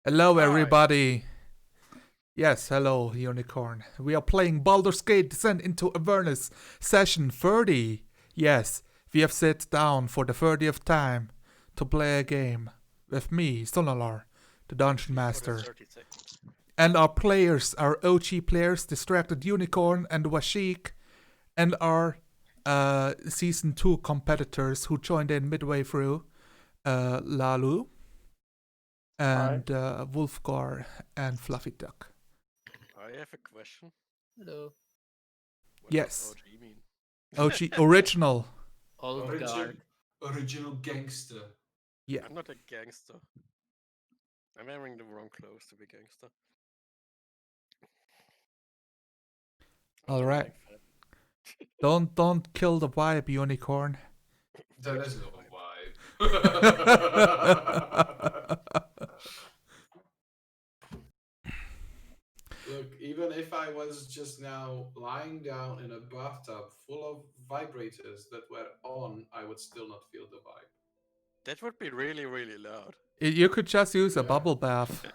Hello, Hi. everybody. Yes, hello, Unicorn. We are playing Baldur's Gate Descent into Avernus Session 30. Yes, we have sat down for the 30th time to play a game with me, Sonalar, the Dungeon Master. And our players, our OG players, Distracted Unicorn and Washik, and our Season 2 competitors who joined in midway through, Lalu, and Wolfgar and Fluffy Duck. I have a question. Hello. What Yes. does OG mean? OG original. Old guard. Original gangster. Yeah. I'm not a gangster. I'm wearing the wrong clothes to be gangster. All right. Don't kill the vibe, Unicorn. That is no vibe. Look, even if I was just now lying down in a bathtub full of vibrators that were on, I would still not feel the vibe. That would be really, really loud. You could just use a bubble bath.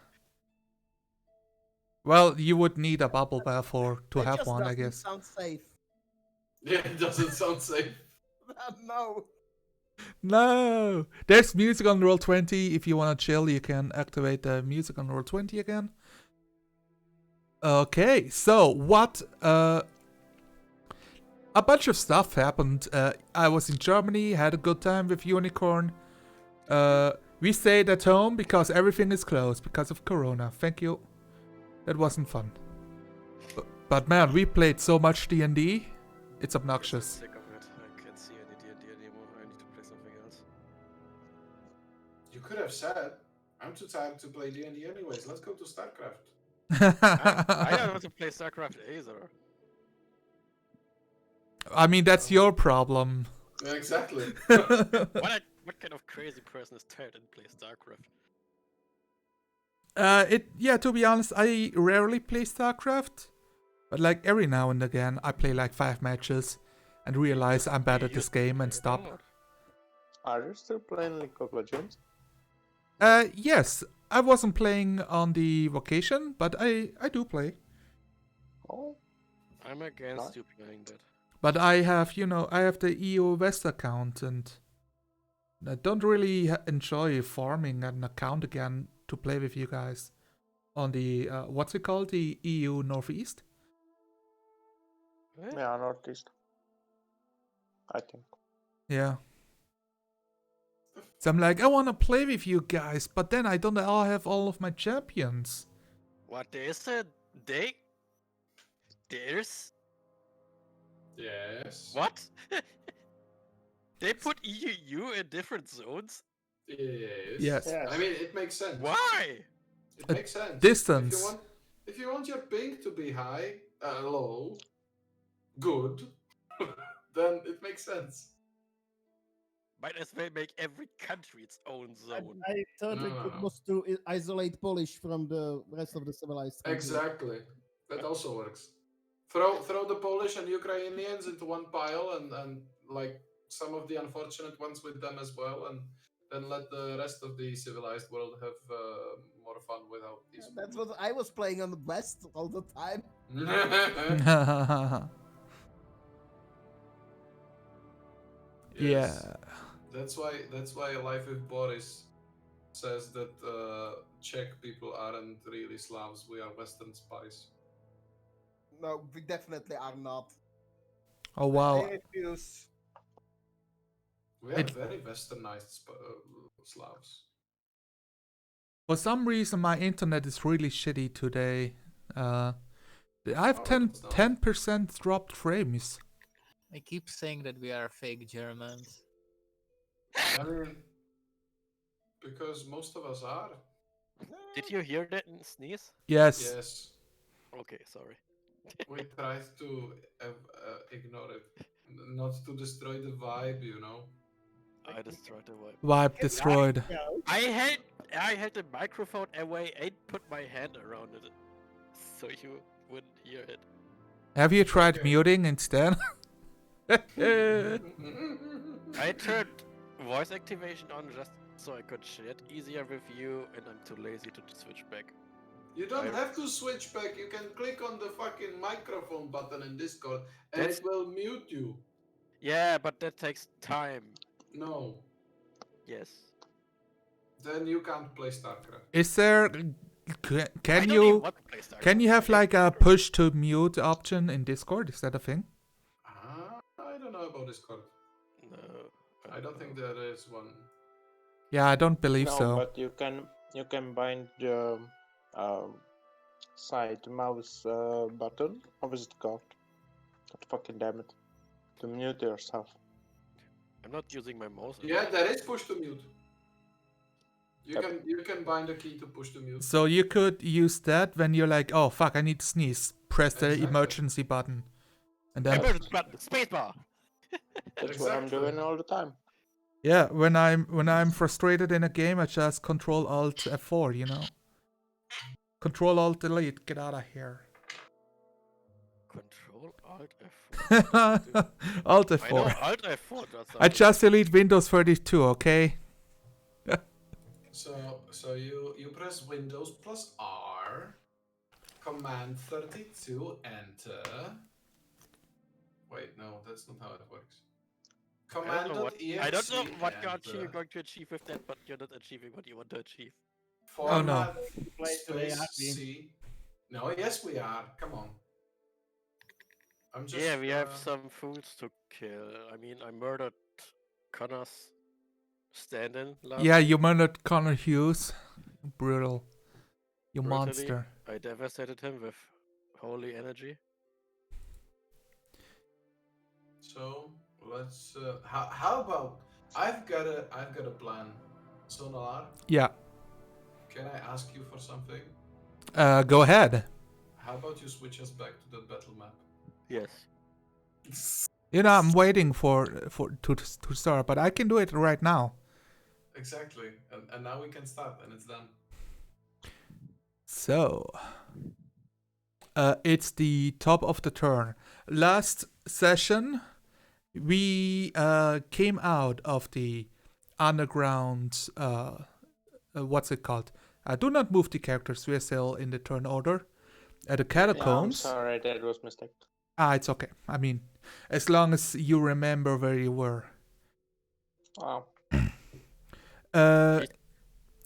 Well, you would need a bubble bath to It have just one, I doesn't guess. sound safe. Yeah, it doesn't sound safe. No. No! There's music on Roll20. If you want to chill, you can activate the music on Roll20 again. Okay, so what... a bunch of stuff happened. I was in Germany, had a good time with Unicorn. We stayed at home because everything is closed because of Corona. Thank you. That wasn't fun. But man, we played so much DnD. It's I'm obnoxious. sick of it. I can't see any D&D anymore. I need to play something else. You could have said, I'm too tired to play D&D anyways. Let's go to StarCraft. I don't want to play StarCraft either. I mean, that's your problem. Yeah, exactly. What kind of crazy person is tired and plays StarCraft? To be honest, I rarely play StarCraft. But like every now and again, I play like 5 matches and realize I'm bad at this game and stop. Are you still playing League of Legends? Yes, I wasn't playing on the vacation, but I do play. Oh, I'm against Nice. you playing that. But I have the EU West account and I don't really enjoy farming an account again to play with you guys on the, what's it called? The EU Northeast? yeah, Northeast. I think. Yeah. So I'm like, I want to play with you guys, but then I don't have all of my champions. What there's Yes. what? They put EU in different zones? Yes. Yes. I mean, it makes sense. Why? It makes sense. Distance. If you want your ping to be high, low, good, then it makes sense. Might as well make every country its own zone. I thought No, it no, no. was to isolate Polish from the rest of the civilized countries. Exactly. That also works. Throw the Polish and Ukrainians into one pile and like some of the unfortunate ones with them as well, and then let the rest of the civilized world have more fun without these. That's what I was playing on the West all the time. Yes. Yeah. That's why Life with Boris says that Czech people aren't really Slavs. We are Western spies. No, we definitely are not. Oh wow. I refuse. We are It- very westernized Slavs. For some reason, my internet is really shitty today. I have Oh, 10% dropped frames. I keep saying that we are fake Germans. I mean, because most of us are. Did you hear that sneeze? Yes. Yes. Okay, sorry. We tried to ignore it, not to destroy the vibe, you know. I destroyed the vibe. Vibe destroyed. I had the microphone away and put my hand around it, so you wouldn't hear it. Have you tried Okay. muting instead? I turned voice activation on just so I could chat easier with you, and I'm too lazy to switch back. You don't I- have to switch back. You can click on the fucking microphone button in Discord and That's- it will mute you. Yeah, but that takes time. No. Yes. Then you can't play StarCraft. Is there? I Can don't even you want to play StarCraft. can you have I hate like a StarCraft. push to mute option in Discord? Is that a thing? I don't know about Discord. No. I don't think there is one. Yeah, I don't believe No, so. but you can bind the side mouse button. How is it called? God fucking damn it! To mute yourself. I'm not using my mouse. Yeah, there is push to mute. Yep. You can bind a key to push to mute. So you could use that when you're like, oh fuck, I need to sneeze. Press the Exactly. emergency button, and then Emergency button, spacebar. That's what I'm Exactly. doing all the time. yeah, when I'm frustrated in a game, I just Control Alt F4. You know, Control Alt Delete. Get out of here. Control Alt F4. Alt I know F4. Alt F4 does I something. just delete Windows 32. Okay. So you press Windows plus R, Command 32, Enter. Wait, no, that's not how it works. I don't Command know what, .exe, I don't know what you're enter. going to achieve with that, but you're not achieving what you want to achieve. Oh, no. Format Play today, space aren't we? C. No, yes we are. Come on. I'm just. Yeah, we have some fools to kill. I mean, I murdered Connor's stand-in last Yeah, week. you murdered Connor Hughes. Brutal. You Brutally. monster. I devastated him with holy energy. So let's. How about? I've got a plan. Sonar, Yeah. can I ask you for something? Go ahead. How about you switch us back to the battle map? Yes. You know, I'm waiting to start, but I can do it right now. Exactly, and now we can start, and it's done. So, it's the top of the turn. Last session, we came out of the underground. What's it called? Do not move the characters. We are still in the turn order. At the Yeah, I'm catacombs. sorry, that was a mistake. It's okay. I mean, as long as you remember where you were. Wow.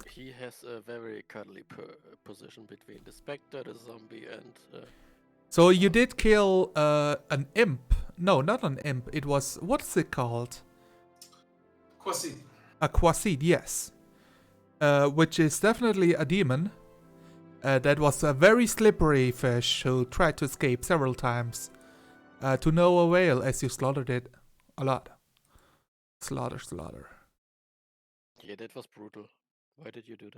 He has a very cuddly position between the Spectre, the zombie, and So you did kill an imp. No, not an imp. It was, what's it called? Quasi. A quasid, yes. Which is definitely a demon. That was a very slippery fish who tried to escape several times. To no avail as you slaughtered it a lot. Slaughter. yeah, that was brutal. Why did you do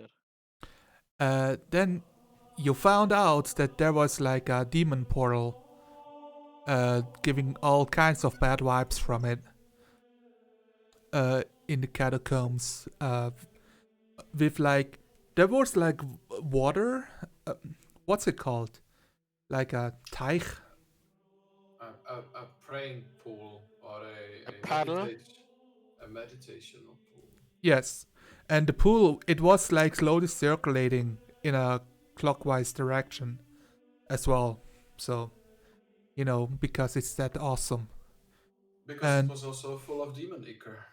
that? Then you found out that there was like a demon portal. Giving all kinds of bad vibes from it. In the catacombs. With like, there was like water. What's it called? Like a teich. A praying pool or a paddle? A meditational pool. Yes. And the pool, it was like slowly circulating in a clockwise direction as well. So, you know, because it's that awesome. Because And- it was also full of demon ichor.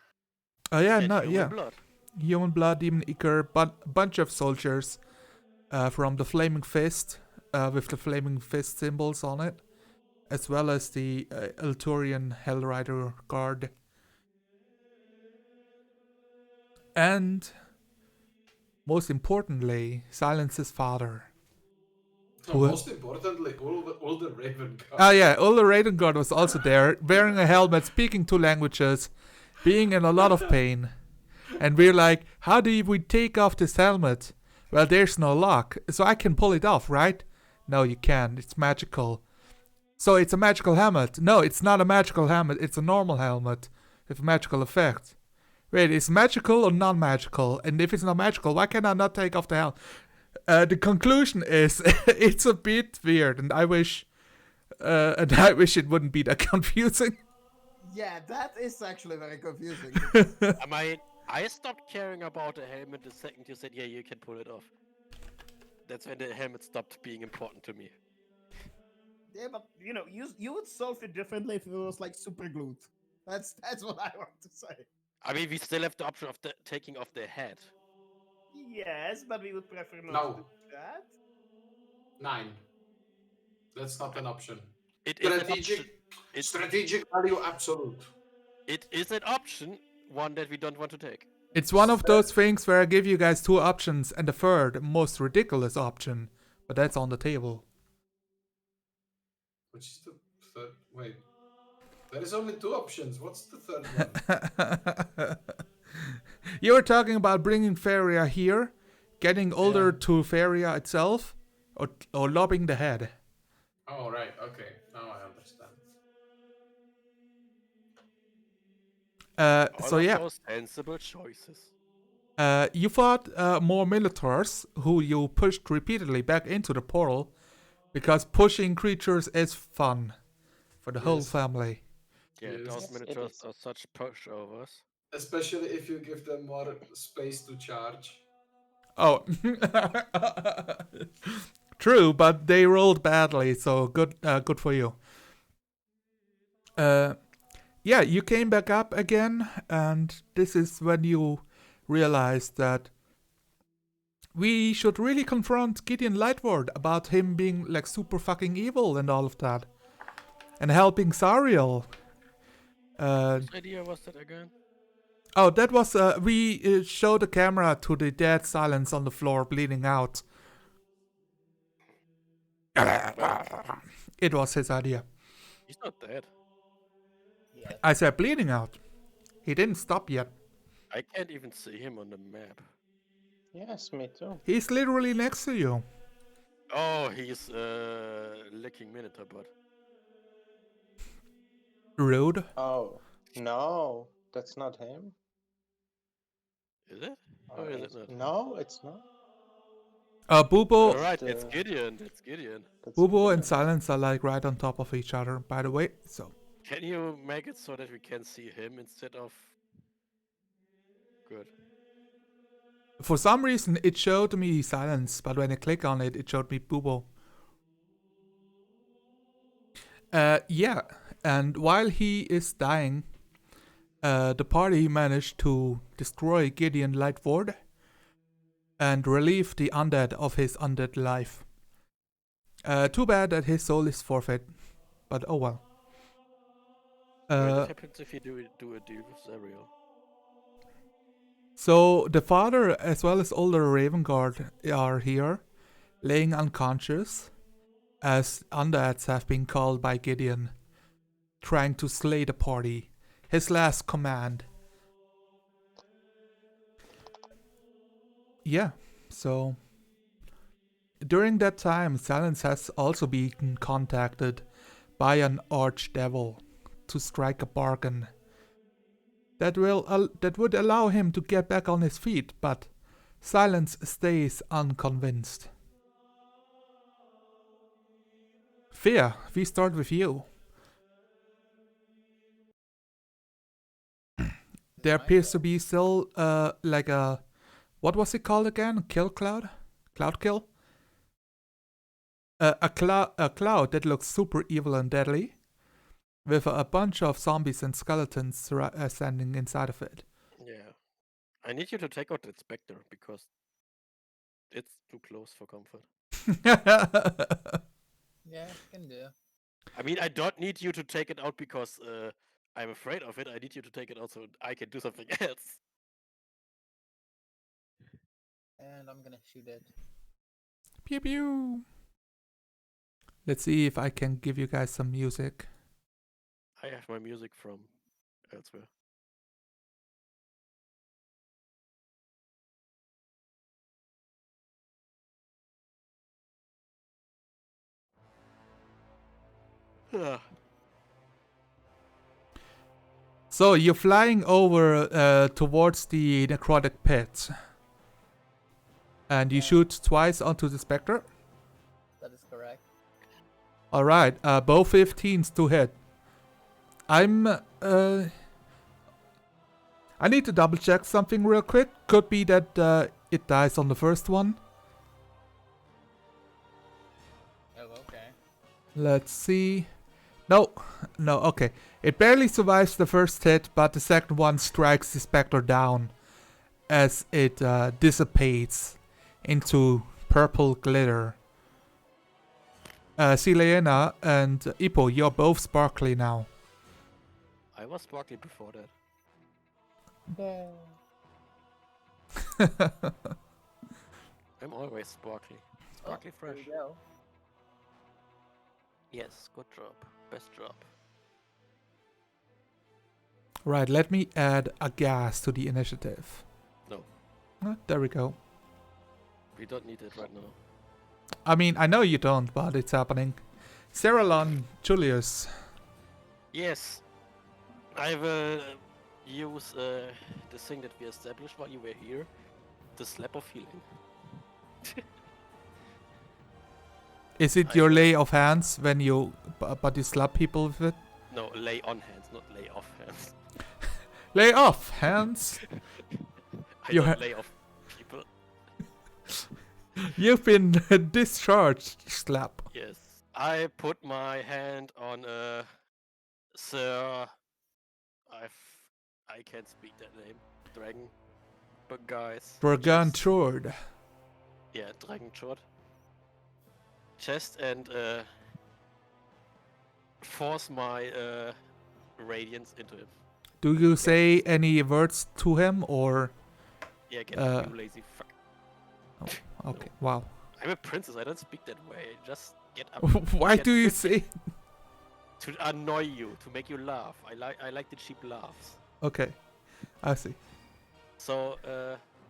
Oh yeah, And no, human yeah. blood. Human blood, demon ichor, but bunch of soldiers from the Flaming Fist, with the Flaming Fist symbols on it, as well as the Elturian Hellrider Guard. And most importantly, Silence's father. So Who- most importantly, all the Raven guards. Oh yeah, Ulda Raiden God was also there, wearing a helmet, speaking 2 languages, being in a lot of pain. And we're like, how do we take off this helmet? Well, there's no lock, so I can pull it off, right? No, you can't. It's magical. So it's a magical helmet. No, it's not a magical helmet. It's a normal helmet with a magical effect. Wait, is magical or non-magical? And if it's not magical, why can I not take off the helmet? The conclusion is it's a bit weird, and I wish it wouldn't be that confusing. Yeah, that is actually very confusing. I mean, I stopped caring about the helmet the second you said, yeah, you can pull it off. That's when the helmet stopped being important to me. Yeah, but you know, you would solve it differently if it was like super glued. That's what I want to say. I mean, we still have the option of taking off the head. Yes, but we would prefer not No. to do that. 9. That's not an option. It is an option. Strategic, strategic value absolute. It is an option, one that we don't want to take. It's one of those things where I give you guys 2 options and the third, most ridiculous option. But that's on the table. Which is the third? Wait. There is only 2 options. What's the third one? You were talking about bringing Feria here, getting Older to Feria itself, or lobbing the head. Oh, right. Okay. Now I understand. So yeah. Those sensible choices. You fought more Minotaurs, who you pushed repeatedly back into the portal, because pushing creatures is fun for the whole family. Yeah, Yes. those Yes, it miniatures is. are such pushovers. Especially if you give them more space to charge. Oh, true, but they rolled badly, so good for you. Yeah, you came back up again, and this is when you realized that we should really confront Gideon Lightward about him being like super fucking evil and all of that. And helping Zariel. Whose idea was that again? Oh, that was, we showed the camera to the dead Silence on the floor bleeding out. It was his idea. He's not dead. Yeah. I said bleeding out. He didn't stop yet. I can't even see him on the map. Yes, me too. He's literally next to you. Oh, he's licking Minotaur butt. Rude. Oh, no, that's not him. Is it? Or Or is it not? No, it's not. Bubo, Alright, it's the- Gideon. It's Gideon. That's Bubo and Gideon. Silence are like right on top of each other, by the way. So Can you make it so that we can see him instead of... Good. for some reason it showed me Silence, but when I click on it, it showed me Bubo. Yeah, and while he is dying, the party managed to destroy Gideon Lightward and relieve the undead of his undead life. Too bad that his soul is forfeit, but oh well. What happens if you do a deal with Zariel? So the father as well as older Ravenguard are here, laying unconscious, as undeads have been called by Gideon, trying to slay the party. His last command. Yeah, so during that time, Silence has also been contacted by an archdevil to strike a bargain that would allow him to get back on his feet, but Silence stays unconvinced. Fear, we start with you. There appears to be still like a, what was it called again? Kill cloud? Cloud kill? A cloud that looks super evil and deadly, with a bunch of zombies and skeletons standing inside of it. Yeah. I need you to take out that specter because it's too close for comfort. Yeah, can do. I mean, I don't need you to take it out because I'm afraid of it. I need you to take it out so I can do something else. And I'm gonna shoot it. Pew pew. Let's see if I can give you guys some music. I have my music from elsewhere. Ah. So you're flying over towards the necrotic pit. And you shoot twice onto the specter. That is correct. Alright, both 15s to hit. I'm I need to double check something real quick. Could be that it dies on the first one. Oh, okay. Let's see. No, okay. It barely survives the first hit, but the second one strikes the Spectre down as it dissipates into purple glitter. Silena and Ippo, you're both sparkly now. I was sparkly before that. I'm always sparkly. Sparkly There fresh. you go. Yes, good job. Best job. Right, let me add a gas to the initiative. No. There we go. We don't need it right now. I mean, I know you don't, but it's happening. Ceralon, Julius. Yes. I will use the thing that we established while you were here. The slap of healing. Is it your lay of hands when you, but you slap people with it? No, lay on hands, not lay off hands. Lay off hands. I You don't lay off people. You've been discharged. Slap. Yes. I put my hand on Sir. I can't speak that name. Dragon. But guys. Dragon chest. Chord. Yeah, Dragon Short. Chest and force my radiance into him. Do you say any words to him or? Yeah, get out, you lazy fuck. Oh, okay. Wow. I'm a princess. I don't speak that way. Just get up. Why Get do you 50 say? To annoy you, to make you laugh. I like the cheap laughs. Okay, I see. So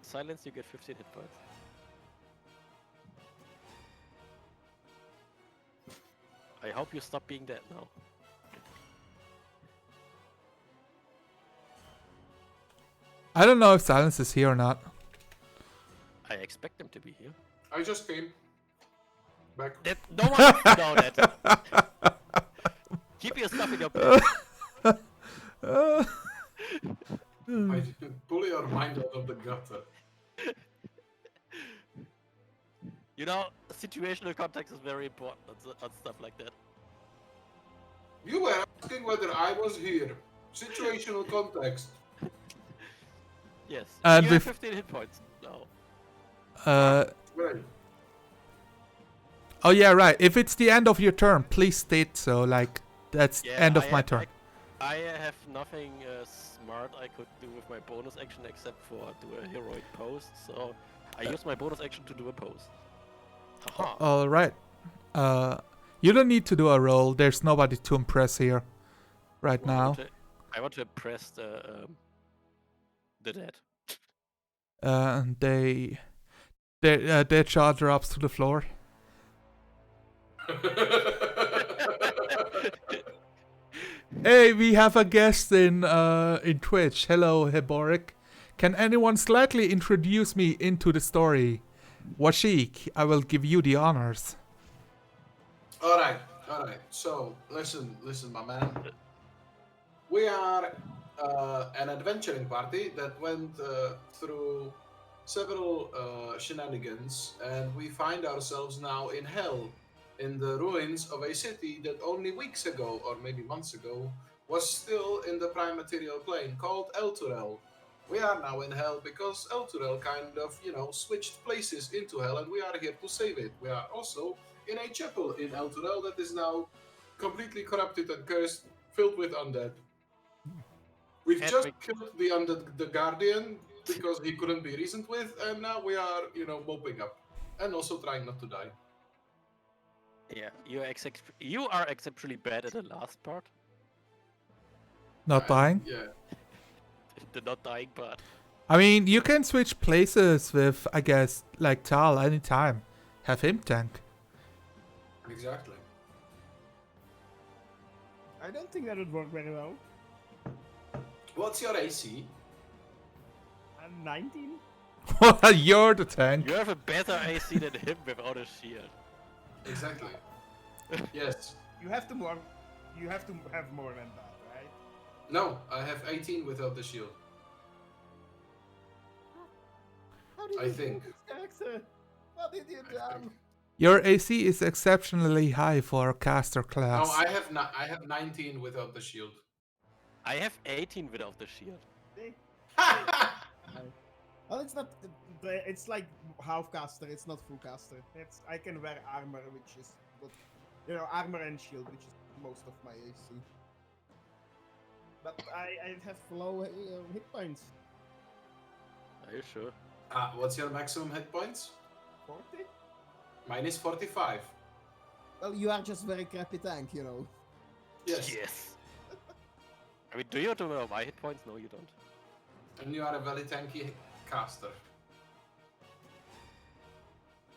silence, you get 15 hit points. I hope you stop being dead now. I don't know if Silence is here or not. I expect them to be here. I just came back. That, no one wants to know that. Keep your stuff in your bag. I pull your mind out of the gutter. You know, situational context is very important on stuff like that. You were asking whether I was here. Situational context. Yes. And you have with- 15 hit points. No. Right. Oh yeah, right. If it's the end of your turn, please state so. Like that's Yeah, end of I my have- turn. I have nothing smart I could do with my bonus action except for do a heroic pose, so I use my bonus action to do a pose. Haha. All right. You don't need to do a roll. There's nobody to impress here, right now. I want to impress the dead. And their jaw drops to the floor. Hey, we have a guest in Twitch. Hello, Heboric. Can anyone slightly introduce me into the story? Washik, I will give you the honors. Alright. So, listen, my man. We are an adventuring party that went through several shenanigans, and we find ourselves now in hell, in the ruins of a city that only weeks ago, or maybe months ago, was still in the prime material plane, called Elturel. We are now in hell because Elturel kind of, switched places into hell, and we are here to save it. We are also in a chapel in Elturel that is now completely corrupted and cursed, filled with undead. We've And just we- killed the undead, the guardian, because he couldn't be reasoned with, and now we are, moping up, and also trying not to die. Yeah, you are exceptionally bad at the last part, Not dying? Yeah. the not dying part. I mean, you can switch places with, I guess, like Tal anytime. Have him tank. Exactly. I don't think that would work very well. What's your AC? I'm 19. You're the tank. You have a better AC than him without a shield. Exactly. Yes. You have to have more than that, right? No, I have 18 without the shield. How did I you think. do this character? What did you do? I think. Your AC is exceptionally high for a caster No, class. I have 19 without the shield. I have 18 without the shield. See? Well, it's not. It's like half caster. It's not full caster. I can wear armor, which is good. Armor and shield, which is most of my AC. But I have low hit points. Are you sure? What's your maximum hit points? 40. Mine is 45. Well, you are just very crappy tank, you know. Yes. Yes. I mean, do you know my hit points? No, you don't. And you are a very tanky caster.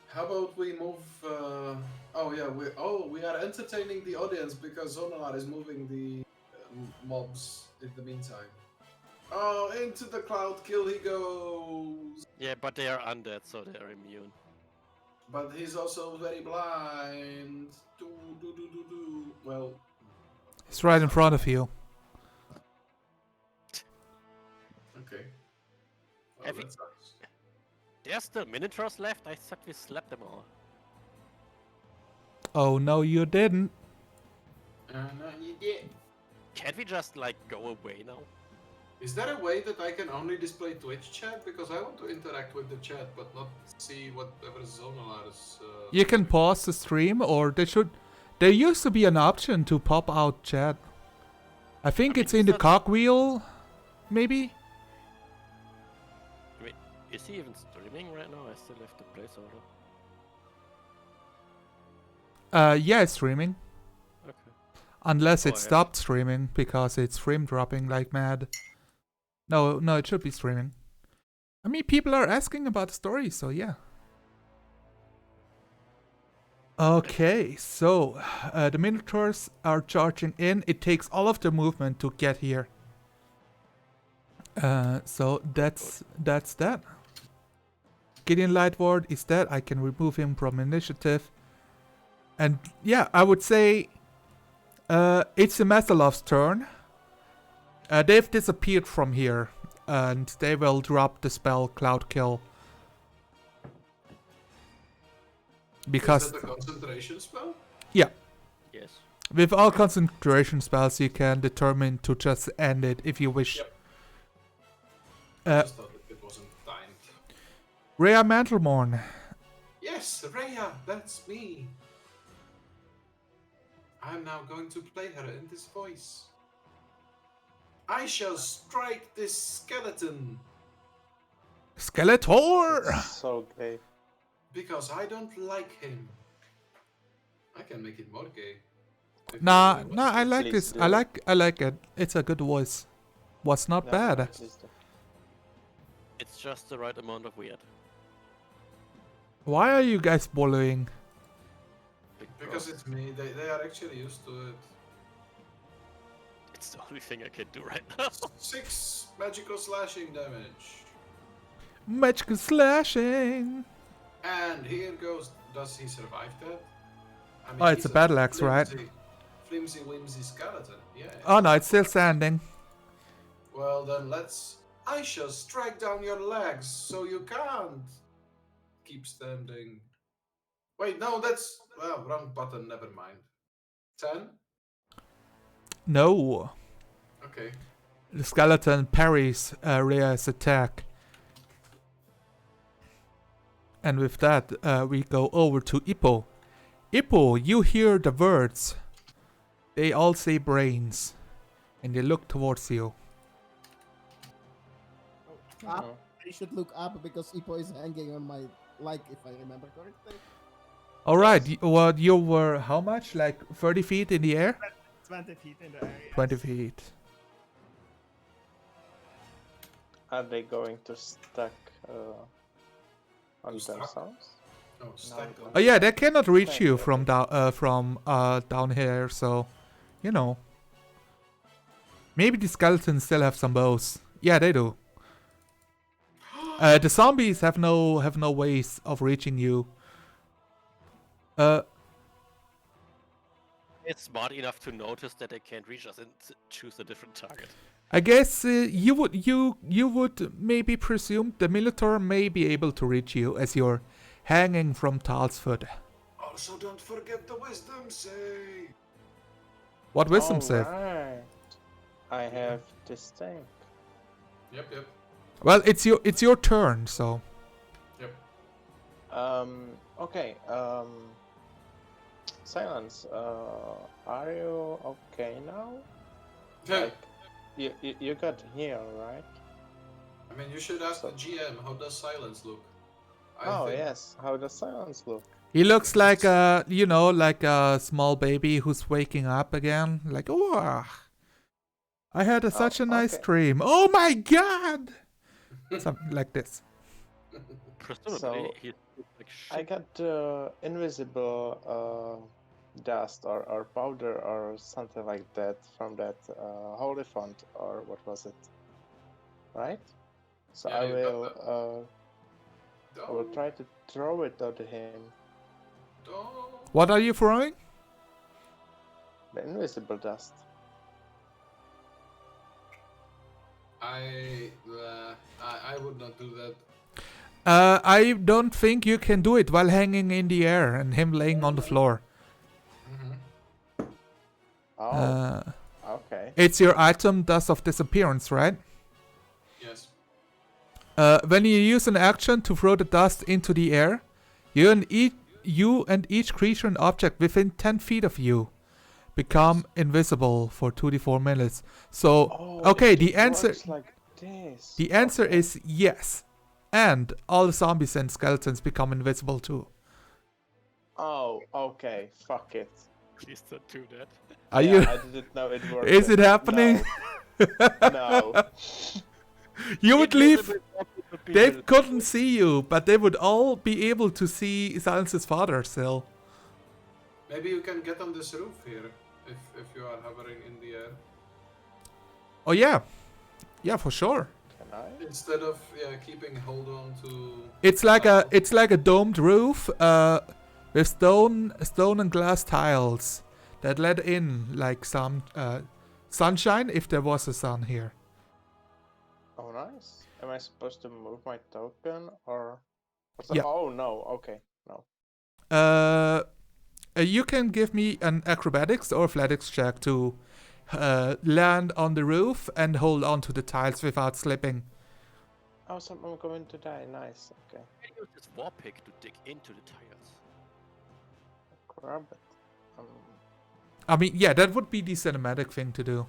How about we move? Oh yeah, we are entertaining the audience because Zonalar is moving the mobs in the meantime. Oh, into the cloud kill he goes. Yeah, but they are undead, so they are immune. But he's also very blind. Well, It's right in front of you. okay. Well, Have you- that sucks. There's still minotaurs left. I thought we slapped them all. Oh no, you didn't. No, you did. Can't we just like go away now? Is there a way that I can only display Twitch chat? Because I want to interact with the chat, but not see whatever Zonalar is. You can pause the stream, or there used to be an option to pop out chat. I think I mean, it's in the it's cogwheel, maybe? I mean, is he even streaming right now? I still have the placeholder. Yeah, it's streaming. Okay. Unless Oh, it yeah. stopped streaming because it's frame dropping like mad. No, it should be streaming. I mean, people are asking about the story, so yeah. Okay, so the Minotaurs are charging in. It takes all of the movement to get here. So that's that. Gideon Lightward is dead. I can remove him from initiative. And yeah, I would say it's the Methalov's turn. They've disappeared from here, and they will drop the spell Cloud Kill. Because Is that a concentration spell? yeah, Yes. with all concentration spells, you can determine to just end it if you wish. Yep. I just thought that it wasn't timed. Rhea Mantlemorn. Yes, Rhea, that's me. I'm now going to play her in this voice. I shall strike this skeleton Skeletor! So gay. because I don't like him. I can make it more gay. If Nah, you really nah, want I to. like Please this. do. I like it. It's a good voice. Was not Yeah, bad. please do. It's just the right amount of weird. Why are you guys bullying? Because it's me, they are actually used to it. It's the only thing I can do right now. 6 magical slashing damage. Magical slashing. And here goes. Does he survive that? I mean, Oh, it's he's a battle axe, right? Flimsy whimsy skeleton. Yeah. Oh no, it's still standing. Well then let's. I shall strike down your legs so you can't keep standing. Wait, no, that's wrong button. Never mind. 10. No. Okay. The skeleton parries Rhea's attack. And with that, we go over to Ippo. Ippo, you hear the words. They all say brains. And they look towards you. Up. Oh. I should look up because Ippo is hanging on my leg, if I remember correctly. Alright, you were how much? Like 30 feet in the air? 20 feet in the area. 20 feet. Are they going to stack on To stack? themselves? Oh, stack them. Oh yeah, they cannot reach you from down here, so you know. Maybe the skeletons still have some bows. Yeah, they do. The zombies have no ways of reaching you. It's smart enough to notice that they can't reach us and choose a different target. I guess you would maybe presume the Minotaur may be able to reach you as you're hanging from Tal's foot. Also, don't forget the wisdom save. What wisdom save? Alright. I have this thing. Yep. Well, it's your turn, so Yep. Okay, Silence, are you okay now? Like, you got here, right? I mean, you should ask the GM, how does silence look? Oh, think- yes, how does Silence look? he looks like like a small baby who's waking up again. Like, oh, I had such a nice okay. dream. Oh my god! Something like this. Presumably, So, he's like I shit. got invisible dust or powder or something like that from that holy font, or what was it? Right? So Yeah, I you got will that. I will try to throw it at him. Don't. What are you throwing? The invisible dust. I would not do that. I don't think you can do it while hanging in the air and him laying on the floor. Mm-hmm. Oh, okay. It's your item Dust of Disappearance, right? Yes. When you use an action to throw the dust into the air, you and each creature and object within 10 feet of you become invisible for 2d4 minutes. So, Oh, okay, it the answer works like this. the answer Okay. is yes. And all the zombies and skeletons become invisible too. Oh, okay. Fuck it. Please don't do that. Are Yeah, you I didn't know it worked. Is it happening? No. You would leave. Invisible zombies would be They the- couldn't see you, but they would all be able to see Silence's father still. Maybe you can get on this roof here if you are hovering in the air Oh yeah. Yeah, for sure. Can I? instead of keeping hold on to. It's like a domed roof with stone and glass tiles that let in like some sunshine if there was a sun here. Oh, nice. Am I supposed to move my token or? Yeah. Oh no. Okay. No. You can give me an acrobatics or athletics check to land on the roof and hold on to the tiles without slipping. Oh, so I'm going to die. Nice. Okay. Can use this war pick to dig into the tires. Grab it. I mean, yeah, that would be the cinematic thing to do.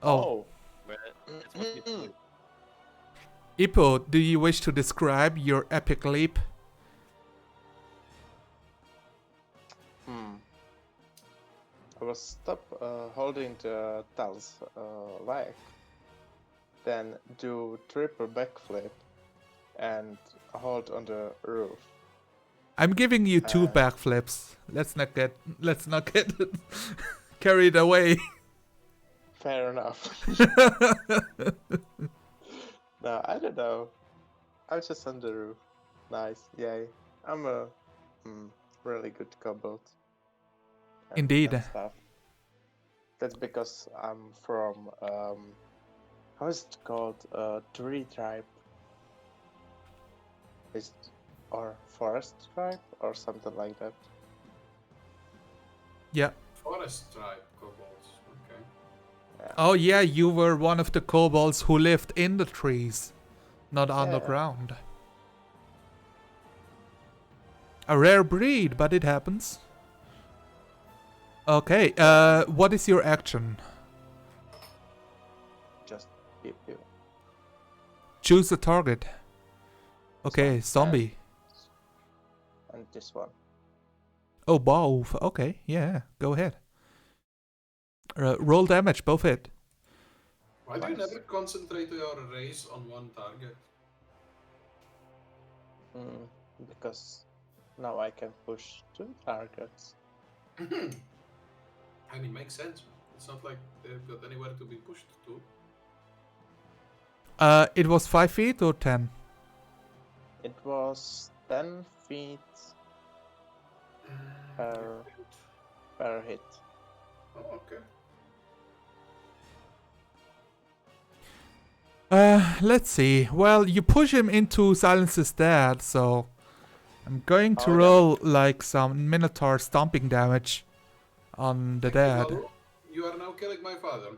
Oh, Well, that's what you do. Ippo, do you wish to describe your epic leap? I will stop holding the Tal's leg, then do triple backflip and hold on the roof. I'm giving you two backflips. Let's not get carried away. Fair enough. No, I don't know. I'm just on the roof. Nice, yay. I'm a really good kobold. and- Indeed. and stuff. That's because I'm from how is it called? Tree tribe. Or forest tribe or something like that. Yeah. Forest tribe kobolds. Okay. Oh yeah, you were one of the kobolds who lived in the trees, not underground. A rare breed, but it happens. Okay, what is your action? Just pew pew. Choose a target. Okay, zombie. And this one. Oh, both. Okay, yeah, go ahead. Roll damage, both hit. Why do you Nice. never concentrate your race on one target? Because now I can push 2 targets. And it makes sense. It's not like they've got anywhere to be pushed to. It was 5 feet or 10? It was 10 feet per hit. Oh, okay. Let's see. Well, you push him into Silence's dead, so I'm going to Oh, roll like some Minotaur stomping damage on the Thank you, dead. Malu. You are now killing my father.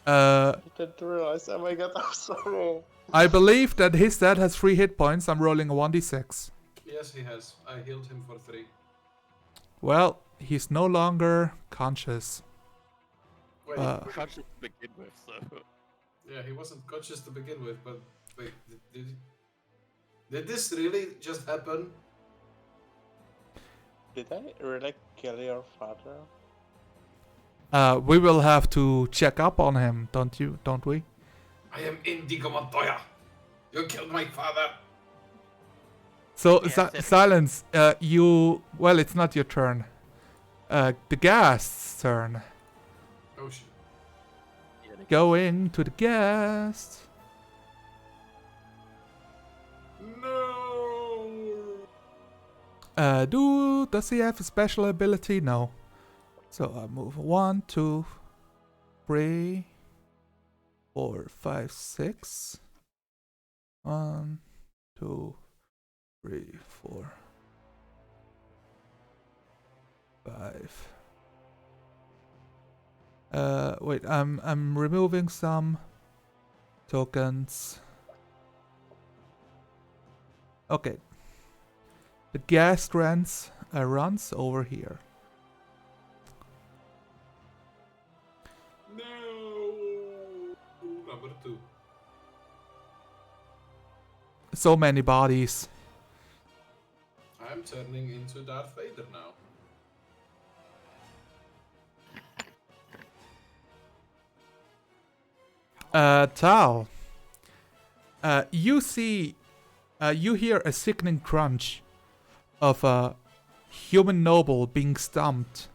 Uh, I didn't realize. Oh my god, I'm sorry. I believe that his dead has 3 hit points. I'm rolling a 1d6. Yes, he has. I healed him for 3. Well, he's no longer conscious. Wait, Conscious to begin with, so. yeah, he wasn't conscious to begin with, but wait, did this really just happen? Did I really kill your father? We will have to check up on him, don't we? I am Indigo Montoya. You killed my father. So, Yes, definitely. Silence, well, it's not your turn. The guest's turn. Oh shit. Yeah, they- Going to the guest. No. Does he have a special ability? No. So I move 1, 2, 3, 4, 5, 6. 1, 2, 3, 4, 5. Wait, I'm removing some tokens. Okay. The guest runs over here. No. Number 2. So many bodies. I'm turning into Darth Vader now. Tal. You hear a sickening crunch of a human noble being stumped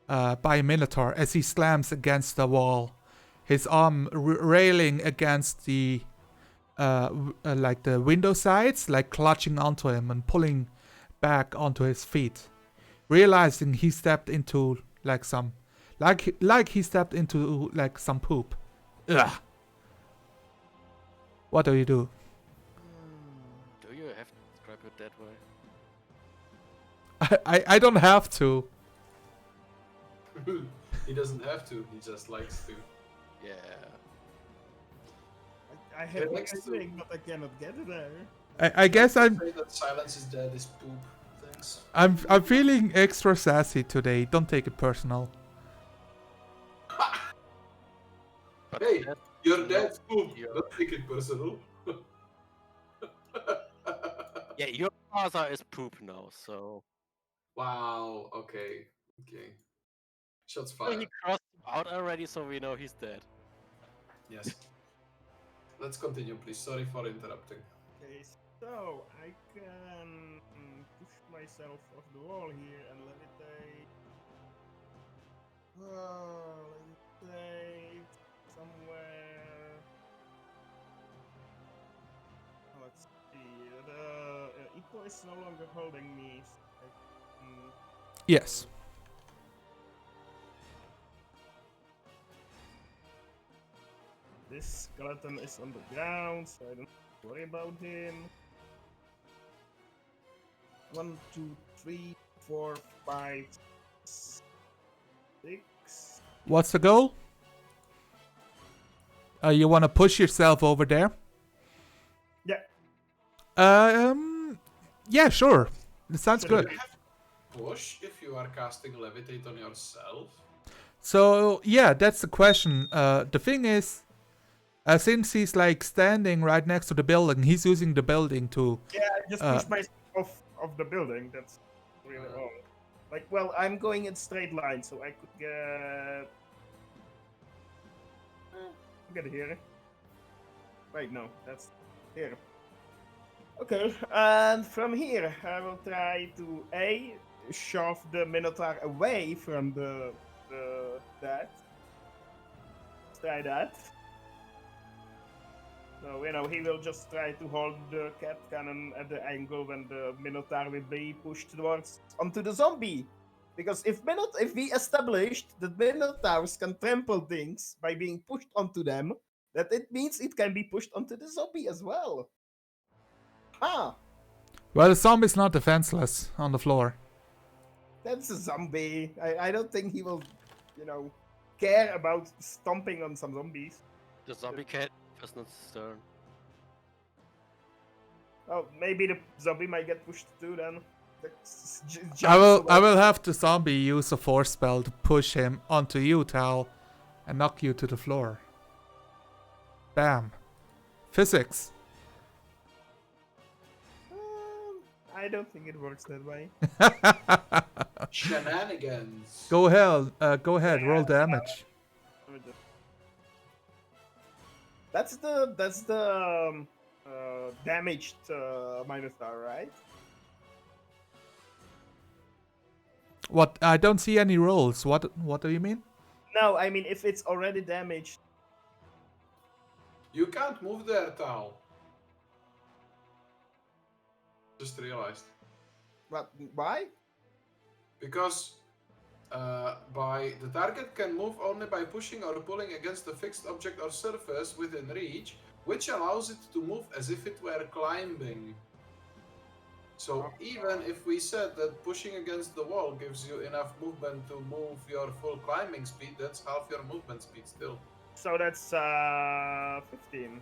by a minotaur as he slams against the wall, his arm railing against the like the window sides, like clutching onto him and pulling back onto his feet, realizing he stepped into like some he stepped into like some poop. Ugh. What do you do? Do you have to describe it that way? I don't have to. He doesn't have to. He just likes to. Yeah. I have next to- everything, but I cannot get there. I guess Say I'm that Silence is dead is poop. Thanks. I'm feeling extra sassy today. Don't take it personal. But Hey, that's your not dad's poop. your- Don't take it personal. Yeah, your father is poop now, so. Wow. Okay. Okay. Shots So he fired. crossed him out already, so we know he's dead. Yes. Let's continue, please. Sorry for interrupting. Okay, so I can push myself off the wall here and levitate. Levitate somewhere. Let's see. The Ippo is no longer holding me. So I can Yes. This skeleton is on the ground, so I don't worry about him. 1, 2, 3, 4, 5, 6. What's the goal? You want to push yourself over there? Yeah. Yeah, sure. It sounds Should good. You have push if you are casting levitate on yourself. So yeah, that's the question. The thing is, since he's like standing right next to the building, he's using the building to. Yeah, I just pushed myself off the building. That's really wrong. Like, well, I'm going in straight line, so I could get here. Wait, no, that's here. Okay, and from here, I will try to shove the Minotaur away from the that. Let's try that. So, he will just try to hold the cat cannon at the angle when the Minotaur will be pushed towards onto the zombie. Because if we established that Minotaurs can trample things by being pushed onto them, that it means it can be pushed onto the zombie as well. Ah, Well, the zombie's not defenseless on the floor. that's a zombie. I don't think he will, care about stomping on some zombies. The zombie cat is not his turn. Oh, maybe the zombie might get pushed too then. I will have the zombie use a force spell to push him onto you, Tal, and knock you to the floor. Bam. Physics. I don't think it works that way. Shenanigans. Go ahead, roll damage. That's the damaged Minotaur, right? What? I don't see any rolls. What do you mean? No, I mean if it's already damaged. You can't move there, Tal. Just realized. But why? Because by the target can move only by pushing or pulling against a fixed object or surface within reach, which allows it to move as if it were climbing. So even if we said that pushing against the wall gives you enough movement to move your full climbing speed, that's half your movement speed still. So that's 15.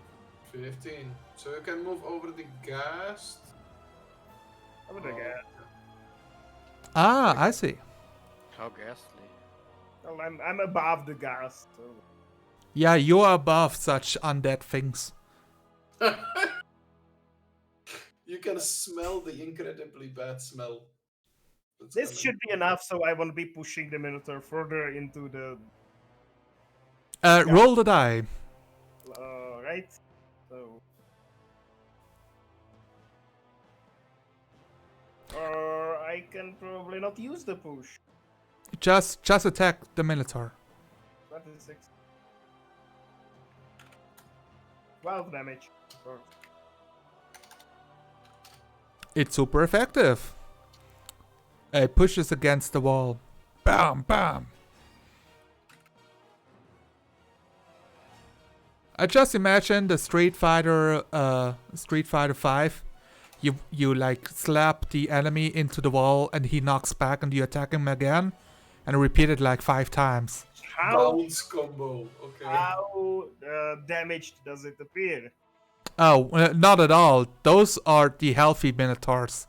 15. So you can move over the ghast. Over the gas. Ah, I see. How ghastly. Well, I'm above the gas. So. Yeah, you're above such undead things. You can smell the incredibly bad smell. That's This coming. should be enough, so I won't be pushing the Minotaur further into the Roll the die. right. So, or I can probably not use the push. Just attack the Minotaur. 26. 12 damage. Or- It's super effective. It pushes against the wall. Bam, bam. I just imagine the Street Fighter 5. You like slap the enemy into the wall and he knocks back and you attack him again, and repeat it like 5 times. How Bounce combo. Okay. damaged does it appear? Oh, not at all. Those are the healthy Minotaurs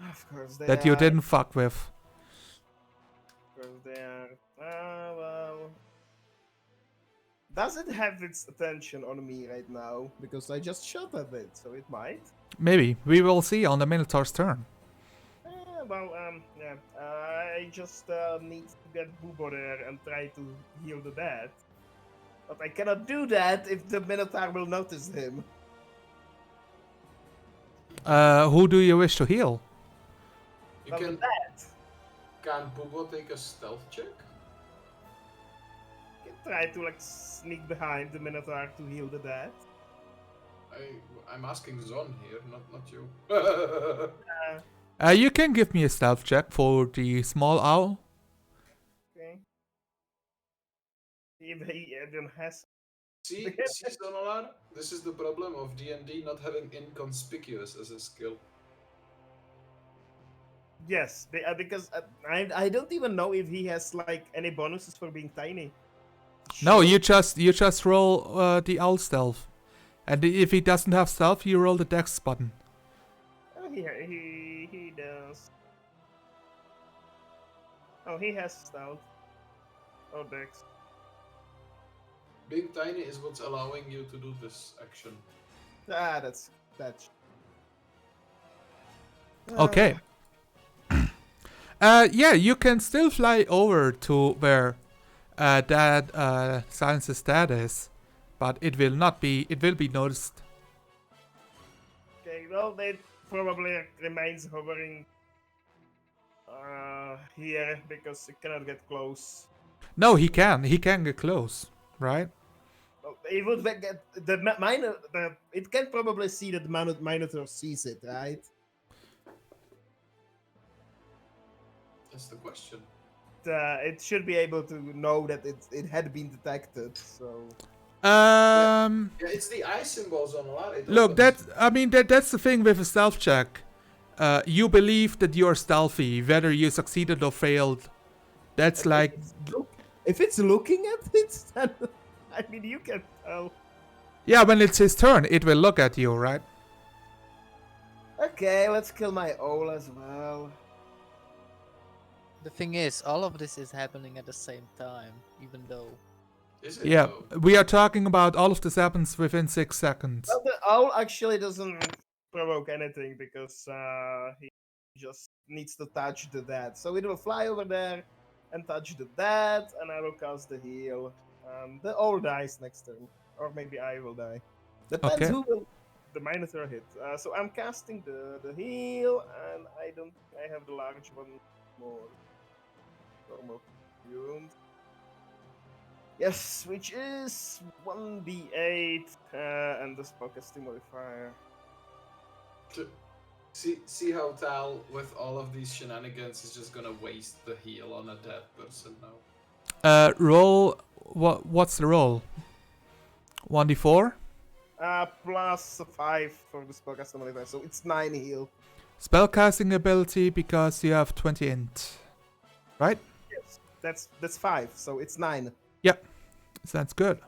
Of course they that are. you didn't fuck with. Of course they are. Well. Does it have its attention on me right now? Because I just shot at it, so it might. Maybe. We will see on the Minotaur's turn. Yeah. I just need to get Boobo there and try to heal the dead. But I cannot do that if the Minotaur will notice him. Who do you wish to heal? You Well, the can. dead. Can Bubo take a stealth check? Can try to like sneak behind the Minotaur to heal the dead. I'm asking Zon here, not you. You can give me a stealth check for the small owl. Okay. If he even has. see, Zonolar? This is the problem of DnD not having inconspicuous as a skill. Yes, because I don't even know if he has like any bonuses for being tiny. No, Shield? you just roll the owl stealth, and if he doesn't have stealth, you roll the dex button. Oh, he does. Oh, he has stealth. Oh, dex. Being tiny is what's allowing you to do this action. That's. Okay. Yeah, you can still fly over to where that Silence's dad is, but it will be noticed. Okay, well, it probably remains hovering here because it cannot get close. No, he can get close, right? Well, it would get it can probably see that the Minotaur sees it, right? That's the question. It should be able to know that it had been detected. So Yeah, it's the eye symbols on a lot. It Look, opens. that's the thing with a stealth check. You believe that you're stealthy, whether you succeeded or failed. That's like, If it's looking at it, then I mean you can tell. yeah, when it's his turn, it will look at you, right? Okay, let's kill my owl as well. The thing is, all of this is happening at the same time, even though. Is it? Yeah, though? we are talking about all of this happens within 6 seconds. Well, the owl actually doesn't provoke anything because he just needs to touch the dead. So it will fly over there and touch the dead, and I will cast the heal. The owl dies next turn, or maybe I will die. Depends Okay. who will the Minotaur hit. So I'm casting the heal, and I have the large one more. Normal wound. Yes, which is 1d8 and the spellcasting modifier. See how Tal, with all of these shenanigans, is just gonna waste the heal on a dead person now. Roll. What's the roll? 1d4. Plus 5 for the spellcasting modifier, so it's 9 heal. Spellcasting ability because you have 20 int. Right? Yes, that's 5, so it's 9. Yep. Sounds good.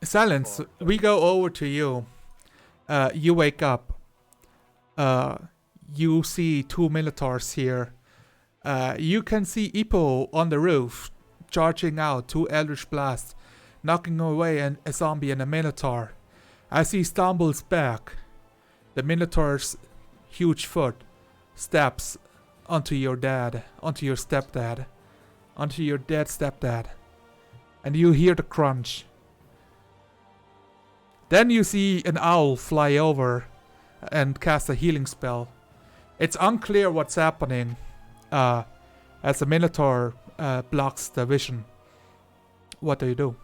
Silence. We go over to you. You wake up. You see 2 Minotaurs here. You can see Ippo on the roof, charging out 2 Eldritch Blasts, knocking away a zombie and a Minotaur. As he stumbles back, the Minotaur's huge foot steps onto your dad, onto your stepdad, onto your dead stepdad. And you hear the crunch. Then you see an owl fly over and cast a healing spell. It's unclear what's happening as the Minotaur blocks the vision. What do?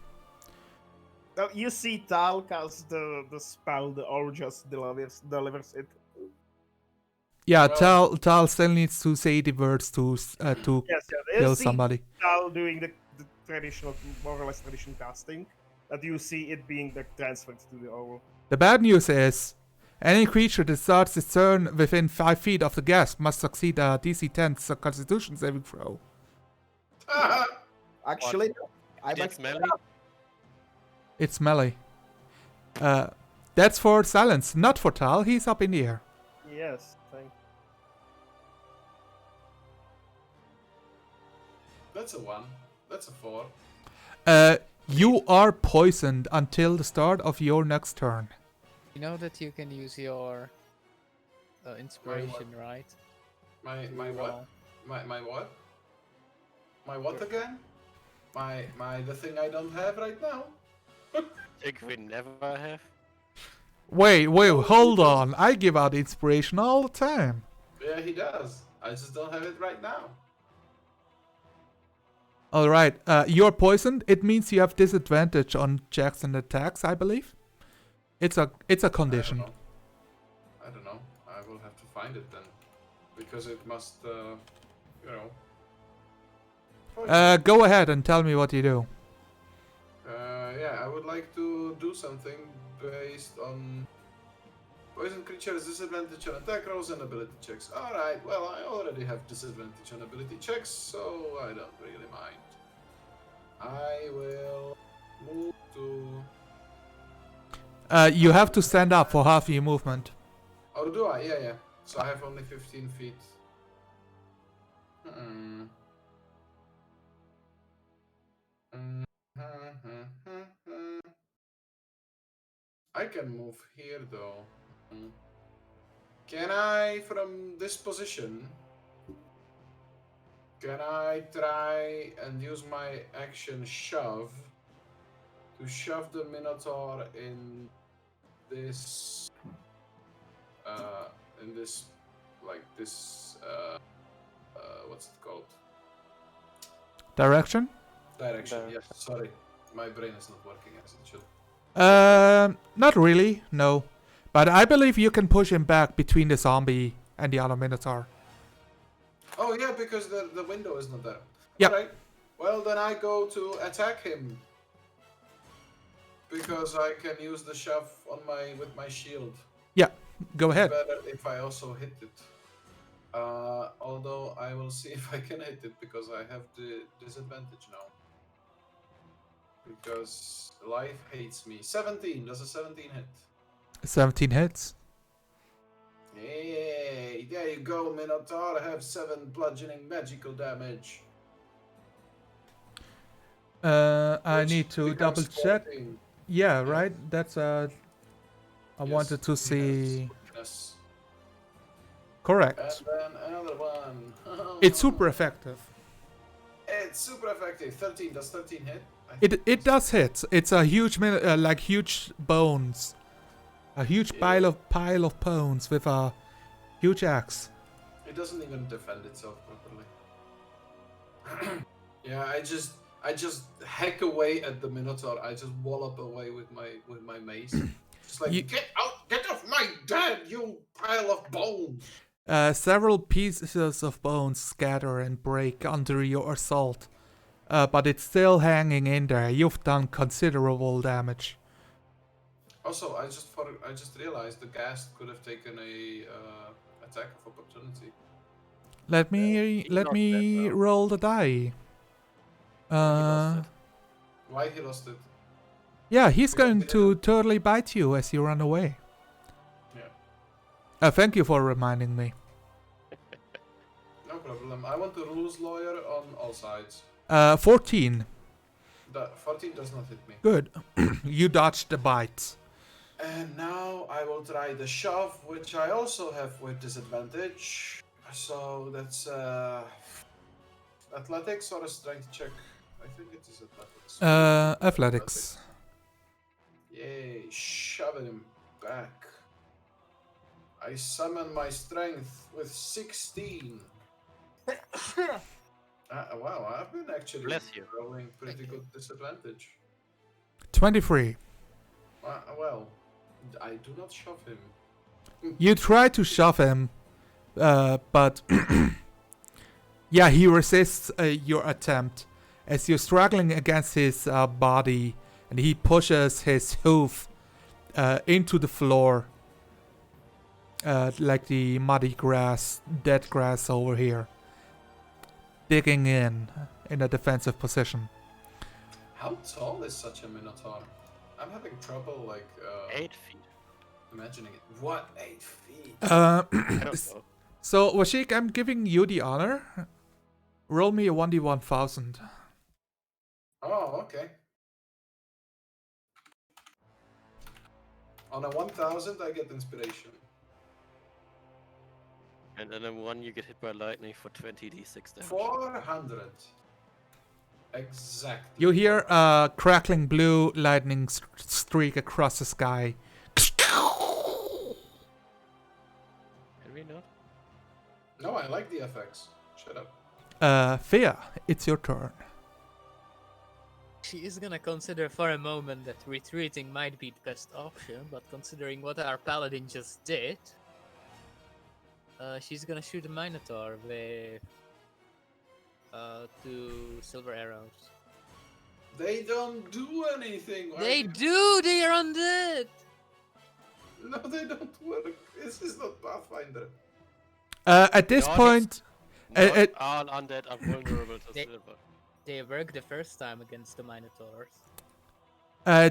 Now you see Tal cast the spell, the owl just delivers it. Yeah, Well- Tal still needs to say the words to Yes, kill you see somebody. Tal doing the traditional, more or less traditional casting. That you see it being transferred to the owl. The bad news is, any creature that starts its turn within 5 feet of the guest must succeed a DC 10 Constitution saving throw. Actually, It's melee. It's melee. That's for Silence, not for Tal. He's up in the air. yes, thank. That's a 1. That's a 4. You are poisoned until the start of your next turn. You know that you can use your inspiration, right? My To what? roll. My what? My what again? My the thing I don't have right now? Think we never have. Wait, hold on. I give out inspiration all the time. Yeah, he does. I just don't have it right now. Alright, you're poisoned. It means you have disadvantage on checks and attacks, I believe. It's a condition. I don't know. I will have to find it then. Because it must, you know. Go ahead and tell me what you do. Yeah, I would like to do something based on poison creatures disadvantage on attack rolls and ability checks. Alright, well, I already have disadvantage on ability checks, so I don't really mind. I will move to... You have to stand up for half your movement. Oh, do I? Yeah. So I have only 15 feet. Hmm. I can move here though. Can I, from this position, can I try and use my action shove to shove the Minotaur in this, what's it called? Direction? Direction, Direction. yes, sorry. My brain is not working as it should. Not really, no. But I believe you can push him back between the zombie and the other Minotaur. Oh yeah, because the window is not there. Yep. Alright. Well, then I go to attack him. Because I can use the shove on with my shield. Yeah, go ahead. Better if I also hit it. Although I will see if I can hit it because I have the disadvantage now. Because life hates me. 17. Does a 17 hit? 17 hits. Hey, there you go, Minotaur. I have 7 bludgeoning magical damage. I Which need to double becomes check. 14. Yeah, right. That's I Yes, wanted to he has see. weakness. Correct. And then another one. It's super effective. It's super effective. 13. Does 13 hit? I It think it does hit. It's a huge like huge bones, a huge Yeah. pile of bones with a huge axe. It doesn't even defend itself properly. Yeah, I just hack away at the Minotaur. I just wallop away with my mace. Just like get off my dad, you pile of bones. Several pieces of bones scatter and break under your assault, but it's still hanging in there. You've done considerable damage. Also, I just realized the ghast could have taken a attack of opportunity. Let he me lost that, though. roll the die. He lost it. Why he lost it? Yeah, he's Because going he to totally bite you as you run away. Yeah. Thank you for reminding me. No problem. I want to rules lawyer on all sides. 14. The 14 does not hit me. Good. You dodged the bite. And now I will try the shove, which I also have with disadvantage. So that's athletics or a strength check. I think it is athletics. Athletics. Yay, shove him back. I summon my strength with 16. Wow, I've been actually Bless you. rolling pretty good disadvantage. 23. Well, I do not shove him. You try to shove him, but yeah, he resists your attempt as you're struggling against his body, and he pushes his hoof into the floor, like the muddy grass, dead grass over here, digging in a defensive position. How tall is such a minotaur? I'm having trouble 8 feet. imagining it. What, 8 feet? I don't know. So Washik, I'm giving you the honor. Roll me a 1d1000. Oh, okay. On a 1000, I get inspiration. And then in one you get hit by lightning for 20d6 damage. 400. Exactly. You hear a crackling blue lightning streak across the sky. Can we not? No, I like the effects. Shut up. Fia, it's your turn. She is gonna consider for a moment that retreating might be the best option, but considering what our paladin just did, she's gonna shoot a Minotaur with 2 silver arrows. They don't do anything. Why They do- do! They are undead! No, they don't work. This is not Pathfinder. At this No, point, Not all undead are vulnerable to They- silver. They worked the first time against the Minotaurs.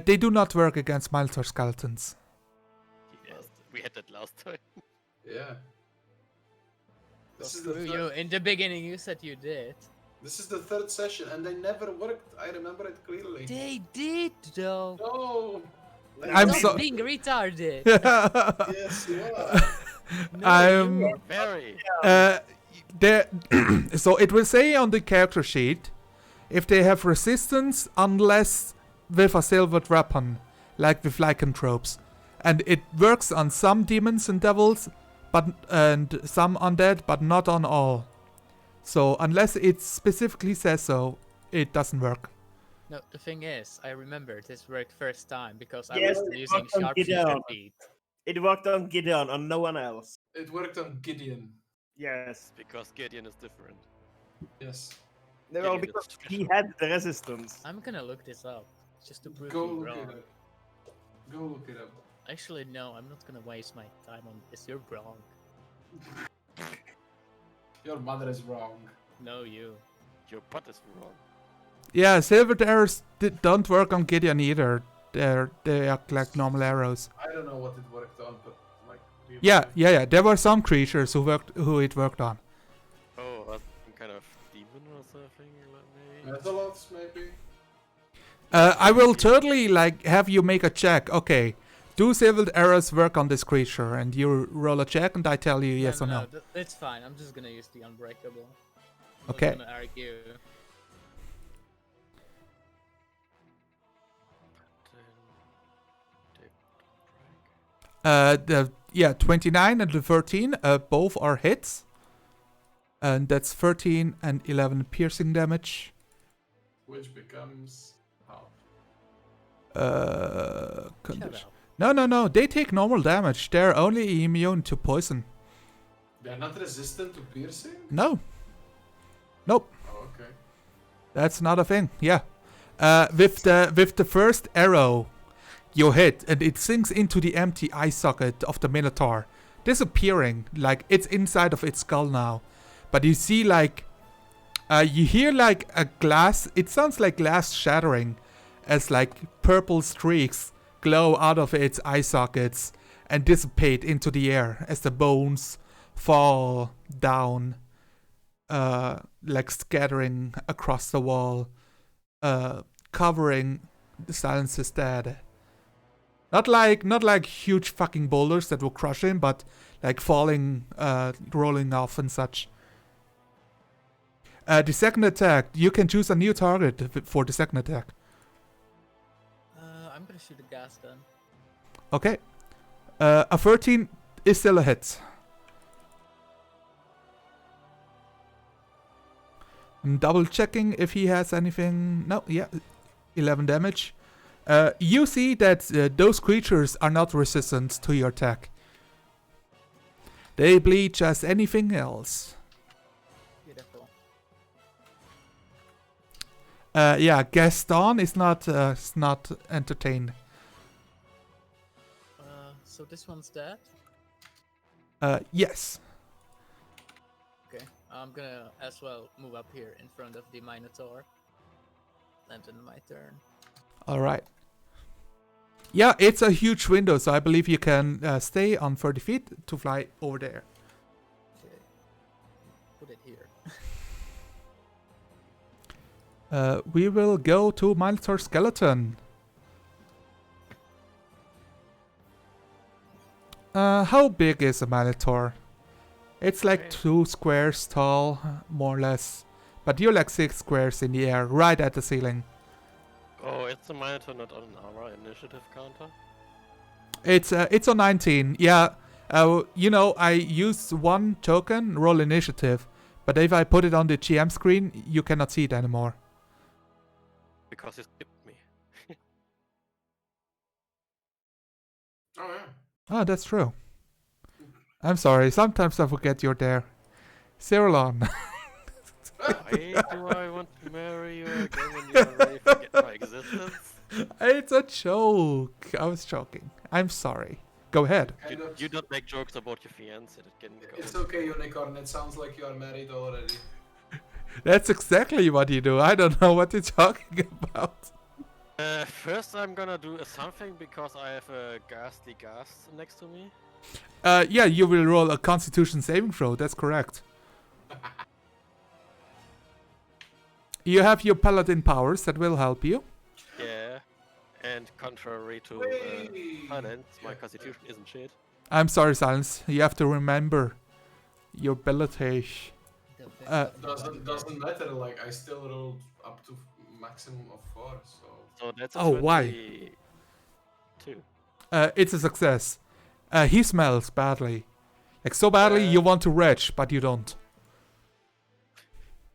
they do not work against Minotaur skeletons. Yes, we had that last time. Yeah. This So is the screw third, you. In the beginning you said you did. this is the third session, and they never worked. I remember it clearly. They did though. No. I'm Stop so- being retarded. Yes, you are. No, I'm you are. Very. there. So it will say on the character sheet if they have resistance, unless with a silvered weapon, like with lycanthropes, and it works on some demons and devils, and some undead, but not on all. So unless it specifically says so, it doesn't work. No, the thing is, I remember this worked first time because I Yes, was it using worked on sharpshooter Gideon. feet. It worked on Gideon, on no one else. It worked on Gideon. Yes. Because Gideon is different. Yes. Well, Yeah, because it's he special. had the resistance. I'm gonna look this up just to prove Go you look wrong. it up. Go look it up. Actually, no, I'm not gonna waste my time on this. You're wrong. Your mother is wrong. No, you. Your butt is wrong. Yeah, silver arrows don't work on Gideon either. They act like normal arrows. I don't know what it worked on, but like. we- Yeah. There were some creatures who it worked on. Oh, some kind of demon or something? Maybe? Metalots, maybe. I will totally have you make a check. Okay, do silver arrows work on this creature? And you roll a check, and I tell you yes or no. It's fine. I'm just gonna use the unbreakable. Okay. I'm not gonna argue. Then take 29 and the 13, both are hits. And that's 13 and 11 piercing damage. Which becomes half. Shut Condition. up. No. They take normal damage. They're only immune to poison. They're not resistant to piercing? No. Nope. Oh, okay. That's not a thing. Yeah. With the first arrow you hit, and it sinks into the empty eye socket of the Minotaur, disappearing. Like it's inside of its skull now. But you see, you hear like a glass. It sounds like glass shattering, as like purple streaks glow out of its eye sockets and dissipate into the air as the bones fall down, like scattering across the wall, covering the Silence's dead. Not like huge fucking boulders that will crush him, but like falling, rolling off and such. The second attack, you can choose a new target for the second attack. I'm gonna shoot a gas gun. Okay. A 13 is still a hit. I'm double checking if he has anything. No, yeah. 11 damage. You see that those creatures are not resistant to your attack. They bleed just anything else. Beautiful. Yeah, Gaston is not entertained. So this one's dead. Yes. Okay. I'm gonna as well move up here in front of the Minotaur. And then my turn. All right. Yeah, it's a huge window, so I believe you can stay on 30 feet to fly over there. Okay. Put it here. We will go to Minotaur Skeleton. How big is a Minotaur? It's like 2 squares tall, more or less. But you're like 6 squares in the air, right at the ceiling. Oh, it's a Minotaur, not on our initiative counter. It's on 19. Yeah. I use 1 token, roll initiative. But if I put it on the GM screen, you cannot see it anymore. Because you skipped me. Oh, yeah. Oh, that's true. I'm sorry. Sometimes I forget you're there. Cyrillon. Why do I want to marry you again when you already forget my existence? It's a joke. I was joking. I'm sorry. Go ahead. Kind of. You don't make jokes about your fiancé. That can go. It's okay, Unicorn. It sounds like you are married already. That's exactly what you do. I don't know what you're talking about. First I'm gonna do something because I have a ghastly ghast next to me. Yeah, you will roll a Constitution saving throw. That's correct. You have your paladin powers that will help you. Yeah. And contrary to Silence, my constitution isn't shit. I'm sorry, Silence. You have to remember your ability. Doesn't matter. Like I still rolled up to maximum of 4, so. So that's a Oh, why? 22. It's a success. He smells badly. Like so badly you want to retch, but you don't.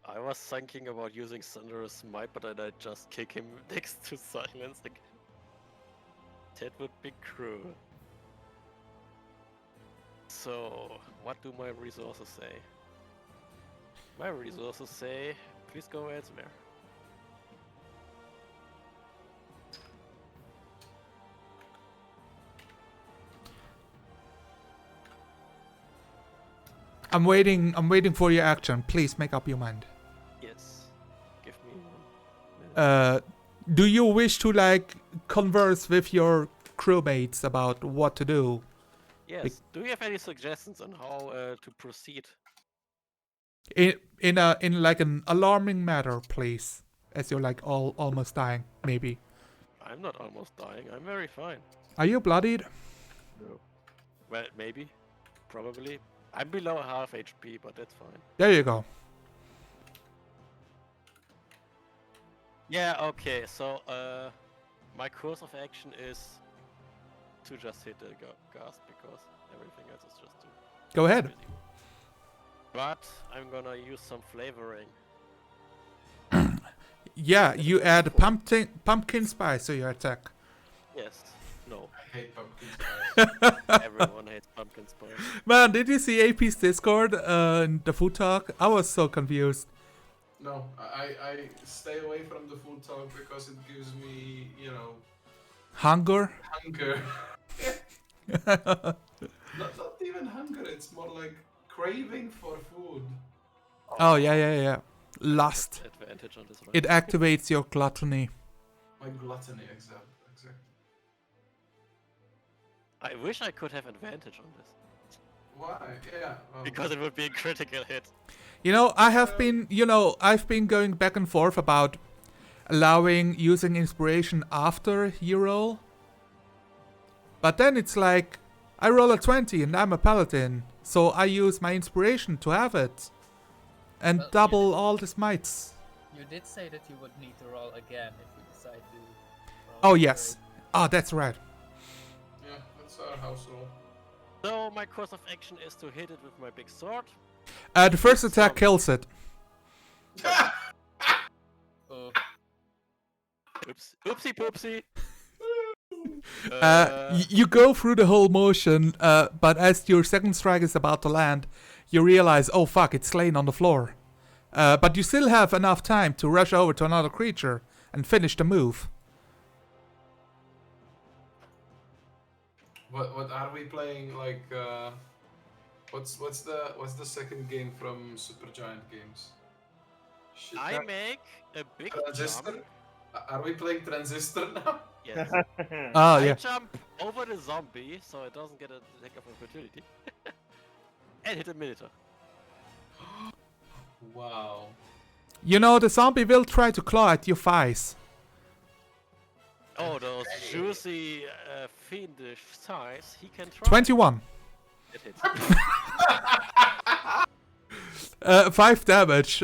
I was thinking about using Thunderous Smite, but then I just kick him next to Silence. Like, that would be cruel. So, what do my resources say? My resources say Please go elsewhere. I'm waiting for your action. Please make up your mind. Yes. Give me 1 minute. Do you wish to like converse with your crewmates about what to do? Yes. Do you have any suggestions on how to proceed? In like an alarming manner, please. As you're like almost dying, maybe. I'm not almost dying. I'm very fine. Are you bloodied? No. Well, maybe. Probably. I'm below half HP, but that's fine. There you go. Yeah, okay. So, my course of action is to just hit the gas because everything else is just too Go ahead. busy. But I'm gonna use some flavoring. Yeah, you add pumpkin spice to your attack. Yes. No. I hate pumpkin spice. Everyone hates pumpkin spice. Man, did you see AP's Discord in the food talk? I was so confused. No, I stay away from the food talk because it gives me, you know, Hunger? hunger. Not even hunger, it's more like craving for food. Oh, yeah. Lust. Advantage on this one. It activates your gluttony. My gluttony, exactly. I wish I could have advantage on this. Why? Yeah. Because it would be a critical hit. You know, I've been going back and forth about allowing using inspiration after you roll. But then it's like, I roll a 20 and I'm a paladin, so I use my inspiration to have it. And Well, double all the smites. You did say that you would need to roll again if you decide to. Oh, yes. Oh, that's right. Yeah, that's our house rule. So my course of action is to hit it with my big sword. The first attack kills it. Oh, Oops. Oopsie poopsie. You go through the whole motion, but as your second strike is about to land, you realize, oh fuck, it's slain on the floor. But you still have enough time to rush over to another creature and finish the move. What are we playing? Like, what's the second game from Supergiant Games? Shit, I make a big Transistor. jump. Are we playing Transistor now? Yes. Oh, I yeah. jump over the zombie so it doesn't get an attack of opportunity. And hit a minotaur. Wow. You know, the zombie will try to claw at your thighs. Oh, those juicy, fiendish thighs. He can try. 21. It hits. 5 damage.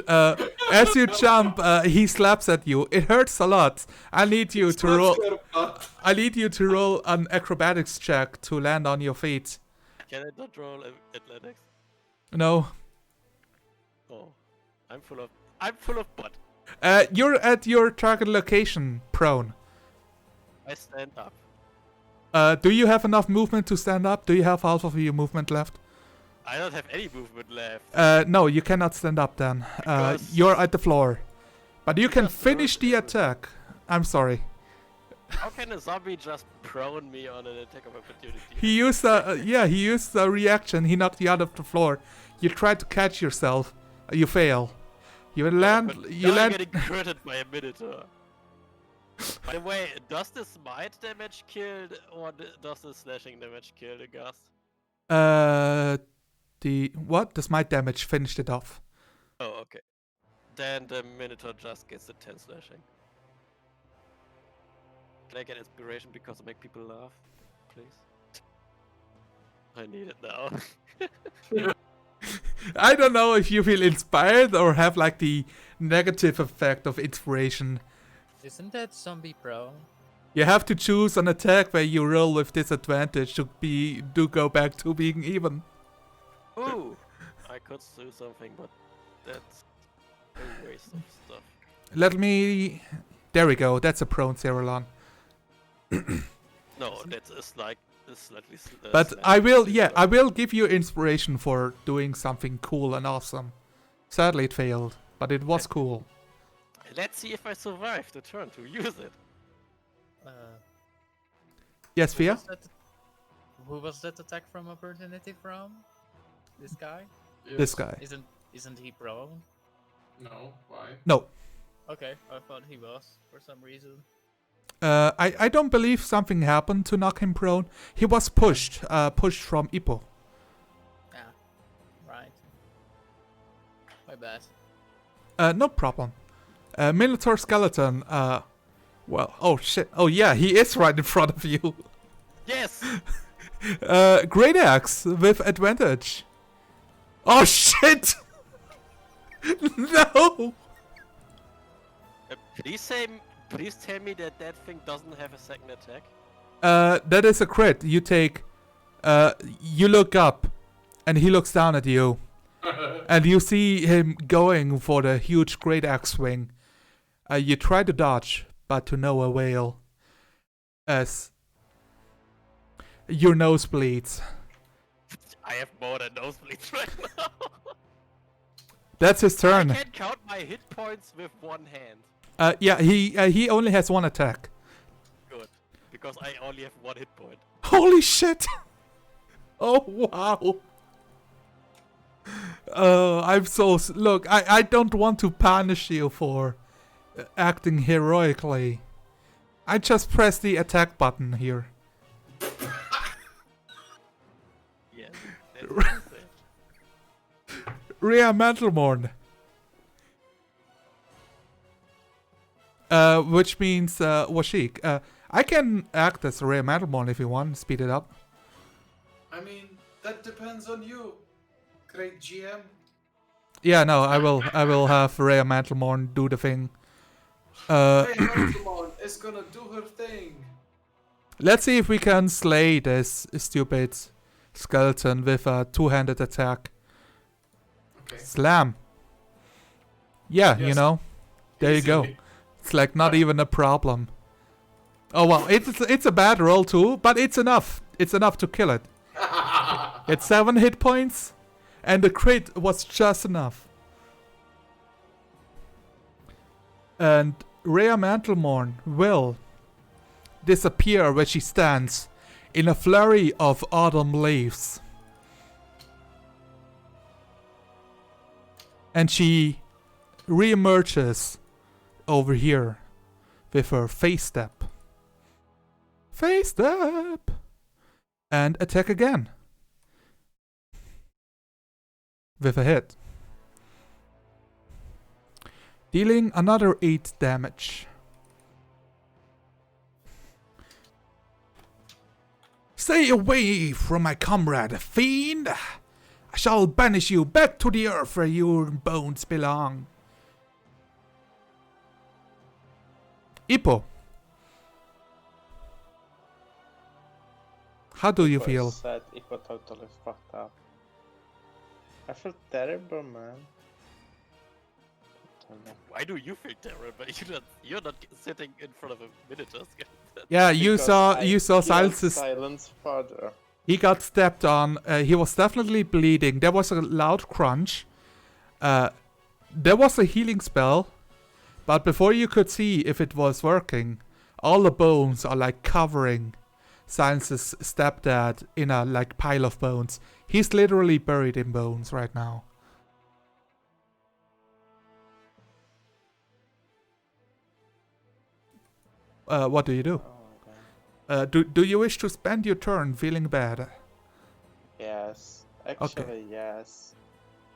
As you jump, he slaps at you. It hurts a lot. I need you to roll. I need you to roll an acrobatics check to land on your feet. Can I not roll athletics? No. Oh, I'm full of butt. You're at your target location, prone. I stand up. Do you have enough movement to stand up? Do you have half of your movement left? I don't have any movement left. No, you cannot stand up then. Because- You're at the floor. But you can Because finish the attack. I'm sorry. How can a zombie just prone me on an attack of opportunity? He used a reaction. He knocked you out of the floor. You try to catch yourself. You fail. You land. But You now I'm land. getting critted by a minotaur. By the way, does the smite damage kill or does the slashing damage kill the ghast? The smite damage finished it off. Oh, okay. Then the minotaur just gets the 10 slashing. Can I get inspiration because I make people laugh, please? I need it now. I don't know if you feel inspired or have like the negative effect of inspiration. isn't that zombie prone? You have to choose an attack where you roll with disadvantage to go back to being even. Ooh, I could do something, but that's a waste of stuff. Let me. There we go. That's a prone Cerulon. No, that's a slightly. But I will give you inspiration for doing something cool and awesome. Sadly, it failed, but it was cool. let's see if I survive the turn to use it. Yes, Who Fia? was that- Who was that attack from opportunity from? This guy? This Yes. guy. Isn't he prone? No, why? No. Okay, I thought he was for some reason. I don't believe something happened to knock him prone. He was pushed from Ippo. Yeah. Right. My bad. No problem. Minotaur skeleton, well, oh shit. Oh yeah, he is right in front of you. Yes! Great axe with advantage. Oh shit! No! Please tell me that that thing doesn't have a second attack. That is a crit. You take, you look up, and he looks down at you, and you see him going for the huge great axe swing. You try to dodge, but to no avail, as your nose bleeds. I have more than nosebleeds right now. That's his I turn. can count my hit points with one hand. Yeah, he only has one attack. Good. Because I only have one hit point. Holy shit! Oh wow! I'm so look. I don't want to punish you for acting heroically. I just press the attack button here. Yes. That's what I say. Rhea Mantelmorn. Which means Washik. I can act as Rhea Mantelmorn if you want. Speed it up. I mean, that depends on you, great GM. Yeah, no, I will have Rhea Mantelmorn do the thing. Hey, Mantelmon is gonna do her thing. Let's see if we can slay this stupid skeleton with a two-handed attack. Okay. Slam. Yeah, you Yes. know. There you go. Easily. It's like not even a problem. Oh well, it's a bad roll too, but it's enough. It's enough to kill it. It's 7 hit points, and the crit was just enough. And Rhea Mantelmorn will disappear where she stands in a flurry of autumn leaves. And she reemerges over here with her face step. Face step! And attack again. With a hit. Dealing another 8 damage. Stay away from my comrade, fiend! I shall banish you back to the earth where your bones belong. Ippo. How do you feel? Sad, it was totally fucked up. I feel terrible, man. Why do you feel terrible? You're not sitting in front of a miniature skeleton. Yeah, you saw killed Silence's. Silence father. He got stepped on. He was definitely bleeding. There was a loud crunch. There was a healing spell, but before you could see if it was working, all the bones are like covering Silence's stepdad in a like pile of bones. He's literally buried in bones right now. What do you do? Oh, okay. Do you wish to spend your turn feeling bad? Yes. Actually, yes.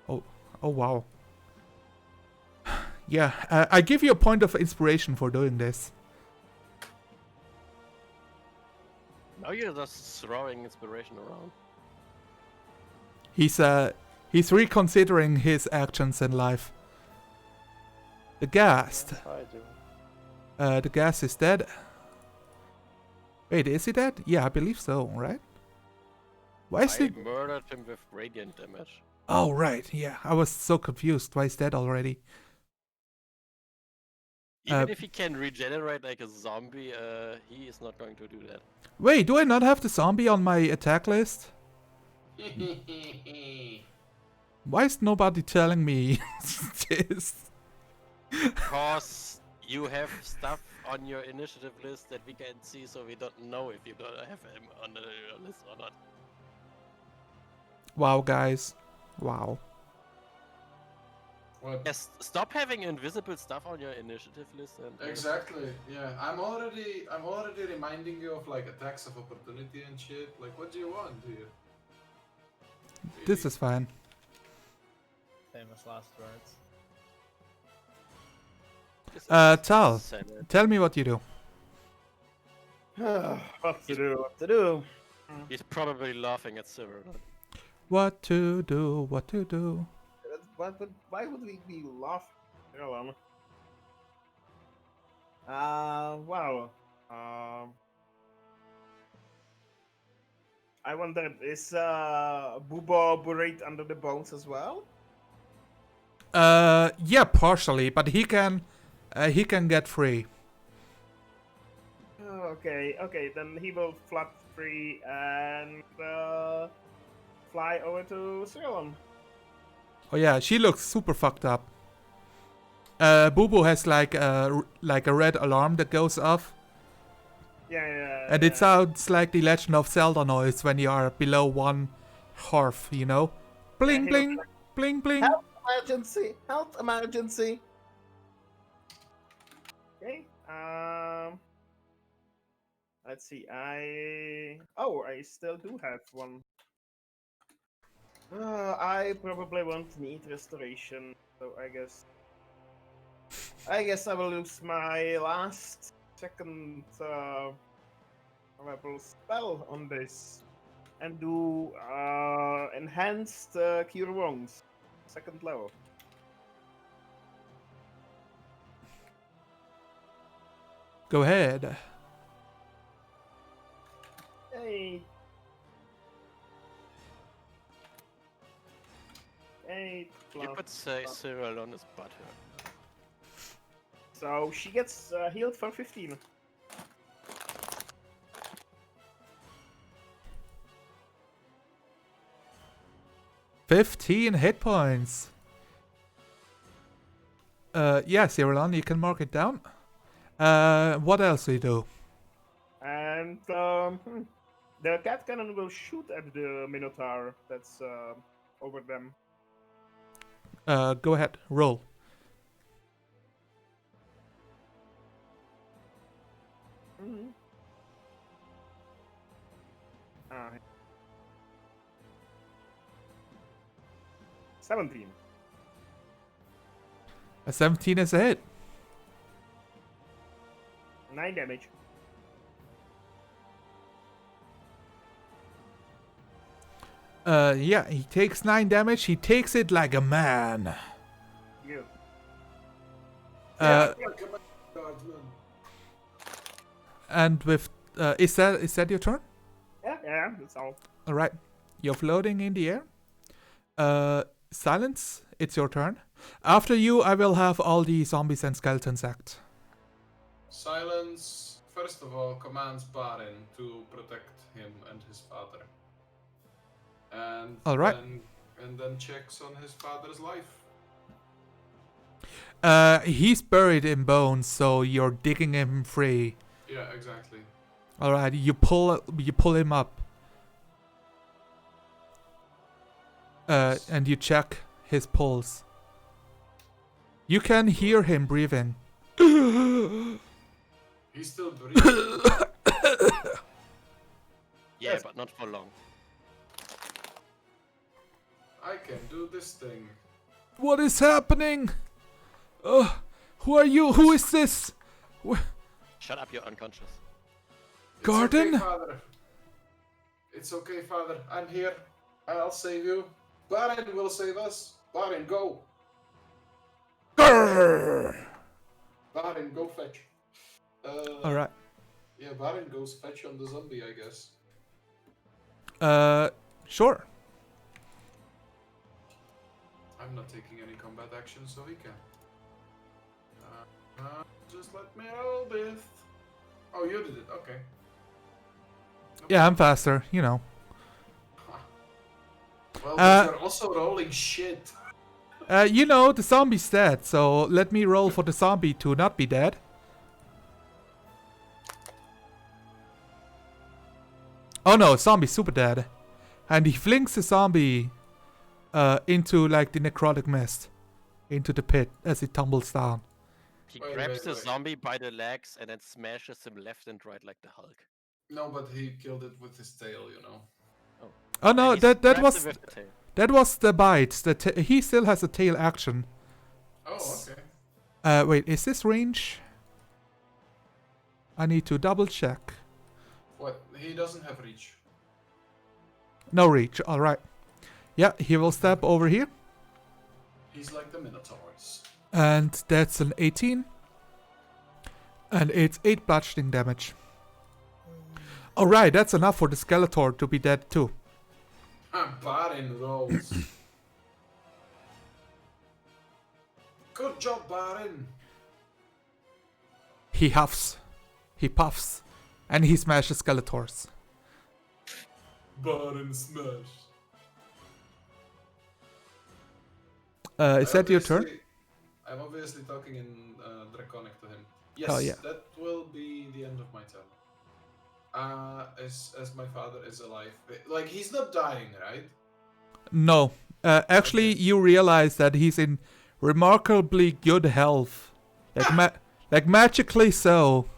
Oh wow. Yeah, I give you a point of inspiration for doing this. Now you're just throwing inspiration around. He's reconsidering his actions in life. The ghast. Yes, I do. The ghast is dead. Wait, is he dead? Yeah, I believe so, right? Why is I he? murdered him with radiant damage. Oh, right. Yeah, I was so confused. Why is dead already? Even if he can regenerate like a zombie, he is not going to do that. Wait, do I not have the zombie on my attack list? Why is nobody telling me this? Because you have stuff on your initiative list that we can't see, so we don't know if you're gonna have him on the list or not. Wow, guys. Wow. What? Yes, stop having invisible stuff on your initiative list and Exactly. Yeah, I'm already reminding you of like attacks of opportunity and shit. Like, what do you want here? This is fine. Famous last words. This is Tal, Senate. tell me what you do. What to do? What to do? He's probably laughing at Cyril. What to do, what to do. Why would we be laughing? Hold on. Wow. I wonder, is Bubo buried under the bones as well? Yeah, partially, but he can get free. Oh, okay, then he will flap free and fly over to Ceylon. Oh yeah, she looks super fucked up. Boo Boo has like a red alarm that goes off, Yeah. and it sounds like the Legend of Zelda noise when you are below one hearth, you know? Bling Yeah, bling, bling bling. Help emergency! Help emergency! Okay. Let's see. I still do have one. I probably won't need restoration, so I guess I will use my last second level spell on this and do enhanced cure wounds, second level. Go ahead. Hey. 8 You plus. could say Cyril on his butt here. So she gets healed for 15. $15 hit points. Yeah, Cyrillon, you can mark it down. What else do you do? And the cat cannon will shoot at the Minotaur that's over them. Go ahead, roll. Mm-hmm. 17. A 17 is a hit. 9 damage. Yeah, he takes 9 damage. He takes it like a man. Good. Uh, Yeah, come on, Guardsman. and with is that your turn? Yeah, that's all. All right, you're floating in the air. Silence. It's your turn. After you, I will have all the zombies and skeletons act. Silence, first of all, commands Barin to protect him and his father. And All right. then checks on his father's life. He's buried in bones, so you're digging him free. Yeah, exactly. All right, you pull him up. And you check his pulse. You can hear him breathing. He's still breathing. Yeah, Yes. but not for long. I can do this thing. What is happening? Who are you? Who is this? Shut up, you're unconscious. It's Garden? okay, father. It's okay, father. I'm here. I'll save you. Barin will save us. Barin, go. Grrr! Barin, go fetch. All right. Yeah, Barin goes fetch on the zombie, I guess. Sure. I'm not taking any combat action, so he can. Just let me roll this. Oh, you did it. Okay. Yeah, I'm faster. You know. Well, but you're also rolling shit. You know, the zombie's dead, so let me roll for the zombie to not be dead. Oh no, zombie's super dead. And he flings the zombie into like the necrotic mist. Into the pit as it tumbles down. He Wait, grabs wait, the wait. zombie by the legs and then smashes him left and right like the Hulk. No, but he killed it with his tail, you know. Oh no, And he that grabs was it with the tail. that was the bite. He still has a tail action. Oh, okay. Wait, is this range? I need to double check. What? He doesn't have reach. No reach. All right. Yeah, he will step over here, He's like the Minotaurs. and that's an 18, and it's 8 bludgeoning damage. All right, that's enough for the Skeletor to be dead too. Barin rolls. Good job, Barin. He huffs, he puffs, and he smashes Skeletors. Barin smash. Is that your turn? I'm obviously talking in Draconic to him. Yes, Oh, yeah. that will be the end of my turn. As my father is alive. Like, he's not dying, right? No. Actually, Okay. you realize that he's in remarkably good health. Like magically so.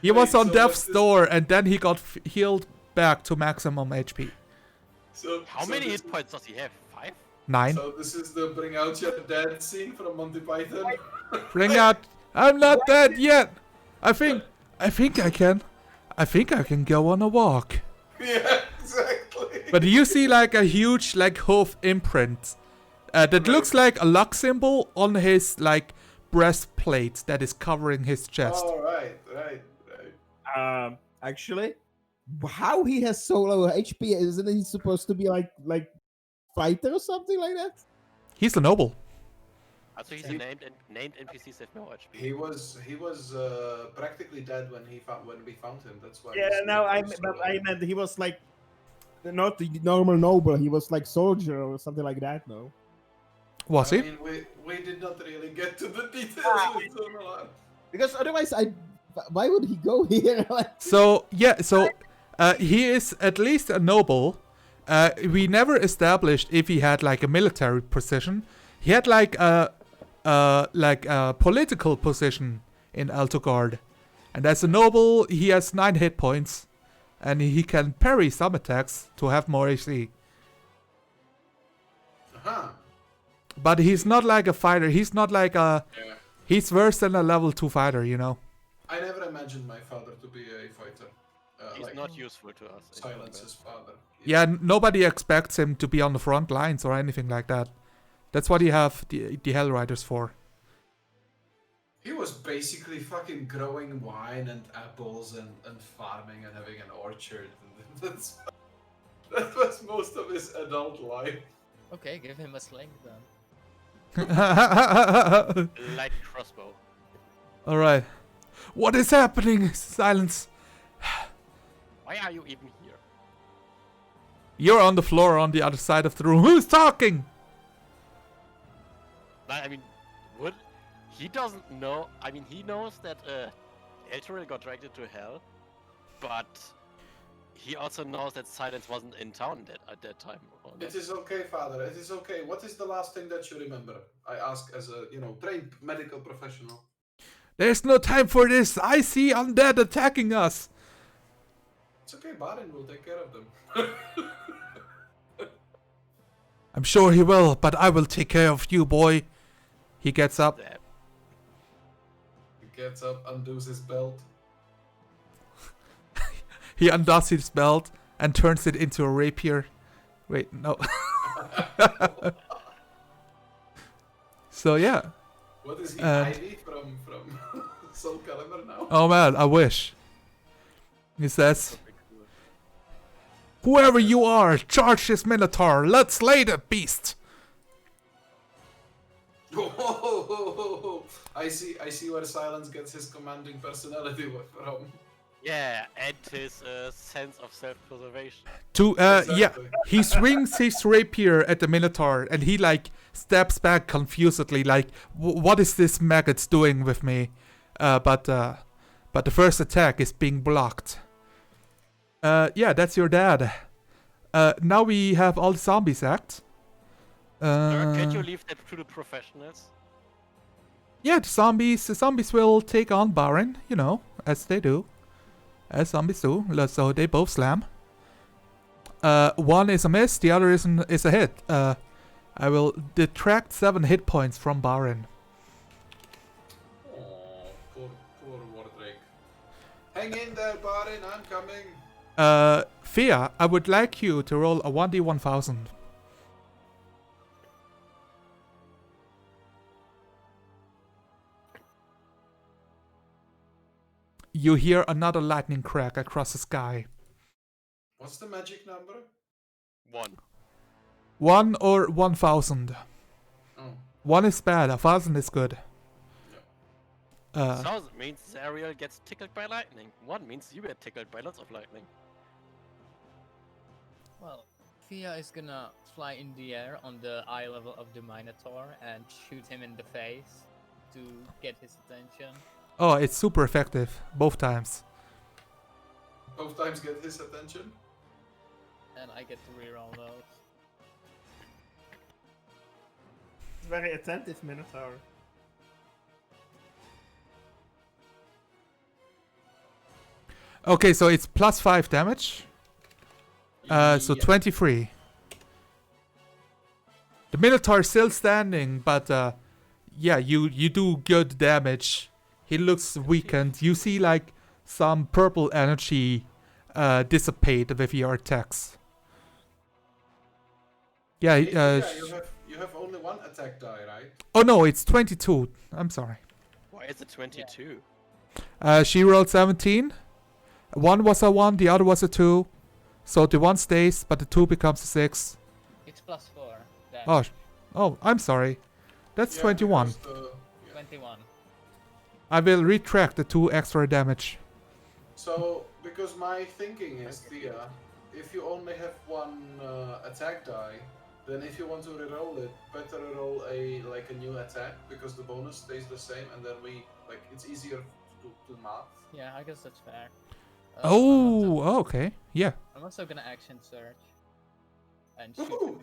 He was Wait, on so death's what's this- door and then he got healed back to maximum HP. How many hit points does he have? 5? 9. So this is the bring out your dead scene from Monty Python? Bring out. I'm not dead yet. I think I can go on a walk. Yeah, exactly. But you see like a huge like hoof imprint that looks like a luck symbol on his like breastplate that is covering his chest. Oh, right. Actually, how he has so low HP? Isn't he supposed to be like fighter or something like that? He's a noble. Also, he's a named NPC with no HP. He was practically dead when we found him. That's why. Yeah, his no, health was so low. I meant he was like not the normal noble. He was like soldier or something like that. No. Was I he? mean, we did not really get to the details with Zermalar. Because otherwise, why would he go here? So yeah, he is at least a noble. We never established if he had like a military position. He had like a political position in Altogard, and as a noble, he has 9 hit points, and he can parry some attacks to have more AC. Uh-huh. But he's not like a fighter. He's not like a. Yeah. He's worse than a level 2 fighter, you know. I never imagined my father to be a fighter. He's not useful to us. in Silence combat. his father. Yeah, nobody expects him to be on the front lines or anything like that. That's what you have the Hell Riders for. He was basically fucking growing wine and apples and farming and having an orchard. That was most of his adult life. Okay, give him a sling then. Light crossbow. All right. What is happening? Silence. Why are you even here? You're on the floor on the other side of the room. Who's talking? I mean, what? He doesn't know. I mean, he knows that Elturel got dragged into hell, but he also knows that Silence wasn't in town at that time. or not. It is okay, father. It is okay. What is the last thing that you remember? I ask as a, trained medical professional. There's no time for this. I see undead attacking us. It's okay, Barin will take care of them. I'm sure he will, but I will take care of you, boy. He gets up. That- He gets up, undoes his belt. He undoes his belt and turns it into a rapier. Wait, no. So yeah. What is he, And- Ivy from Soul Calibur now? Oh man, I wish. He says, "Whoever you are, charge this Minotaur. Let's slay the beast." I see where Silence gets his commanding personality from. Yeah, and his sense of self-preservation. Yeah, Exactly. he swings his rapier at the Minotaur and he like steps back confusedly, like, what is this maggot doing with me? But the first attack is being blocked. Yeah, that's your dad. Now we have all the zombies act. Sir, can't you leave that to the professionals? Yeah, the zombies will take on Baron, you know, as they do. As zombies do. So they both slam. One is a miss, the other is a hit. I will detract 7 hit points from Baron. Oh, poor Wardrake. Hang in there, Barin, I'm coming. Fia, I would like you to roll a 1d1000. You hear another lightning crack across the sky. What's the magic number? 1. 1 or 1000. Oh, 1 is bad, 1000 is good. So it means Zariel gets tickled by lightning. 1 means you get tickled by lots of lightning. Well, Fia is gonna fly in the air on the eye level of the Minotaur and shoot him in the face to get his attention. Oh, it's super effective, both times. both times get his attention. And I get to reroll those. Very attentive Minotaur. Okay, so it's plus 5 damage. So Yeah. 23. The Minotaur is still standing, but yeah, you do good damage. He looks weakened. You see like some purple energy dissipate with your attacks. Yeah, You have only one attack die, right? oh no, it's 22. I'm sorry. Why is it 22? She rolled 17. One was a 1, the other was a 2. So the 1 stays, but the 2 becomes a 6. It's plus 4. Then Oh, I'm sorry. That's Yeah, 21. because yeah. 21. I will retract the 2 extra damage. So, because my thinking is, Thea, if you only have one attack die, then if you want to reroll it, better roll a new attack because the bonus stays the same, and then it's easier to math. Yeah, I guess that's fair. Oh, okay. Yeah. I'm also gonna action search and Woohoo!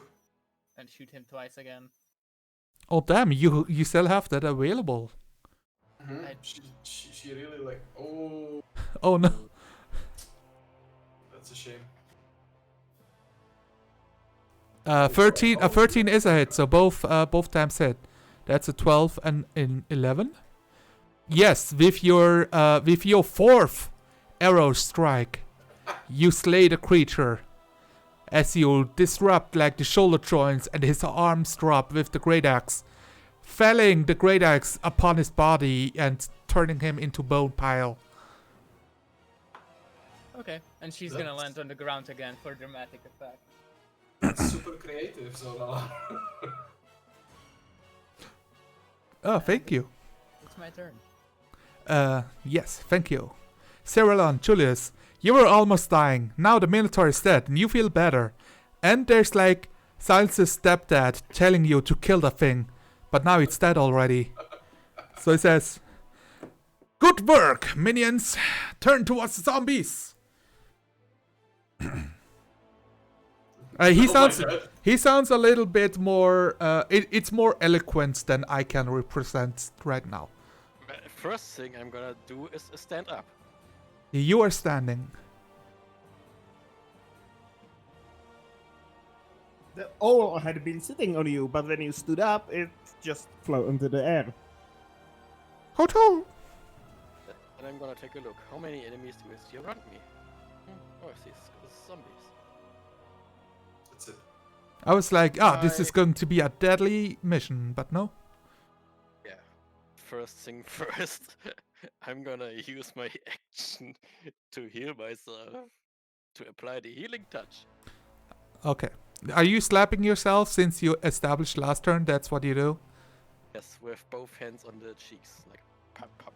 shoot him twice again. Oh, damn, you still have that available. Mhm. I- She really oh, Oh, no. that's a shame. 13 is a hit, so both times hit. That's a 12 and an 11. Yes, with your 4th arrow strike, you slay the creature as you disrupt like the shoulder joints and his arms drop with the great axe, felling the great axe upon his body and turning him into bone pile. Okay, and she's gonna That's- land on the ground again for dramatic effect. That's super creative, Zola. Oh, thank you. It's my turn. Yes, thank you. Cerelon, Julius, you were almost dying. Now the Minotaur is dead and you feel better. And there's like Silence's stepdad telling you to kill the thing. But now it's dead already. So he says, "Good work, minions. Turn towards the zombies." He sounds a little bit more, it's more eloquent than I can represent right now. First thing I'm gonna do is stand up. You are standing. The owl had been sitting on you, but when you stood up, it just flew into the air. Hoto! And I'm gonna take a look. How many enemies do I see around me? Oh, I see zombies. That's it. I was like, this is going to be a deadly mission, but no. Yeah. First thing first, I'm gonna use my action to heal myself. To apply the healing touch. Okay. Are you slapping yourself since you established last turn? That's what you do? Yes, with both hands on the cheeks. Like, pop, pop.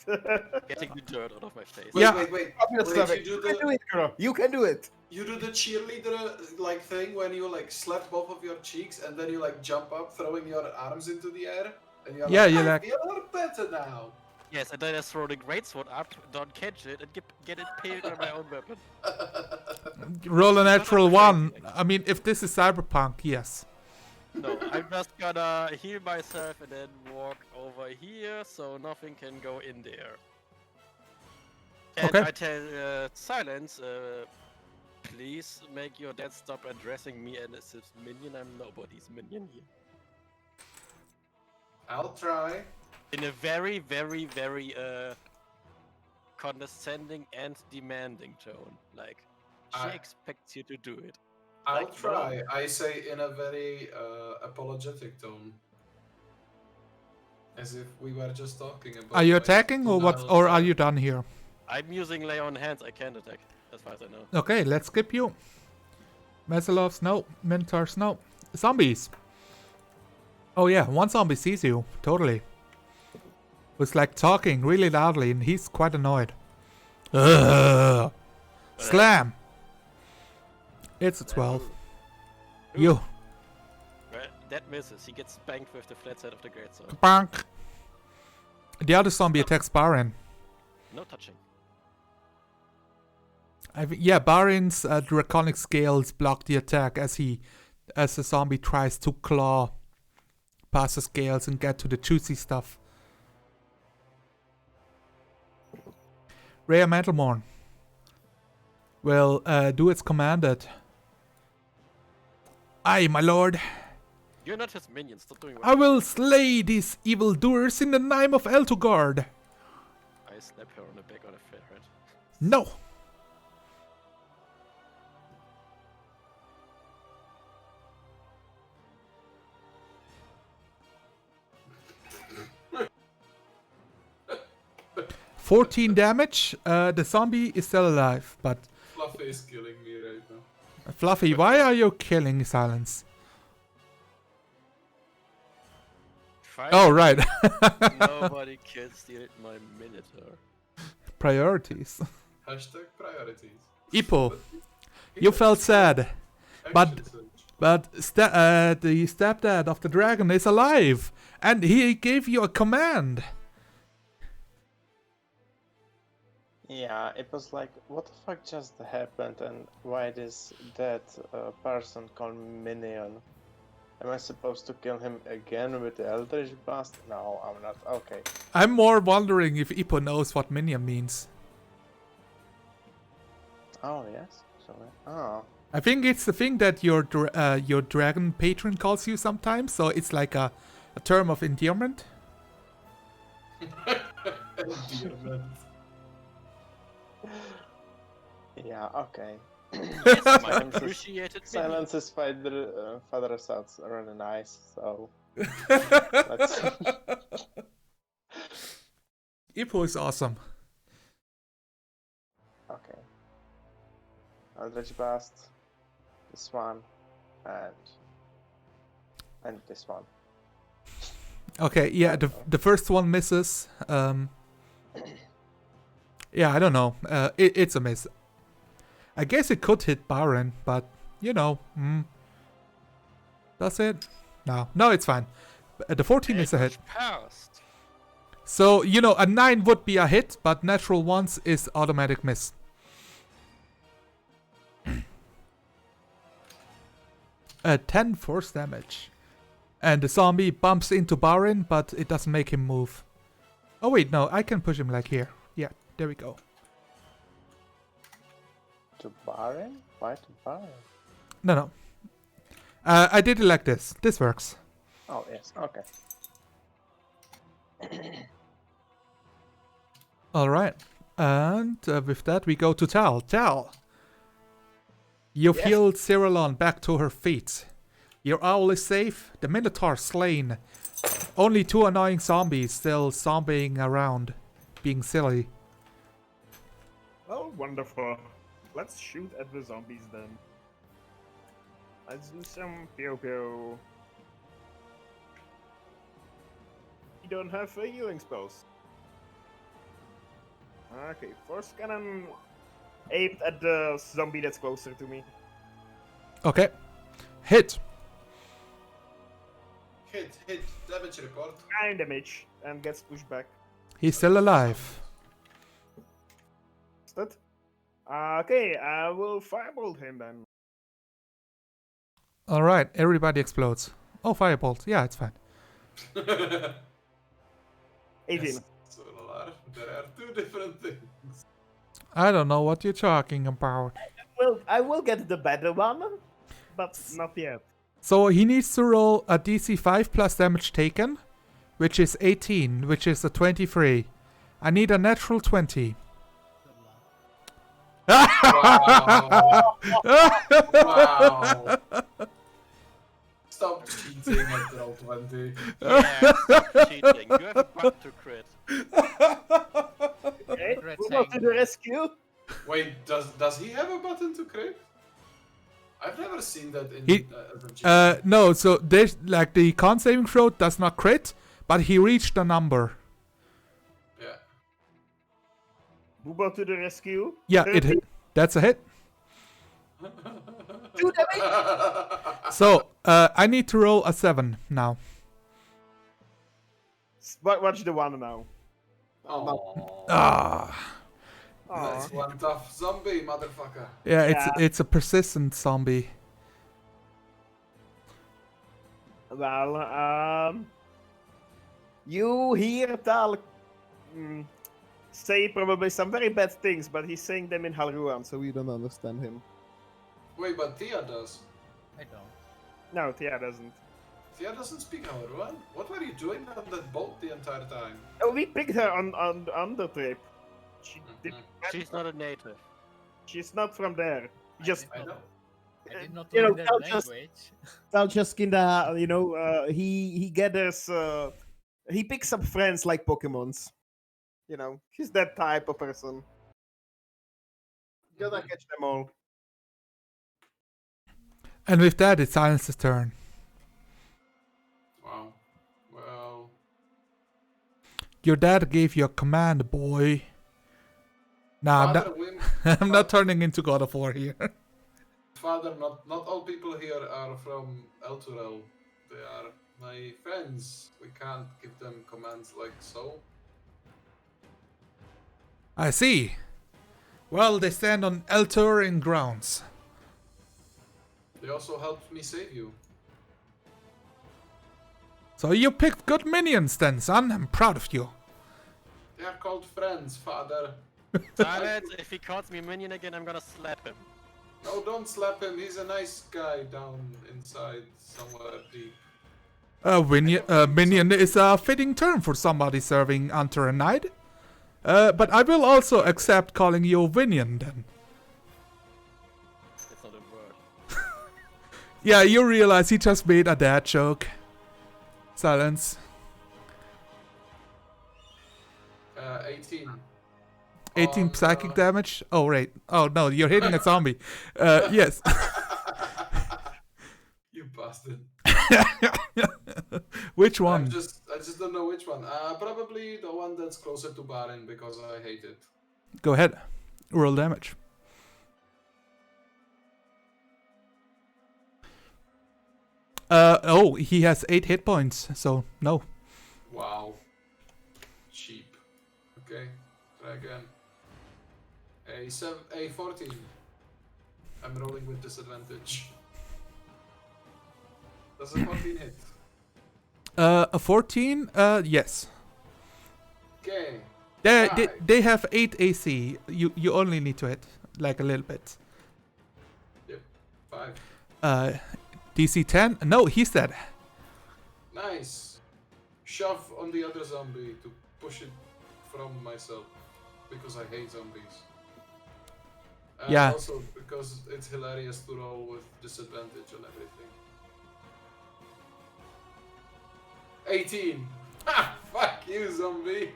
Getting the dirt out of my face. Wait, Yeah. wait. Obvious Wait, stuff. you do You can do the it, girl. You can do it. you do the cheerleader like thing when you like slap both of your cheeks and then you like jump up, throwing your arms into the air, and you're Yeah, like, you I like- feel a lot better now. Yes, and then I throw the greatsword up, don't catch it, and get it peeled on my own weapon. Roll a Not natural crazy, one. like. I mean, if this is cyberpunk, yes. No, I'm just gonna heal myself and then walk over here so nothing can go in there. And Okay. I tell Silence, please make your dad stop addressing me and as his minion. I'm nobody's minion here. I'll try. In a very, very, very condescending and demanding tone. Like, she I- expects you to do it. I'll Like, no. try. I say in a very apologetic tone. As if we were just talking about. Are you like, attacking or what? denial Or are of- you done here? I'm using lay on hands, I can't attack, as far as I know. Okay, let's skip you. Mesalovs, no. Minotaurs, no. Zombies. Oh yeah, one zombie sees you. Totally. Was like talking really loudly and he's quite annoyed. Ugh. Slam. It's a 12. You. Well, that misses. He gets spanked with the flat side of the greatsword. Bonk. The other zombie attacks Barin. No touching. Yeah, Barin's draconic scales block the attack as the zombie tries to claw past the scales and get to the juicy stuff. Rhea Mantelmorn will do its commanded. Aye, my lord. You're not his minion, stop doing what I will slay these evildoers in the name of Eltugard. I slap her on the back of the forehead. No. $14 damage. The zombie is still alive, but Fluffy is killing me right now. Fluffy, why are you killing Silence? Oh, right. Nobody can steal my Minotaur. Priorities. Hashtag priorities. Ippo, you felt sad, but Action surge. the stepdad of the dragon is alive, and he gave you a command. Yeah, it was like, what the fuck just happened, and why this dead person called Minion? Am I supposed to kill him again with the Eldritch Blast? No, I'm not. Okay. I'm more wondering if Ippo knows what minion means. Oh, yes. Sorry. Oh. I think it's the thing that your dragon patron calls you sometimes, so it's like a term of endearment. Endearment. Yeah, okay. Yes, my Silence is- appreciated minion. Silence's father sounds really nice, so let's... Ippo is awesome. Okay. Eldritch Blast, this one, and this one. Okay, yeah, the first one misses. Yeah, I don't know. It's a miss. I guess it could hit Baron, but you know, that's it. No, it's fine. The 14 is a hit. Passed. So you know, a 9 would be a hit, but natural ones is automatic miss. 10 force damage, and the zombie bumps into Baron, but it doesn't make him move. Oh wait, no, I can push him like here. Yeah, there we go. To Baron? Why to Baron? No. I did it like this. This works. Oh, yes, okay. Alright. And with that, we go to Tal. Tal! You've Yes. healed Cyrillon back to her feet. Your owl is safe, the Minotaur slain. Only 2 annoying zombies still zombieing around, being silly. Oh, wonderful. Let's shoot at the zombies then. Let's do some pew-pew. We don't have healing spells. Okay, force cannon aimed at the zombie that's closer to me. Okay. Hit. Hit, damage report. 9 damage and gets pushed back. He's still alive. Is that? Okay, I will firebolt him then. Alright, everybody explodes. Oh, firebolt. Yeah, it's fine. 18. Yes, Solar. There are two different things. I don't know what you're talking about. Well, I will get the better one, but not yet. So he needs to roll a DC 5 plus damage taken, which is 18, which is a 23. I need a natural 20. Wow. Wow. Stop cheating at roll 20. Yeah, stop cheating. You have a button to crit. Okay, Red move on to tank. the rescue. Wait, does he have a button to crit? I've never seen that in He- RPG. No, so there's like the con saving throw does not crit, but he reached the number. Yeah. Move on to the rescue. Yeah, it 30. hit. That's a hit. 2 damage. So I need to roll a 7 now. Watch the one now. Oh, Ah, that's one tough zombie, motherfucker. yeah, Yeah. it's a persistent zombie. Well, you hear Tal say probably some very bad things, but he's saying them in Halruan, so we don't understand him. Wait, but Tia does. I don't. No, Tia doesn't. Tia doesn't speak Hauruan? What were you doing on that boat the entire time? Oh, we picked her on the trip. She did, She's not a native. she's not from there. Just I know. I did not You know, learn that Tal just- language. Tal just kinda, he gathers, he picks up friends like Pokemons. You know, he's that type of person. Gotta catch them all. And with that, it's Silence's turn. Wow. Well, Your dad gave you a command, boy. Nah, I'm Father not, Wim, I'm not turning into God of War here. Father, not all people here are from Elturel. They are my friends. We can't give them commands like so. I see. Well, they stand on Elturian grounds. They also helped me save you. So you picked good minions then, son. I'm proud of you. They are called friends, Father. Silence! If he calls me minion again, I'm gonna slap him. No, don't slap him. He's a nice guy down inside somewhere deep. Minion is a fitting term for somebody serving under a knight. But I will also accept calling you Vinion then. It's not a word. Yeah, you realize he just made a dad joke. Silence. 18. 18 On, psychic damage? Oh, right. Oh, no, you're hitting a zombie. Yes. You bastard. Which I one? just don't know which one. Probably the one that's closer to Barin because I hate it. Go ahead. Roll damage. Oh, he has 8 hit points, so no. Wow. Cheap. Okay, try again. A 14. I'm rolling with disadvantage. Does a 14 hit? A 14? Yes. Okay. They have 8 AC. You only need to hit, like a little bit. Yep. 5. DC 10? No, he's dead. Nice. Shove on the other zombie to push it from myself because I hate zombies. And Yeah. Also because it's hilarious to roll with disadvantage on everything. 18. Ha! Fuck you, zombie.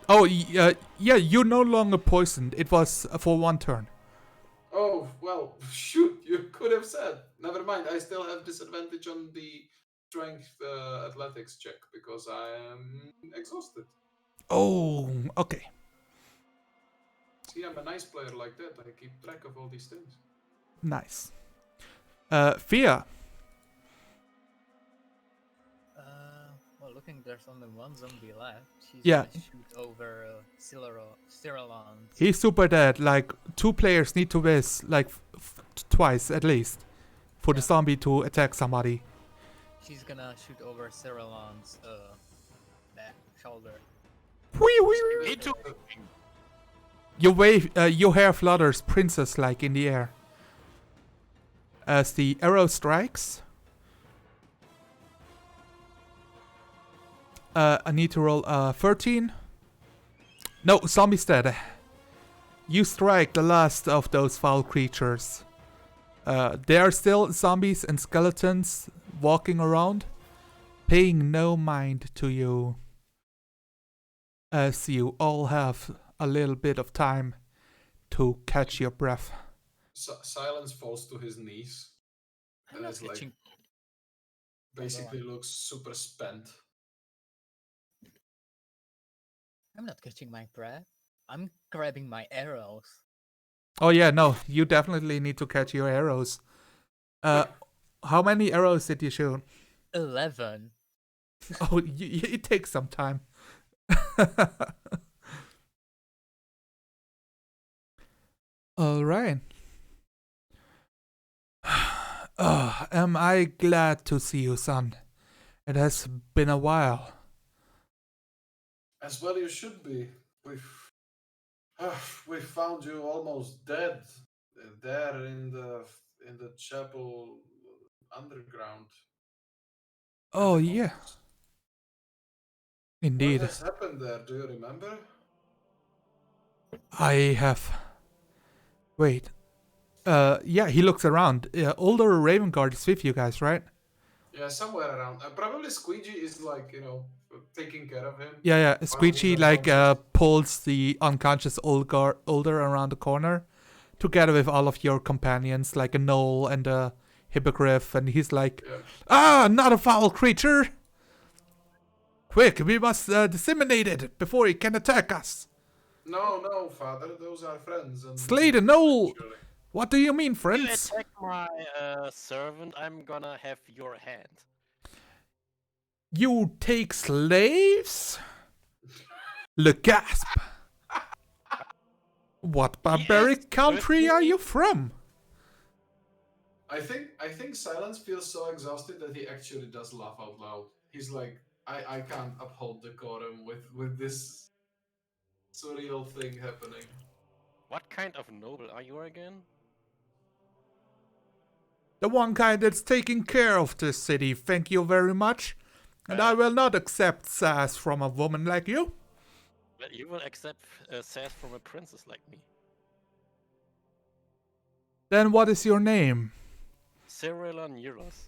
Oh, yeah, you're no longer poisoned. It was for 1 turn. Oh, well, shoot, you could have said. Never mind, I still have disadvantage on the strength athletics check because I am exhausted. Oh, okay. See, I'm a nice player like that. I keep track of all these things. Nice. Fia. Well, looking, there's only one zombie left. She's Yeah. gonna shoot over Cyrilon. He's super dead. Like, 2 players need to miss, like, twice at least, for the Yeah. zombie to attack somebody. She's gonna shoot over Cyrilon's shoulder. Whee, whee, whee. Me too. Your hair flutters princess-like in the air. As the arrow strikes, I need to roll 13. No, zombie's dead. You strike the last of those foul creatures. There are still zombies and skeletons walking around, paying no mind to you. As you all have a little bit of time to catch your breath. Silence falls to his knees. I'm And not it's like catching. basically looks super spent. I'm not catching my breath. I'm grabbing my arrows. Oh yeah, no, you definitely need to catch your arrows. How many arrows did you shoot? 11. Oh, it takes some time. All right. Am I glad to see you, son? It has been a while. As well you should be. We found you almost dead there in the chapel underground. Oh yeah, What indeed. has happened there? Do you remember? I have. Wait. Yeah, he looks around. Older Raven Guard is with you guys, right? Yeah, somewhere around. Probably Squeegee is like, taking care of him. Yeah. While Squeegee he's like unconscious. pulls the unconscious older around the corner, together with all of your companions, like a gnoll and a hippogriff, and he's like, Yeah. "Ah, not a foul creature! Quick, we must disseminate it before it can attack us." No, father, those are friends. And Slay the gnoll! Surely. What do you mean, You friends? attack my servant, I'm gonna have your hand. You take slaves? Le gasp! What barbaric country are you from? I think Silence feels so exhausted that he actually does laugh out loud. He's like, I can't uphold decorum with this surreal thing happening. What kind of noble are you again? The one kind that's taking care of this city, thank you very much. And I will not accept sass from a woman like you. But you will accept sass from a princess like me. Then what is your name? Cyrilon Euros.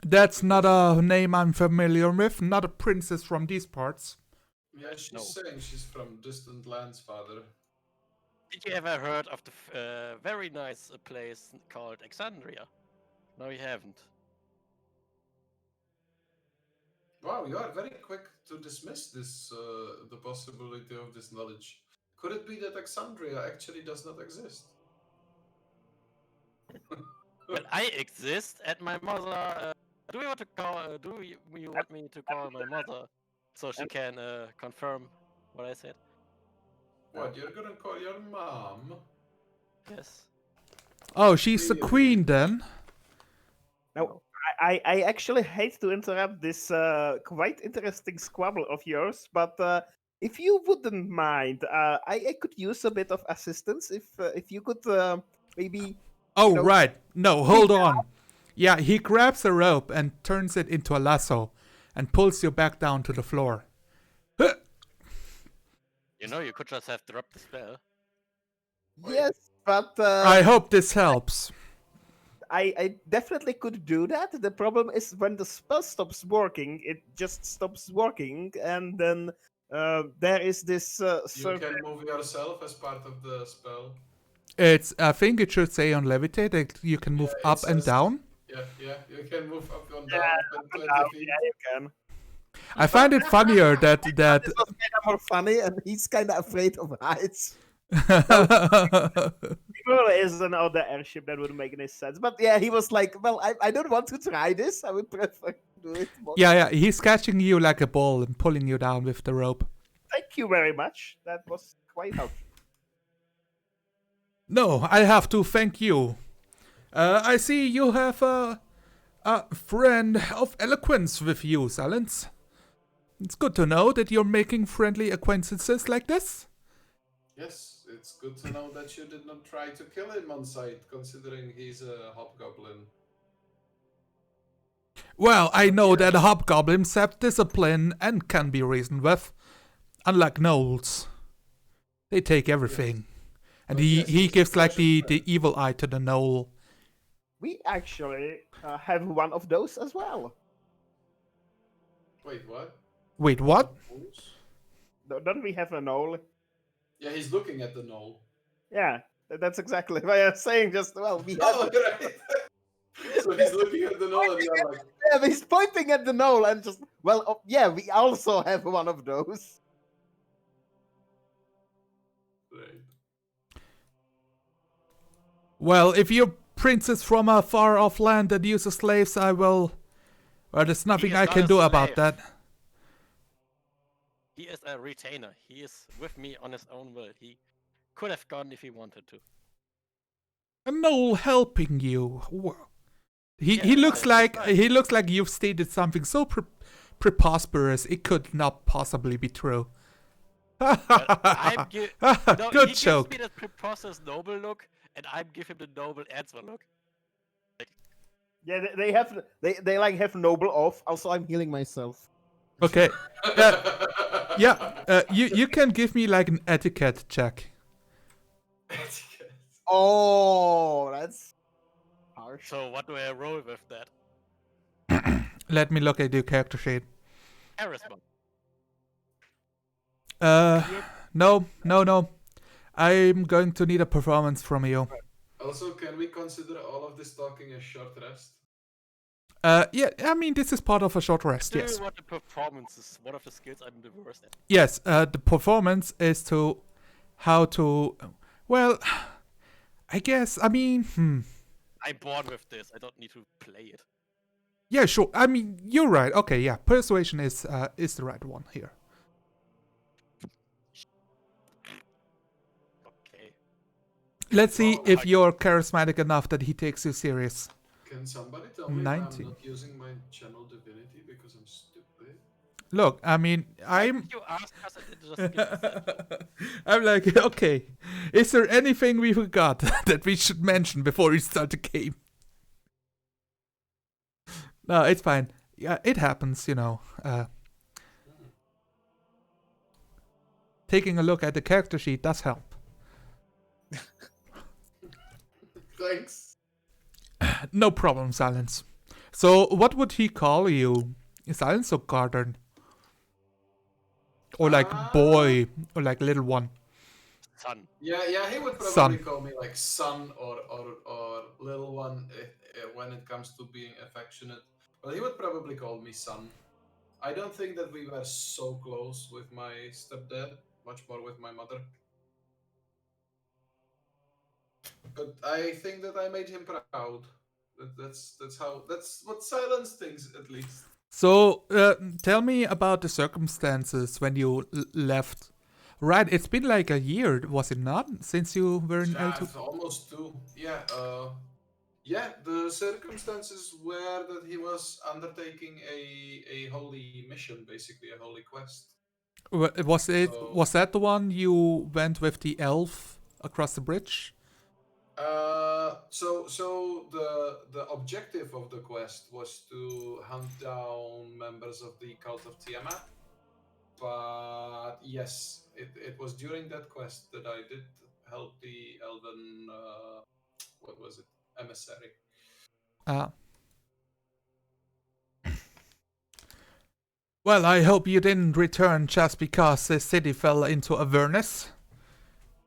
That's not a name I'm familiar with, not a princess from these parts. Yeah, she's No. saying she's from distant lands, father. Did you ever heard of the very nice place called Alexandria? No, you haven't. Wow, you are very quick to dismiss this the possibility of this knowledge. Could it be that Alexandria actually does not exist? Well, I exist, and my mother. Do you want to call? You want me to call my mother so she can confirm what I said? What, you're gonna call your mom? Yes. Oh, she's the Really? queen then? Now, I actually hate to interrupt this quite interesting squabble of yours, but if you wouldn't mind, I could use a bit of assistance if you could maybe. Oh, know, right. No, hold on. Yeah, he grabs a rope and turns it into a lasso and pulls you back down to the floor. Huh. You know, you could just have dropped the spell. Yes, but I hope this helps. I definitely could do that. The problem is when the spell stops working, it just stops working, and then there is this You certain. can move yourself as part of the spell. I think it should say on levitate that you can move Yeah, it up and says- down. Yeah, you can move up and Yeah, down up and 20 Now, feet. yeah, you can. I find it funnier that This was kind of more funny, and he's kind of afraid of heights. Well, is another airship that would make any sense. But yeah, he was like, well, I don't want to try this. I would prefer to do it more. yeah, he's catching you like a ball and pulling you down with the rope. Thank you very much. That was quite helpful. No, I have to thank you. I see you have a friend of eloquence with you, Silence. It's good to know that you're making friendly acquaintances like this. Yes, it's good to know that you did not try to kill him on sight, considering he's a hobgoblin. Well, I know that hobgoblins have discipline and can be reasoned with. Unlike gnolls. They take everything. And But yes, he he's a gives like special the evil eye to the gnoll. We actually have one of those as well. Wait, what? Wait, what? Don't we have a knoll? Yeah, he's looking at the knoll. Yeah, that's exactly what I was saying just well. We have Oh, right. So he's looking at the knoll and you're like, yeah, he's pointing at the knoll and just well, yeah, we also have one of those. right. Well, if you're princess from a far off land that uses slaves, I will... Well, there's nothing is I not can a do about slave. that. He is a retainer. He is with me on his own will. He could have gone if he wanted to. A gnoll helping you. He Yeah, looks it's like fine. you've stated something so preposterous it could not possibly be true. I'm no, Good he joke. gives me that preposterous noble look, and I give him the noble answer look. Yeah, they like have noble off. Also, I'm healing myself. Okay. You can give me like an etiquette check. Oh, that's harsh. So what do I roll with that? Let me look at your character sheet. Charisma. No. I'm going to need a performance from you. Also, can we consider all of this talking a short rest? Yeah, I mean, this is part of a short rest, Do yes. what the performance is one of the skills I'm the worst at. Yes, the performance is how to, well, I guess, I mean, I'm bored with this. I don't need to play it. Yeah, sure. I mean, you're right. Okay, yeah, persuasion is the right one here. Okay. Let's see Oh, if you're charismatic enough that he takes you serious. Can somebody tell me if 19. I'm not using my channel divinity because I'm stupid? Look, I mean, Why did you ask us and just give us that? I'm like, okay, is there anything we forgot that we should mention before we start the game? No, it's fine. Yeah, it happens, you know. Taking a look at the character sheet does help. Thanks. No problem, Silence. So, what would he call you? Silence or Garden? Or like boy, or like little one? Son. Yeah, he would probably Son. call me like son or little one when it comes to being affectionate. But he would probably call me son. I don't think that we were so close with my stepdad, much more with my mother. But I think that I made him proud. That's what Silence thinks, at least. So, tell me about the circumstances when you left. Right, it's been like a year, was it not, since you were in Yeah, L2? almost two. Yeah, the circumstances were that he was undertaking a holy mission, basically a holy quest. Was So- was that the one you went with the elf across the bridge? So the objective of the quest was to hunt down members of the cult of Tiamat. But yes, it was during that quest that I did help the elven what was it? Emissary. Well, I hope you didn't return just because the city fell into Avernus.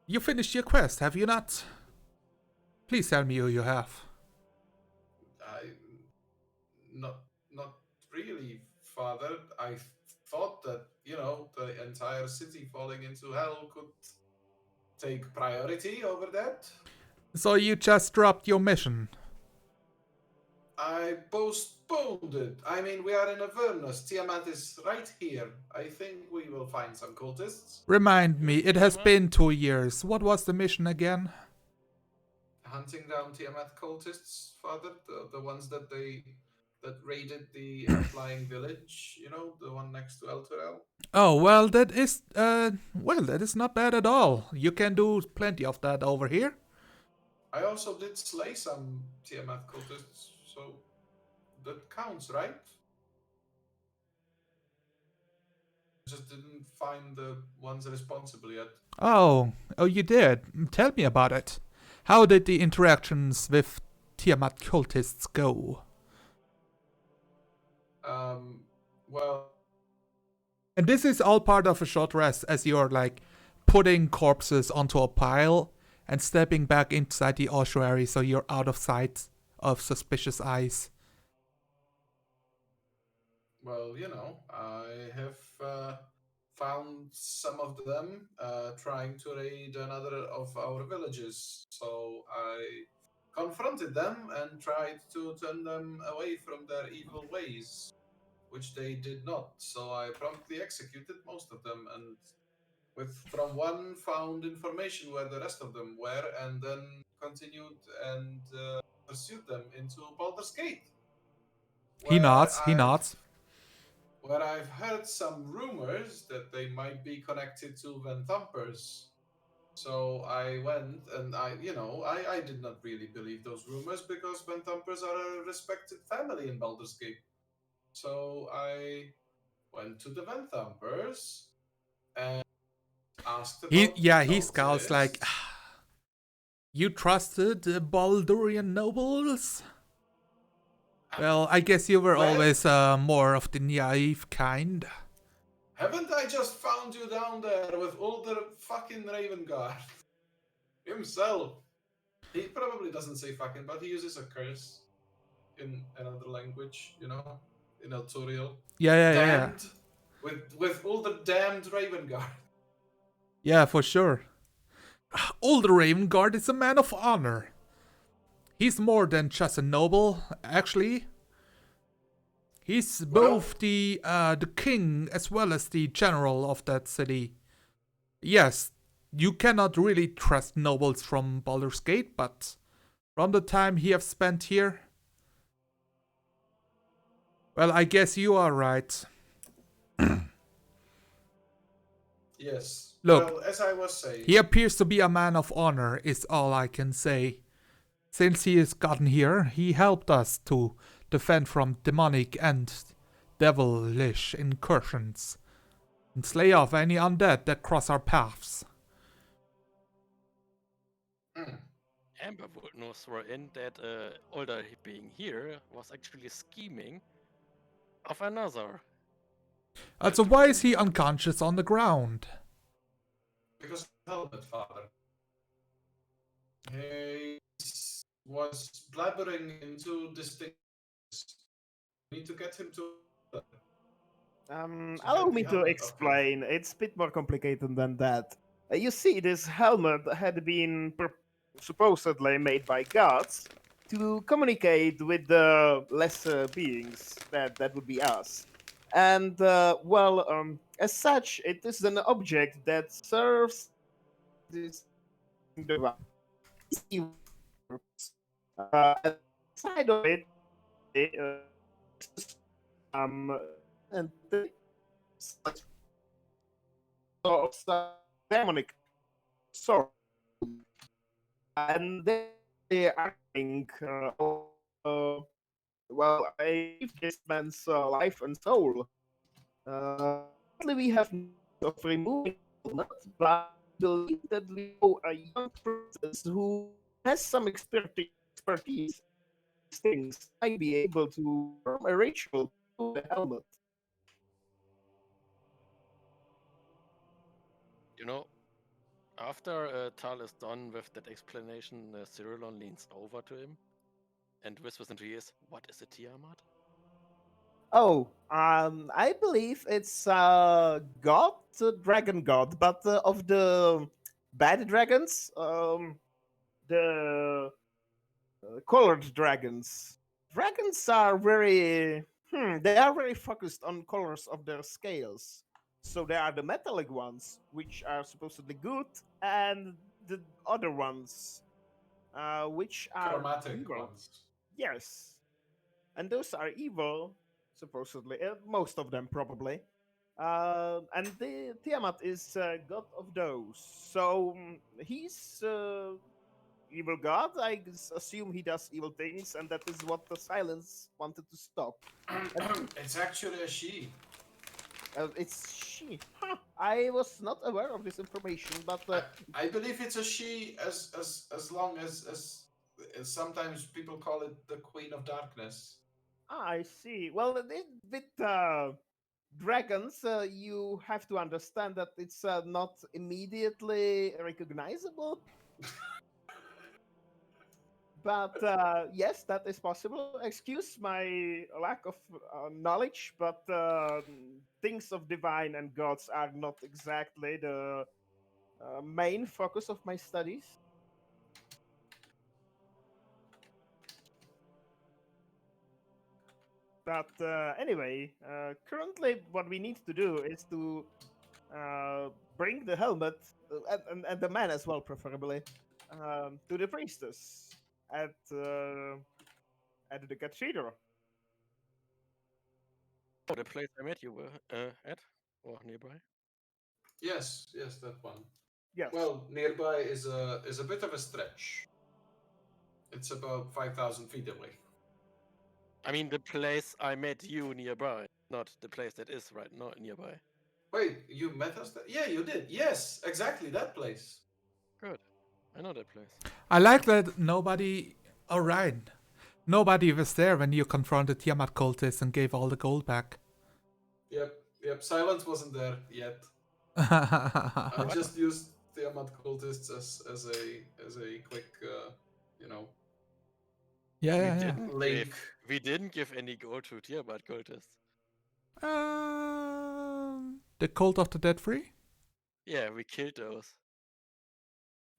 You finished your quest, have you not? Please tell me you have. Not really, father. thought that, the entire city falling into hell could take priority over that. So you just dropped your mission. I postponed it. I mean, we are in Avernus. Tiamat is right here. I think we will find some cultists. Remind me, it has Tiamat? been 2 years. What was the mission again? Hunting down Tiamat cultists, Father. The ones that raided the flying village. The one next to Elturel. Oh, well, that is not bad at all. You can do plenty of that over here. I also did slay some Tiamat cultists, so that counts, right? Just didn't find the ones responsible yet. Oh, you did. Tell me about it. How did the interactions with Tiamat cultists go? Well, And this is all part of a short rest as you're like putting corpses onto a pile and stepping back inside the ossuary so you're out of sight of suspicious eyes. Well, I have found some of them trying to raid another of our villages. So I confronted them and tried to turn them away from their evil ways, which they did not. So I promptly executed most of them, and from one found information where the rest of them were, and then continued and pursued them into Baldur's Gate. He nods. Where I've heard some rumors that they might be connected to Van Thumpers. So I went and I did not really believe those rumors because Van Thumpers are a respected family in Baldur's Gate. So I went to the Van Thumpers and asked about He scowls like, you trusted the Baldurian nobles? Well, I guess you were always more of the naive kind. Haven't I just found you down there with older fucking Raven Guard himself? He probably doesn't say fucking, but he uses a curse in another language, in Elturiel. Yeah. Damned. With older damned Raven Guard. Yeah, for sure. Old Ravenguard is a man of honor. He's more than just a noble, actually. He's both the king as well as the general of that city. Yes, you cannot really trust nobles from Baldur's Gate, but from the time he has spent here, well, I guess you are right. Yes. Look, well, as I was saying, he appears to be a man of honor, is all I can say. Since he has gotten here, he helped us to defend from demonic and devilish incursions, and slay off any undead that cross our paths. Amber would know throw in that Older being here was actually scheming of another. So why is he unconscious on the ground? because helmet, Father. He was blabbering into distinct. We need to get him to. Allow me the to helmet, explain. It's a bit more complicated than that. You see, this helmet had been supposedly made by gods to communicate with the lesser beings that would be us. And, as such, it is an object that serves this device. Aside of it, and of some demonic sort, and they are think, well, I give this man's life and soul. Currently we have no of removing helmet, but I believe that we know a young princess who has some expertise in these things might be able to perform a ritual to the helmet. After Tal is done with that explanation, Cyrillon leans over to him and whispers into his ears, "What is a Tiamat?" Oh, I believe it's god, dragon god, but of the bad dragons, the colored dragons. Dragons are they are very focused on colors of their scales. So there are the metallic ones, which are supposedly good, and the other ones, which are Chromatic evil. ones. Yes, and those are evil, supposedly. Most of them, probably. And the Tiamat is god of those. So he's evil god. Assume he does evil things, and that is what the Silence wanted to stop. And It's actually a she. it's she. Huh. I was not aware of this information, but I, I believe it's a she as long as sometimes people call it the Queen of Darkness. I see. Well, with dragons, you have to understand that it's not immediately recognizable. But yes, that is possible. Excuse my lack of knowledge, but things of divine and gods are not exactly the main focus of my studies. But anyway, currently what we need to do is to bring the helmet and the man as well, preferably, to the priestess at uh, at the cathedral. Oh, the place I met you were at or nearby. Yes, that one. Yes. Well, nearby is a bit of a stretch. It's about 5,000 feet away. I mean, the place I met you nearby, not the place that is right now nearby. Wait, you met us there? Yeah, you did. Yes, exactly that place. Good. I know that place. I like that nobody. Alright. Nobody was there when you confronted Tiamat cultists and gave all the gold back. Yep. Silence wasn't there yet. I Yeah, just used Tiamat cultists as a quick, you know, yeah. link. We didn't give any gold to Tiamat cultists. The cult of the dead free? Yeah, we killed those.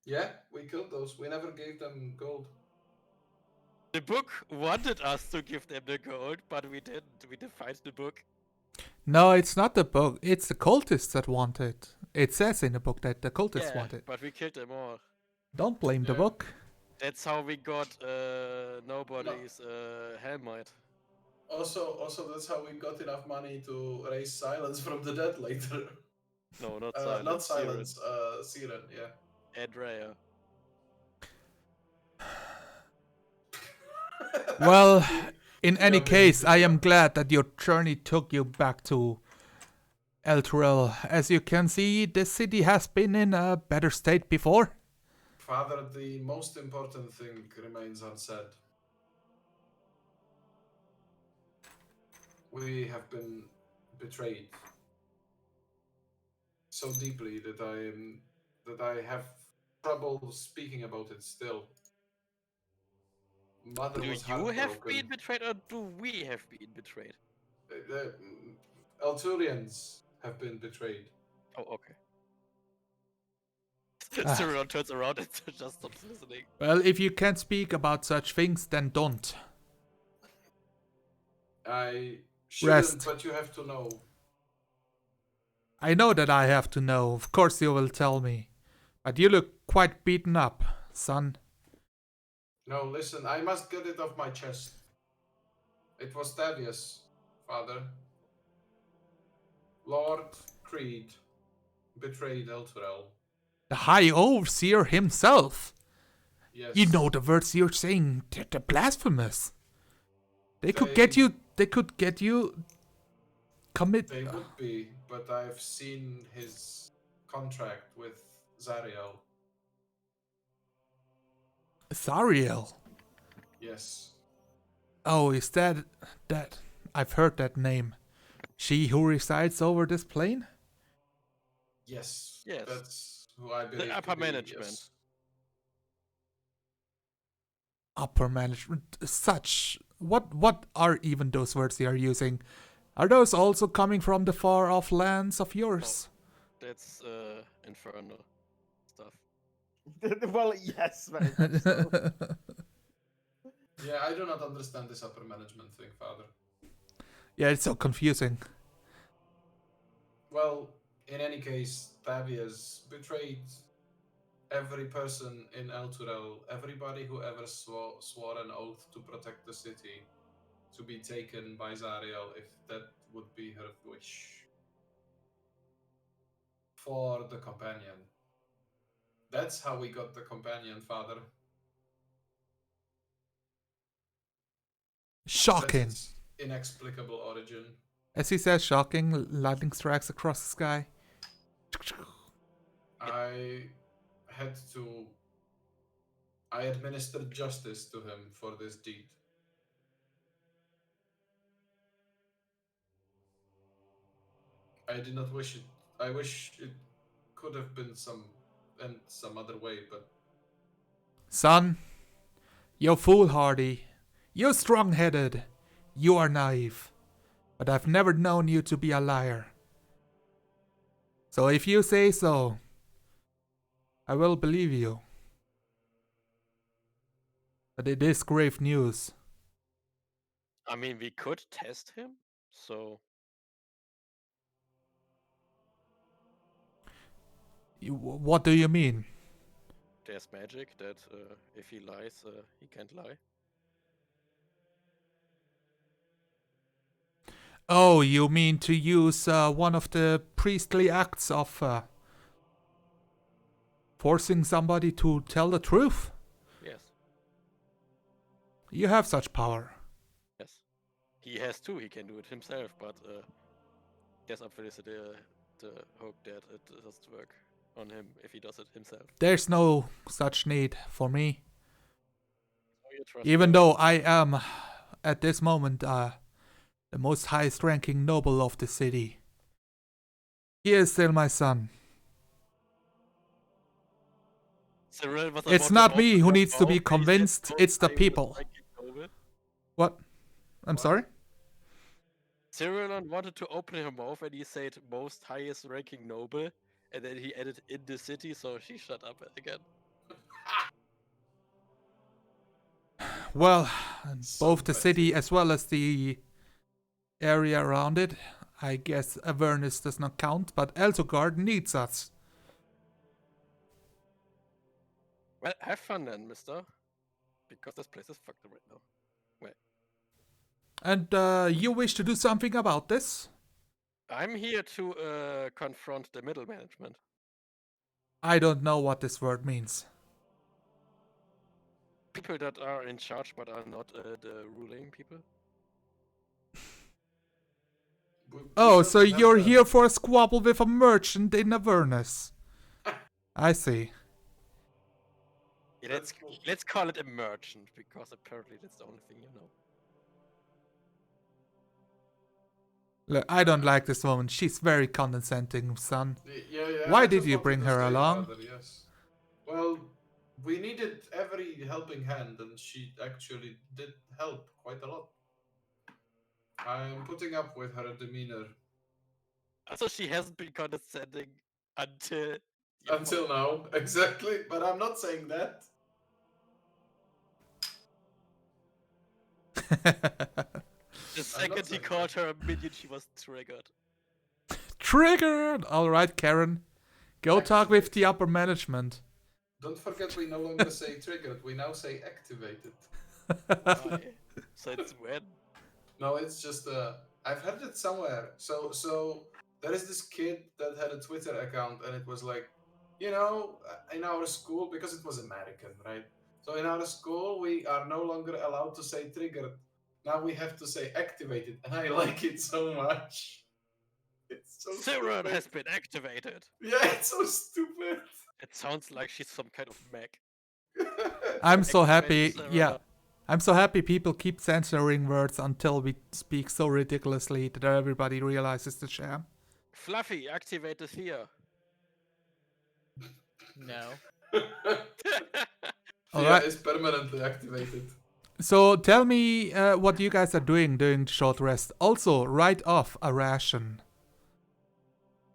Yeah, we killed those. We never gave them gold. The book wanted us to give them the gold, but we didn't. We defied the book. No, it's not the book. It's the cultists that want it. It says in the book that the cultists Yeah, want it. but we killed them all. Don't blame the Yeah. book. That's how we got nobody's helmet. Also, that's how we got enough money to raise Silence from the dead later. No, not silence. Not Silence, Siren, yeah. Andrea. Well, You- in you any amazing case, I am job. glad that your journey took you back to Elturel. As you can see, the city has been in a better state before. Father, the most important thing remains unsaid. We have been betrayed so deeply that I have trouble speaking about it still. Mother Do was you have heartbroken. been betrayed, or do we have been betrayed? The Elturians have been betrayed. Oh, okay. Ah. Cyril turns around and just stops listening. Well, if you can't speak about such things, then don't. I shouldn't, Rest. but you have to know. I know that I have to know. Of course you will tell me. But you look quite beaten up, son. No, listen, I must get it off my chest. It was Thaddeus, Father. Lord Creed betrayed Elturel. The High Overseer himself. Yes. You know the words you're saying. They're blasphemous. They could They- get you. They could get you. Commit. They would be, but I've seen his contract with Zariel. Zariel. Yes. Oh, is that? I've heard that name. She who resides over this plane? Yes. Yes. That's who I believe. upper to be, management. yes. Upper management, such. What are even those words you are using? Are those also coming from the far off lands of yours? That's infernal stuff. Well, yes, very much so. Yeah, I do not understand this upper management thing, Father. Yeah, it's so confusing. Well, in any case, Tavius betrayed every person in Elturel, everybody who ever swore an oath to protect the city, to be taken by Zariel if that would be her wish. For the companion. That's how we got the companion, Father. Shocking. That's its inexplicable origin. As he says, shocking, lightning strikes across the sky. I administered justice to him for this deed. I did not wish it. I wish it could have been some other way, but Son, you're foolhardy. You're strong-headed. You are naive. But I've never known you to be a liar. So if you say so, I will believe you. But it is grave news. I mean, we could test him, so What do you mean? there's magic that if he lies, he can't lie. Oh, you mean to use one of the priestly acts of forcing somebody to tell the truth? Yes, You have such power. yes. He has too, he can do it himself, but there's obviously the hope that it doesn't work on him if he does it himself. There's no such need for me. So you trust Even her. though I am, at this moment, the most highest ranking noble of the city. He is still my son. Cyril was It's about to not me open who her needs to mouth be and he said, convinced, "Don't it's the lie with people." ranking noble." What? I'm What? sorry? Cyril wanted to open her mouth and he said most highest ranking noble, and then he added in the city, so she shut up again. Well, So both the city petty. as well as the area around it. I guess Avernus does not count, but Eltogard needs us. Well, have fun then, mister. Because this place is fucked right now. And you wish to do something about this? I'm here to confront the middle management. I don't know what this word means. People that are in charge but are not the ruling people. Oh, so shouldn't have you're them. here for a squabble with a merchant in Avernus. I see. Yeah, That's let's call it a merchant, because apparently that's the only thing you know. Look, I don't like this woman. She's very condescending, son. Yeah. Why I did just you wanted bring to her stay, along? Father, yes. Well, we needed every helping hand, and she actually did help quite a lot. I'm putting up with her demeanor Also, she hasn't been condescending until until now, exactly. But I'm not saying that. the second he saying called her a minion, she was triggered. Triggered! Alright, Karen. Go talk with the upper management. Don't forget, we no longer say triggered. We now say activated. Why? So it's when? No, it's just I've heard it somewhere. So there is this kid that had a Twitter account, and it was like, in our school, because it was American, right? So in our school, we are no longer allowed to say triggered. Now we have to say activated, and I like it so much. It's so Siren stupid. has been activated. Yeah, it's so stupid. It sounds like she's some kind of mech. I'm so Activate happy. Sarah. Yeah. I'm so happy people keep censoring words until we speak so ridiculously that everybody realizes the sham. Fluffy, activate the Thea. No. All Fear right. is permanently activated. So tell me what you guys are doing during the short rest. Also, write off a ration.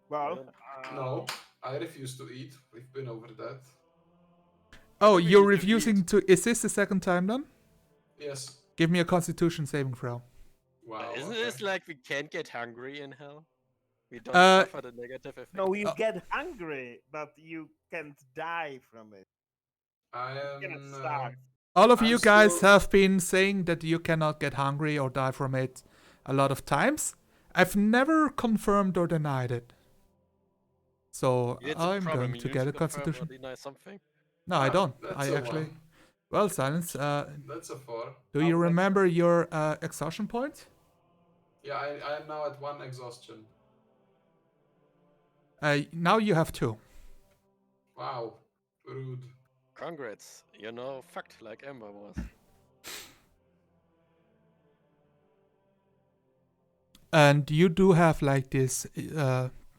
Well, No, I refuse to eat. We've been over that. Oh, Maybe you're you can refusing eat. to. Is this the second time then? Yes. Give me a Constitution saving throw. Wow. Isn't okay. this like we can't get hungry in hell? We don't Uh, suffer the negative effect. no, you Uh, get hungry, but you can't die from it. I You cannot am. starve. All of I'm you guys still- have been saying that you cannot get hungry or die from it a lot of times. I've never confirmed or denied it. So It's a I'm problem. going You to need get a confirm or Constitution. deny something. No, I don't. That's I a actually. one. Well, Silence. That's a 4. Do you I'll make- remember your exhaustion point? Yeah, I am now at 1 exhaustion. Now you have 2. Wow. Rude. Congrats. You're now fucked like Ember was. And you do have like this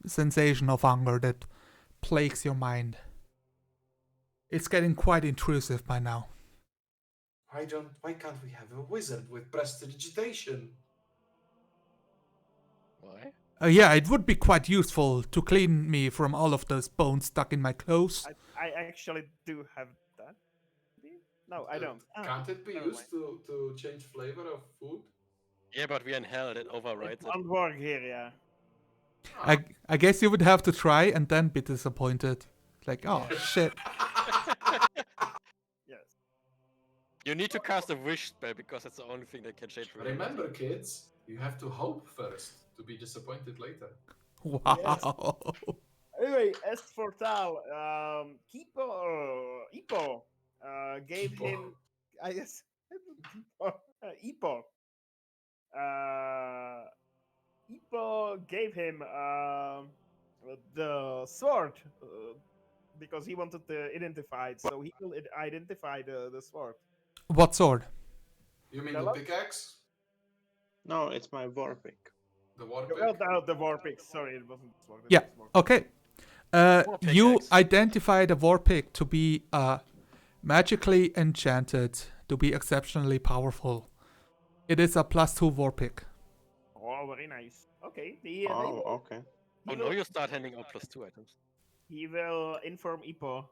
sensation of hunger that plagues your mind. It's getting quite intrusive by now. Why can't we have a wizard with prestidigitation? Why? Yeah, it would be quite useful to clean me from all of those bones stuck in my clothes. I actually do have that. No, I don't. Can't it be never used to change flavor of food? Yeah, but we're in hell. That It overrides it. won't work here, yeah. I guess you would have to try and then be disappointed. Like, oh Yeah. shit. Yes. You need to cast a wish spell because that's the only thing that can change reality. Remember, kids, you have to hope first to be disappointed later. Wow. Anyway, as for Tal, Ipo gave Kipo. him, I guess, Ipo. Ipo gave him the sword because he wanted to identify it, so he will identify the sword. What sword? You mean Hello? the pickaxe? No, it's my war pick. The war Well, pick? the war pick. Sorry, it wasn't the sword. it Yeah. was war. Okay. War You pickaxe. identify the war pick to be magically enchanted, to be exceptionally powerful. It is a +2 war pick. Oh, very nice. Okay. He Okay. Oh, will- no, you start handing out +2 items. He will inform Ipo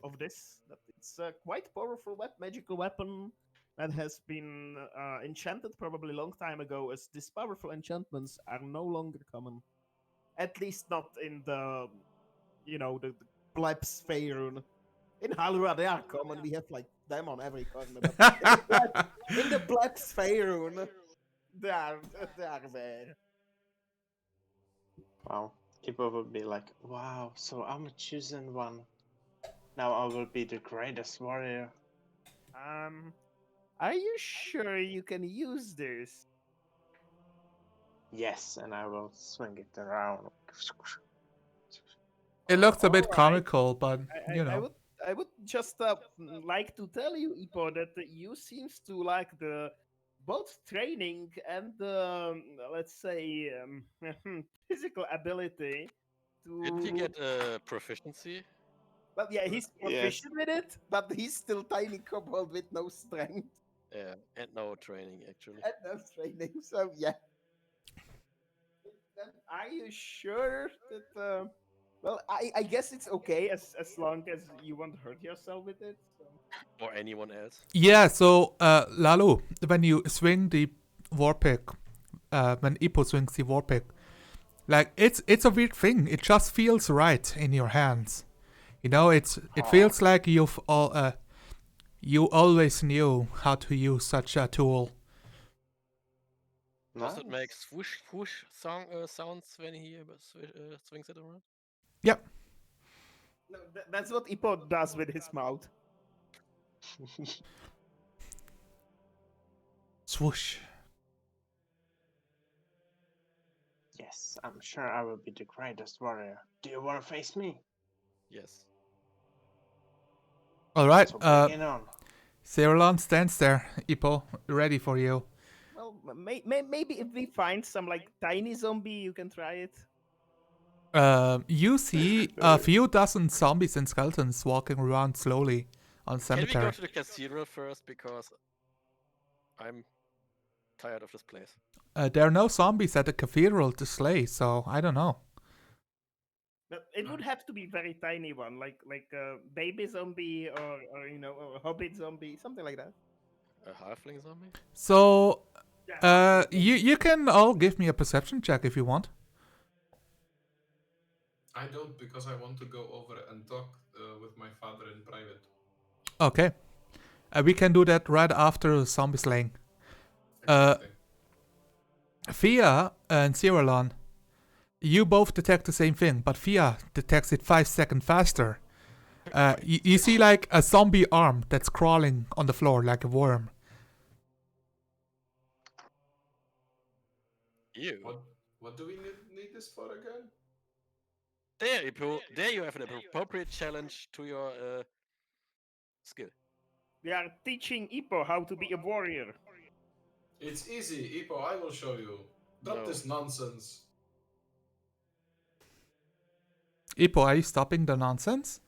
of this, that it's a quite powerful magical weapon that has been enchanted probably a long time ago, as these powerful enchantments are no longer common. At least not in the plebs Faerun. In Halua they are common, we have like them on every corner, but in the plebs Faerun, they are there. Wow. People will be like, wow, so I'm a chosen one. Now I will be the greatest warrior. Are you sure you can use this? Yes, and I will swing it around. It looks a bit Alright. comical, but you know. I would just like to tell you, Ipo, that you seems to like the both training and the let's say physical ability to. Didn't he get a proficiency? Well, yeah, he's Yes. proficient with it, but he's still tiny kobold with no strength Yeah, and no training actually. and no training. So yeah. Then are you sure that? Well, I guess it's okay as long as you won't hurt yourself with it. So. Or anyone else. Yeah, so Lalu, when you swing the war pick, when Ipo swings the war pick, like it's a weird thing. It just feels right in your hands. You know, it feels like you always knew how to use such a tool. Does it Nice. make swoosh swoosh sounds when he swings it around? Yep. No, that's what Ipo does with his mouth. Swoosh. Yes, I'm sure I will be the greatest warrior. Do you want to face me? Yes. All right. So bring it on. Cerilon stands there. Ipo, ready for you. Well, maybe if we find some like tiny zombie, you can try it. You see a few dozen zombies and skeletons walking around slowly on Can we go cemetery. to the cathedral first because I'm tired of this place. There are no zombies at the cathedral to slay, so I don't know. But it would have to be very tiny one, like a baby zombie or or a hobbit zombie, something like that. A halfling zombie? So, Yeah, you can all give me a perception check if you want. I don't, because I want to go over and talk with my father in private. Okay. We can do that right after zombie slaying. Exactly. Fia and Cyrillon, you both detect the same thing, but Fia detects it 5 seconds faster. You see like a zombie arm that's crawling on the floor like a worm. Ew. What do we need this for again? There you have an appropriate challenge to your skill. we are teaching Ippo how to be a warrior. It's easy, Ippo, I will show you. Drop No. this nonsense. Ippo, are you stopping the nonsense?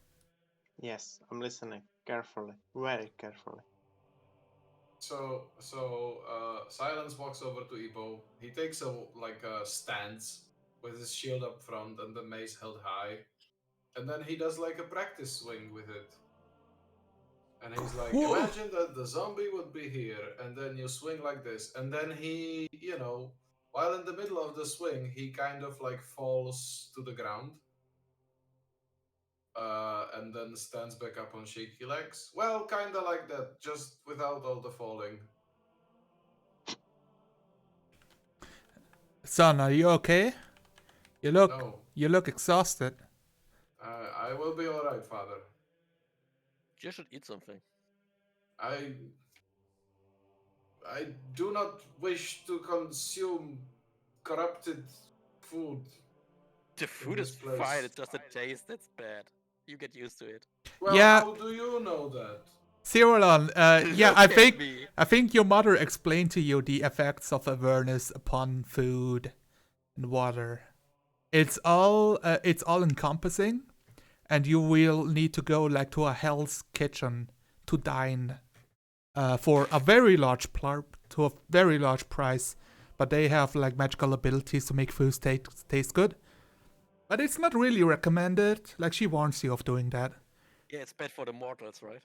Yes, I'm listening carefully, very carefully. So Silence walks over to Ippo. He takes a stance with his shield up front and the mace held high. And then he does like a practice swing with it. And he's like, Whoa. imagine that the zombie would be here, and then you swing like this. And then he, while in the middle of the swing, he kind of like falls to the ground. And then stands back up on shaky legs. Well, kind of like that, just without all the falling. Son, are you okay? You look exhausted. I will be all right, Father. You should eat something. I do not wish to consume corrupted food. The food this is place. fine, it's just the taste that's bad. You get used to it. Well, Yeah. how do you know that? Cyrillon, yeah, Look I at think me. I think your mother explained to you the effects of Avernus upon food and water. It's all encompassing, and you will need to go like to a Hell's Kitchen to dine for a very large price. But they have like magical abilities to make food taste good. But it's not really recommended. Like she warns you of doing that. Yeah, it's bad for the mortals, right?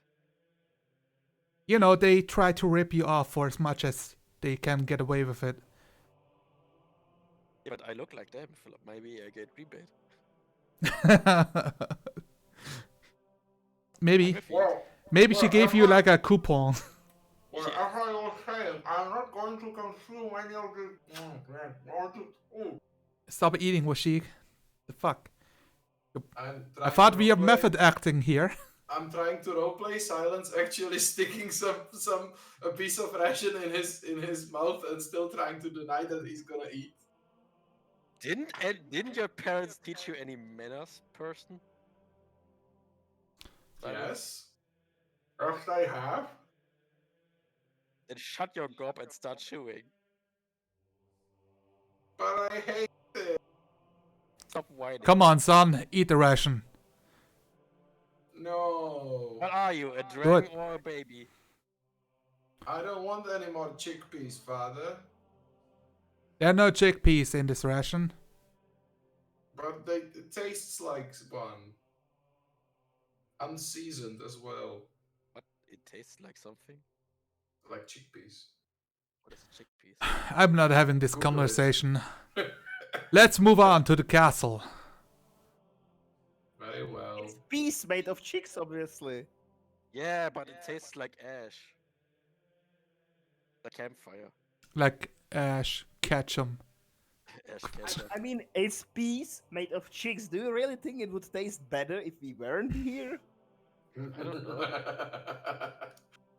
You know, they try to rip you off for as much as they can get away with it. Yeah, but I look like them, Philip. Maybe I get rebate. maybe I'm with you. maybe she gave you like a coupon. Well, as I was saying, I'm not going to consume any of the. Stop eating, Washik. The fuck? I'm I trying thought to we are roleplay- method acting here. I'm trying to roleplay Silence actually sticking a piece of ration in his mouth and still trying to deny that he's gonna eat. Didn't your parents teach you any manners, person? Yes. Yes, they have. Then shut your gob and start chewing. But I hate it. Stop whining. Come on, son, eat the ration. No. What are you, a Good. dragon or a baby? I don't want any more chickpeas, Father. There are no chickpeas in this ration. But it tastes like one. Unseasoned as well. What? It tastes like something? Like chickpeas. What is a chickpeas? I'm not having this Google it. conversation. Let's move on to the castle. Very well. It's peas made of chicks, obviously. Yeah, but it tastes like ash. The campfire. Like Ash Ketchum. Ash ketchup. I mean, it's peas made of chicks. Do you really think it would taste better if we weren't here? I don't know.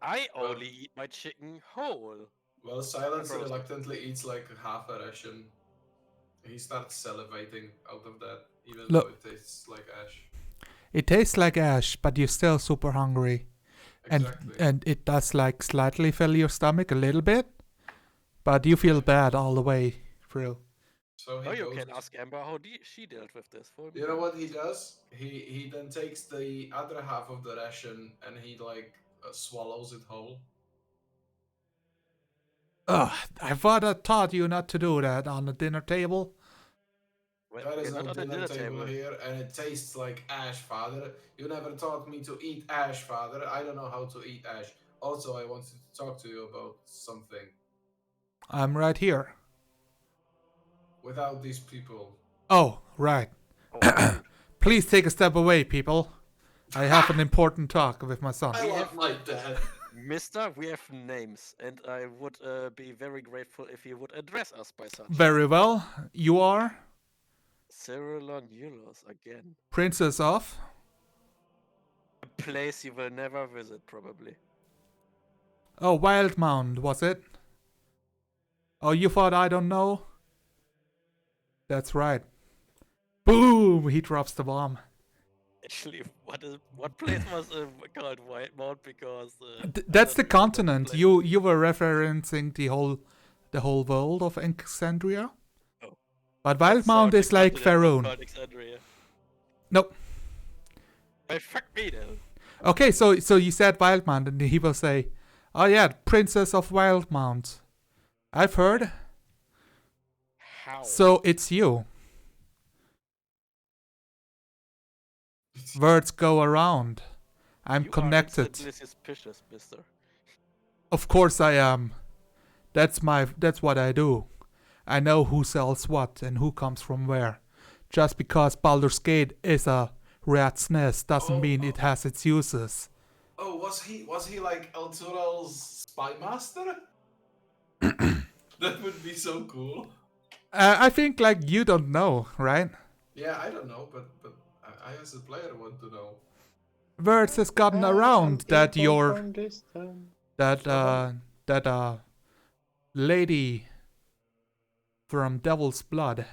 I only eat my chicken whole. Well, Silence Frozen. reluctantly eats like half a ration. He starts salivating out of that, even Look. though it tastes like ash. It tastes like ash, but you're still super hungry. Exactly. And it does like slightly fill your stomach a little bit. But you feel bad all the way through. So he Oh, you goes. can ask Amber how she dealt with this. For You know what he does? He then takes the other half of the ration and he like swallows it whole. Ugh, I thought I taught you not to do that on the dinner table. Well, There is we're no not on the dinner dinner table here, and it tastes like ash, father. You never taught me to eat ash, father. I don't know how to eat ash. Also, I wanted to talk to you about something. I'm right here. Without these people. Oh, right. Oh, Please take a step away, people. I have an important talk with my son. I love my dad. Mister, we have names, and I would be very grateful if you would address us by such. Very well. You are Cyrillon Eulos again. Princess of? A place you will never visit, probably. Oh, Wildmount, was it? Oh, you thought I don't know? That's right. Boom! He drops the bomb. Actually, what place was called White Mount? Because That's the don't remember continent. place. You were referencing the whole world of Alexandria. Oh. But That's Wildmount the is like continent was Faerun. called Alexandria. Nope. Well, fuck me then. Okay, so you said Wildmount, and he will say, "Oh yeah, Princess of Wildmount. I've heard. How? So it's you." Words go around. I'm You connected. are instantly suspicious, mister. Of course I am. That's what I do. I know who sells what and who comes from where. Just because Baldur's Gate is a rat's nest doesn't mean it has its uses. Oh, was he like Eltural's spy master? That would be so cool. I think like you don't know, right? Yeah, I don't know, but I as a player want to know. Words has gotten around that you're From distance. that lady from Devil's Blood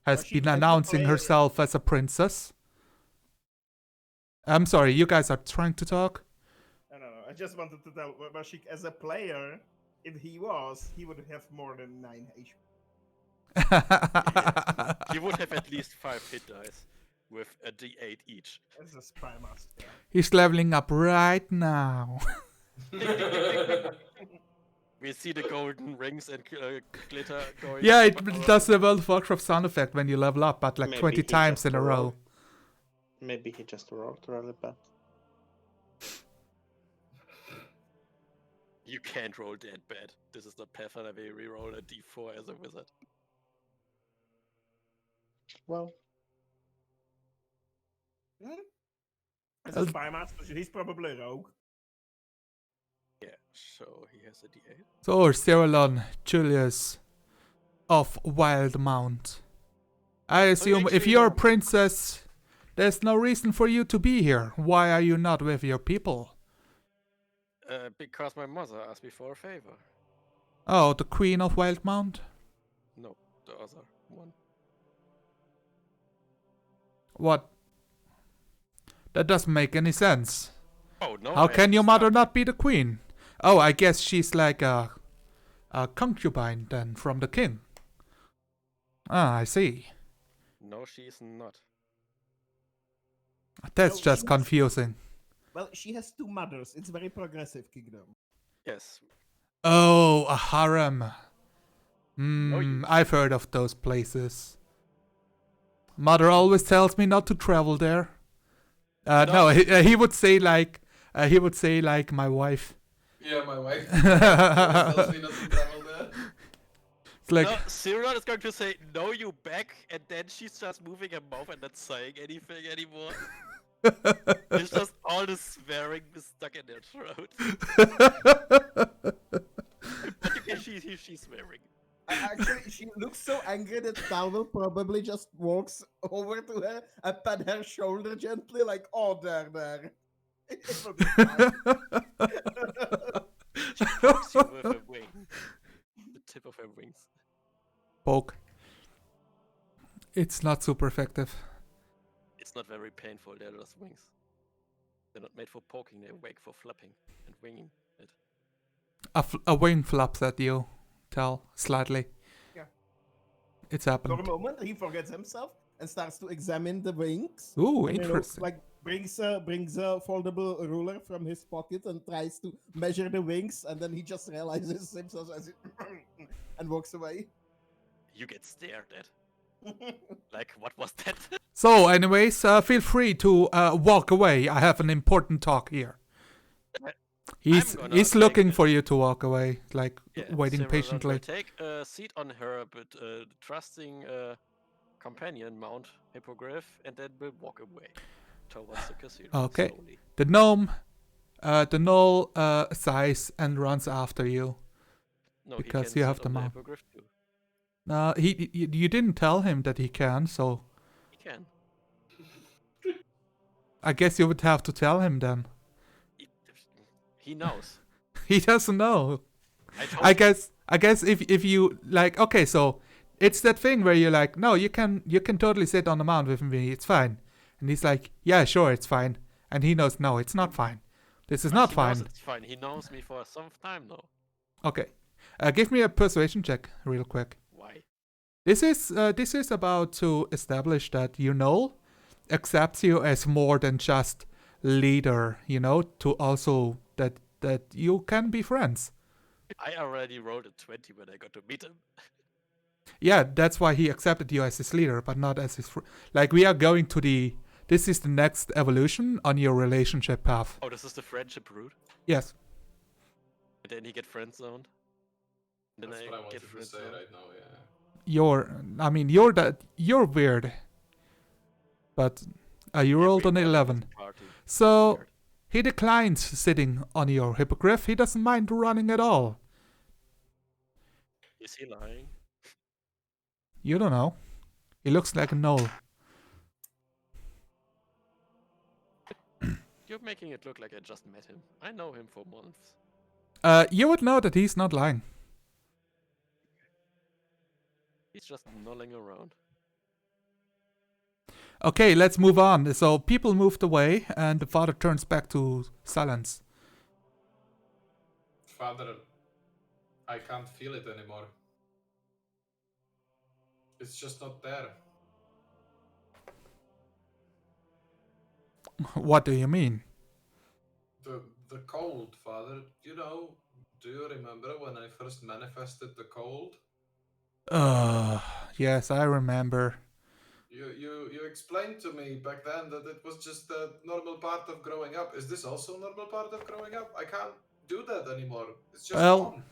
has Was she been as a announcing player? herself as a princess. I'm sorry, you guys are trying to talk? I don't know. I just wanted to tell Bashik as a player, if he would have more than 9 HP. He would have at least 5 hit dice with a d8 each. As a spy master. He's leveling up right now. We see the golden rings and glitter going. Yeah, it around. does the World of Warcraft sound effect when you level up, but like Maybe 20 he times just in a row. rolled. Maybe he just rolled really bad. You can't roll that bad. This is the Pathfinder where you reroll a d4 as a wizard. Well, As a spy master, he's probably a rogue. Yeah, so he has a d8. So, Cyrillon Julius of Wildmount. I assume if actually, you're a no. princess, there's no reason for you to be here. Why are you not with your people? Because my mother asked me for a favor. Oh, the Queen of Wildmount? No, the other one. What? That doesn't make any sense. Oh no! How I can your mother stopped. not be the queen? Oh, I guess she's like a concubine then from the king. Ah, I see. No, she's not. That's No, just she has- confusing. Well, she has 2 mothers. It's very progressive kingdom. Yes. Oh, a harem. you- I've heard of those places. Mother always tells me not to travel there. No, he would say like my wife. Yeah, my wife tells me not to travel there. It's like No, Cyril is going to say, "No, you back," and then she's just moving her mouth and not saying anything anymore. It's just all the swearing is stuck in her throat. But you can see she's swearing. Actually, she looks so angry that Talwell probably just walks over to her and pat her shoulder gently, like, "Oh, there." It will be fine. She pokes you with her wing. The tip of her wings. poke. It's not super effective. It's not very painful, they're just wings. They're not made for poking, they're made for flapping and winging it. A wing flaps at you, Tal, slightly. Yeah. It's For a happened. moment, he forgets himself and starts to examine the wings. Ooh, And, interesting. like brings a foldable ruler from his pocket and tries to measure the wings, and then he just realizes himself as it and walks away. You get stared at. Like, what was that? So, anyways, feel free to walk away. I have an important talk here. He's gonna he's take looking it. for you to walk away, like Yeah, waiting Cyril will patiently. take a seat on her, but trusting companion mount Hippogriff, and then will walk away towards the casino Okay. slowly. The gnome, the gnoll sighs and runs after you. No, Because he you can have sit the on the mount. Hippogriff too. You didn't tell him that he can, so He can. I guess you would have to tell him then. He knows. He doesn't know. I told I him. guess if you like, okay, so it's that thing where you're like, no, you can totally sit on the mount with me, it's fine. And he's like, yeah, sure, it's fine. And he knows, no, it's not fine. This is But not he knows fine. it's fine. He knows me for some time now. Okay, give me a persuasion check real quick. Why? This is about to establish that accepts you as more than just leader, to also that you can be friends. I already rolled a 20 when I got to meet him. Yeah, that's why he accepted you as his leader, but not as his like we are going to this is the next evolution on your relationship path. Oh, this is the friendship route? Yes. And then he get friend zoned? Then That's what I get wanted to friend say zoned? right now, yeah. You're weird. But you rolled an Everyone in 11. this party is So weird. he declines sitting on your hippogriff. He doesn't mind running at all. Is he lying? You don't know. He looks like a gnoll. You're making it look like I just met him. I know him for months. You would know that he's not lying. He's just nulling around. Okay, let's move on. So people moved away, and the father turns back to silence. Father, I can't feel it anymore. It's just not there. What do you mean? The cold, Father. Do you remember when I first manifested the cold? Yes, I remember. You explained to me back then that it was just a normal part of growing up. Is this also a normal part of growing up? I can't do that anymore. It's just gone.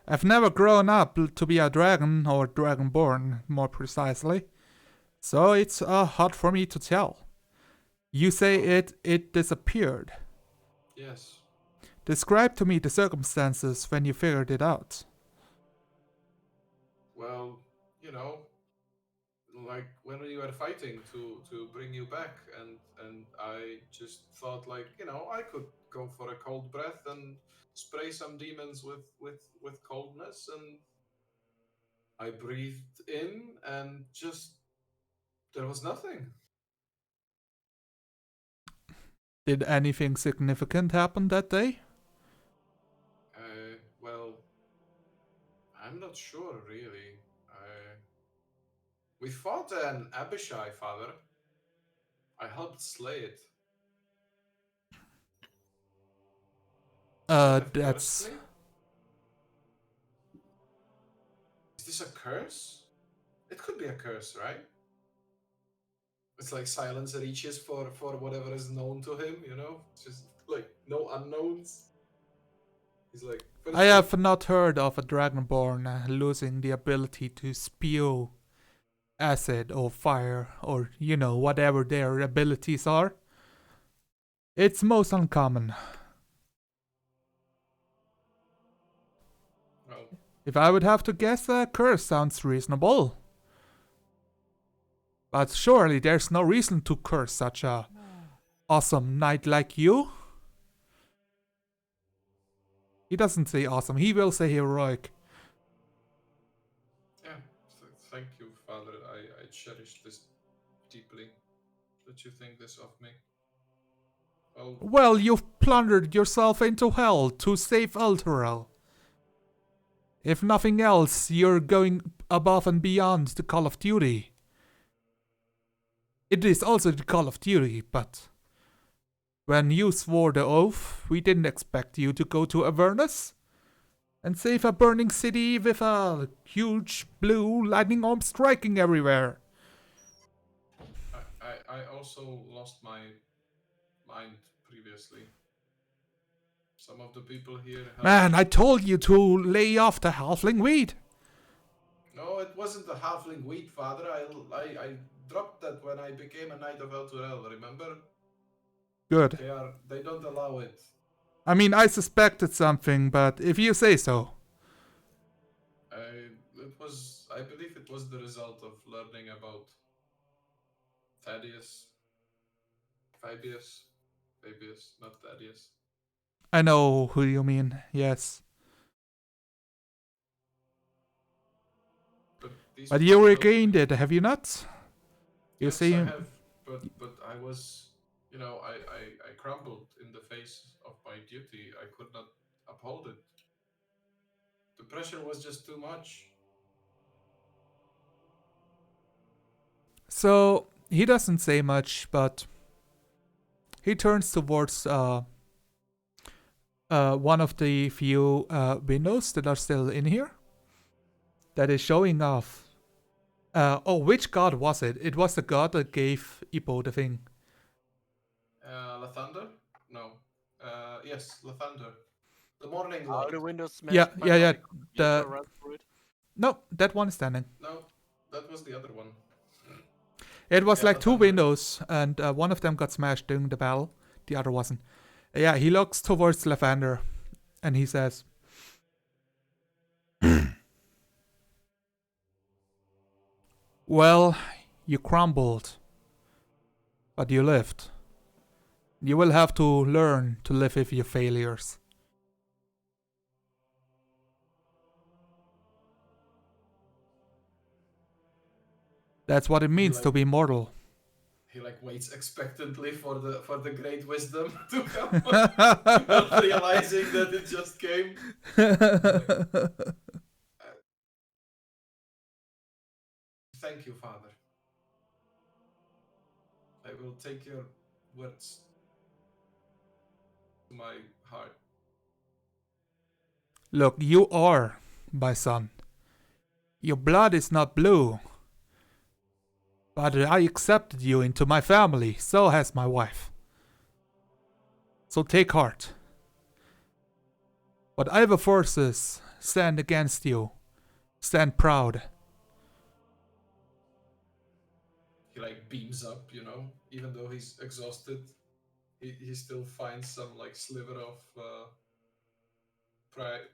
I've never grown up to be a dragon, or dragonborn, more precisely. So it's hard for me to tell. You say it disappeared. Yes. Describe to me the circumstances when you figured it out. Well, like when we were fighting to bring you back, and I just thought, like, I could go for a cold breath and spray some demons with coldness, and I breathed in, and just there was nothing. Did anything significant happen that day? Well, I'm not sure really. We fought an Abishai, Father. I helped slay it. That's... Me? Is this a curse? It could be a curse, right? It's like silence reaches for whatever is known to him, Just like no unknowns. He's like, I have not heard of a dragonborn losing the ability to spew acid or fire or, whatever their abilities are. It's most uncommon. Well, if I would have to guess, a curse sounds reasonable. But surely there's no reason to curse such a awesome knight like you. He doesn't say awesome, he will say heroic. yeah, thank you, Father. I cherish this deeply, that you think this of me. Well, you've plundered yourself into hell to save Alterel. If nothing else, you're going above and beyond the Call of Duty. It is also the Call of Duty, but when you swore the oath, we didn't expect you to go to Avernus and save a burning city with a huge blue lightning orb striking everywhere. I also lost my mind previously. Some of the people here have... Man, I told you to lay off the halfling weed. No, it wasn't the halfling wheat, father. I dropped that when I became a knight of Elturel, remember? Good. They don't allow it. I mean, I suspected something, but if you say so. I believe it was the result of learning about Fabius, not Thaddeus. I know who you mean, yes. But you regained it, have you not? You Yes, say I have, but I was, I crumbled in the face of my duty. I could not uphold it. The pressure was just too much. So, he doesn't say much, but he turns towards one of the few windows that are still in here. That is showing off. Which god was it? It was the god that gave Ipo the thing. Lathander? No. Yes, Lathander. The morning All light. the windows smashed. Yeah. The run through it. No, that one is standing. No, that was the other one. It was like two Lathander. windows, and one of them got smashed during the battle. The other wasn't. Yeah, he looks towards Lavender, and he says, "Well, you crumbled, but you lived. You will have to learn to live with your failures." That's what it means to be mortal. He waits expectantly for the great wisdom to come, not realizing that it just came. Thank you, Father. I will take your words to my heart. Look, you are my son. Your blood is not blue. But I accepted you into my family, so has my wife. So take heart. Whatever forces stand against you, stand proud. He beams up, even though he's exhausted. He still finds some sliver of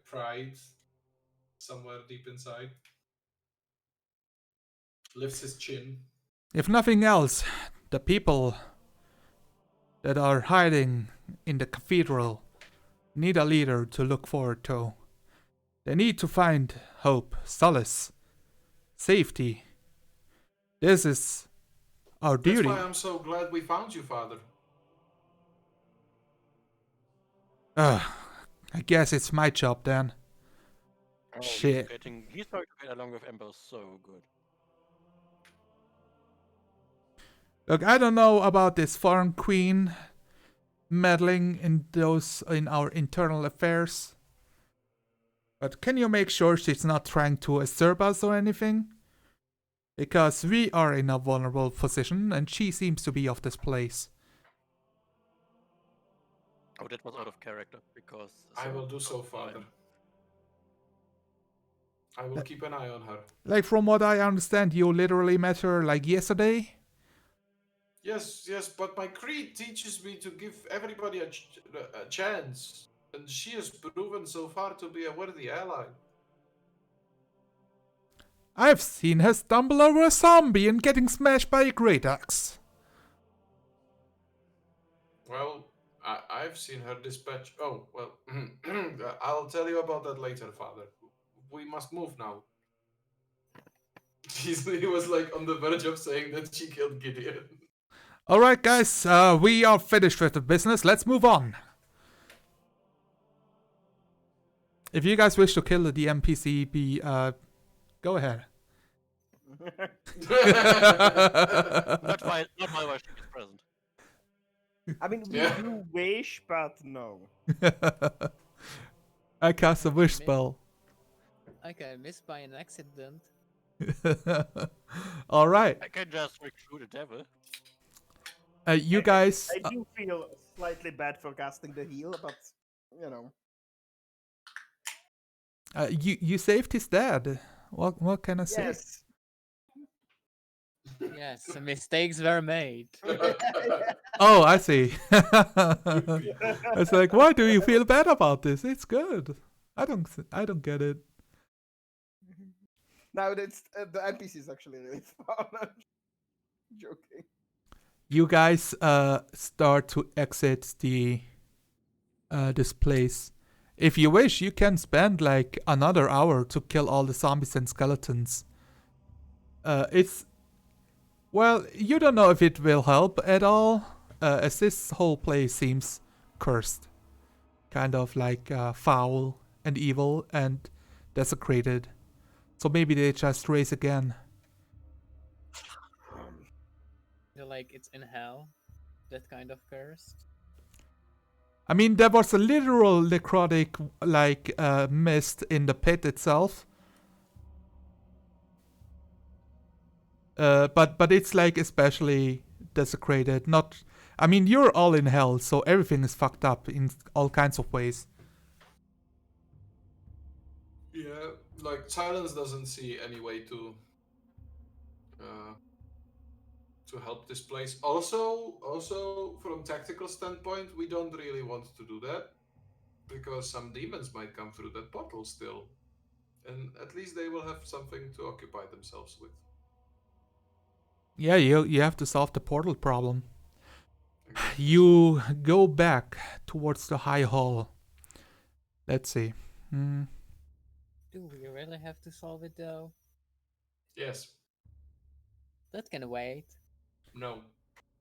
pride somewhere deep inside. Lifts his chin. If nothing else, the people that are hiding in the cathedral need a leader to look forward to. They need to find hope, solace, safety. This is our duty. That's why I'm so glad we found you, Father. I guess it's my job then. Oh, Shit. He's starting to get along with Ember so good. Look, I don't know about this foreign queen meddling in our internal affairs. But can you make sure she's not trying to usurp us or anything? Because we are in a vulnerable position and she seems to be of this place. Oh, that was out of character because I will do so, Father. I will keep an eye on her. From what I understand, you literally met her yesterday? Yes, but my creed teaches me to give everybody a chance, and she has proven so far to be a worthy ally. I've seen her stumble over a zombie and getting smashed by a great axe. Well, I've seen her dispatch... Oh, well, I'll tell you about that later, Father. We must move now. He was on the verge of saying that she killed Gideon. Alright guys, we are finished with the business, let's move on. If you guys wish to kill the NPC, go ahead. Not while she is present. I mean, we Yeah. do wish, but no. I cast a wish Okay, spell. Okay, I missed by an accident. All right. I can just recruit a devil. You guys. I do feel slightly bad for casting the heal, but you know. You saved his dad. What can I say? Yes. Yes, some mistakes were made. Oh, I see. It's like, why do you feel bad about this? It's good. I don't get it. Now it's the NPC is actually really fun. I'm joking. You guys start to exit the this place. If you wish, you can spend like another hour to kill all the zombies and skeletons. It's well, you don't know if it will help at all, as this whole place seems cursed, kind of like foul and evil and desecrated. So maybe they just raise again. Feel like it's in hell. That kind of cursed. I mean, there was a literal necrotic like mist in the pit itself. But it's like especially desecrated. Not, I mean, you're all in hell, so everything is fucked up in all kinds of ways. Yeah, like Silence doesn't see any way to help this place. Also from tactical standpoint, we don't really want to do that because some demons might come through that portal still, and at least they will have something to occupy themselves with. Yeah, you have to solve the portal problem. Exactly. You go back towards the high hall. Let's see. Do we really have to solve it though? Yes. That can wait. No.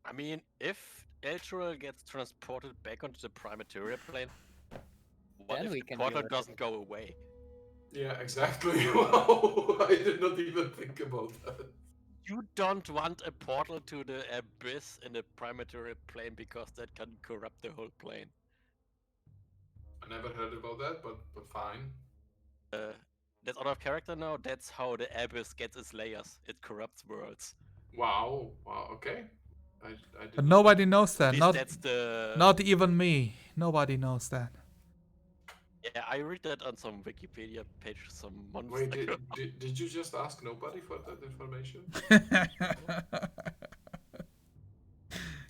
I mean, if Elturel gets transported back onto the prime material plane, what Then if we the can portal do it. doesn't go away? Yeah, exactly. Wow, I did not even think about that. You don't want a portal to the abyss in the prime material plane because that can corrupt the whole plane. I never heard about that, but fine. That's out of character now. That's how the abyss gets its layers. It corrupts worlds. Wow. Wow. Okay. I But didn't nobody knows At that. least that's the. Not even me. Nobody knows that. Yeah, I read that on some Wikipedia page some months Wait, ago. did you just ask nobody for that information?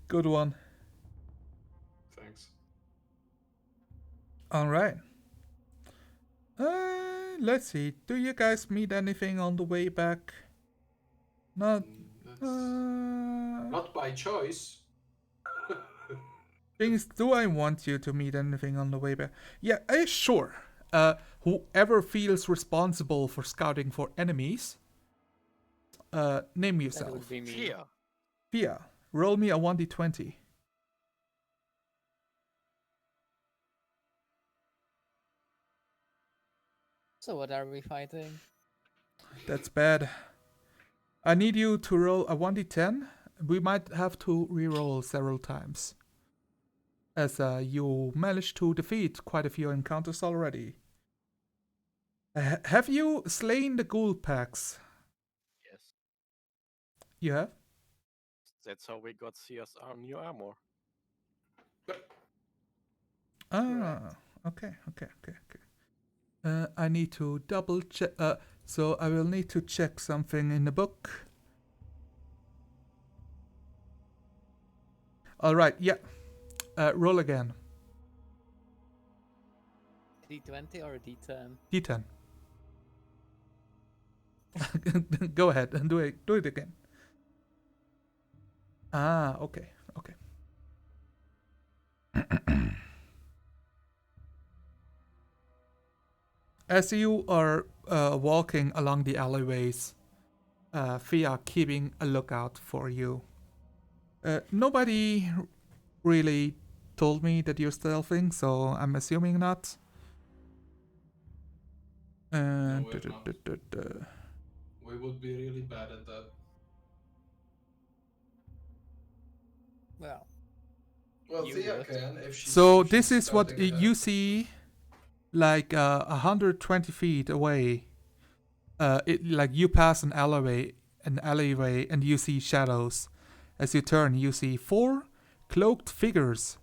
Good one. Thanks. All right. Let's see. Do you guys meet anything on the way back? Not. That's not by choice. Things. Do I want you to meet anything on the way back? Yeah, sure. Whoever feels responsible for scouting for enemies, name That yourself. would be me. Fear. Fia, roll me a 1d20. So what are we fighting? That's bad. I need you to roll a 1d10. We might have to re-roll several times, as you managed to defeat quite a few encounters already. Have you slain the ghoul packs? Yes. You have? That's how we got CS new armor. Ah, okay. I need to double check. So I will need to check something in the book. All right, yeah. Roll again. D20 or D10? D10. Go ahead and do it again. Ah, okay. As you are walking along the alleyways, Fia keeping a lookout for you. Nobody really told me that you're stealthing, so I'm assuming not. And we're not. We would be really bad at that. Well, Well, You Thea would. can if she's. so if this she's is what scouting ahead. you see, like 120 feet away. Like you pass an alleyway, and you see shadows. As you turn, you see 4 cloaked figures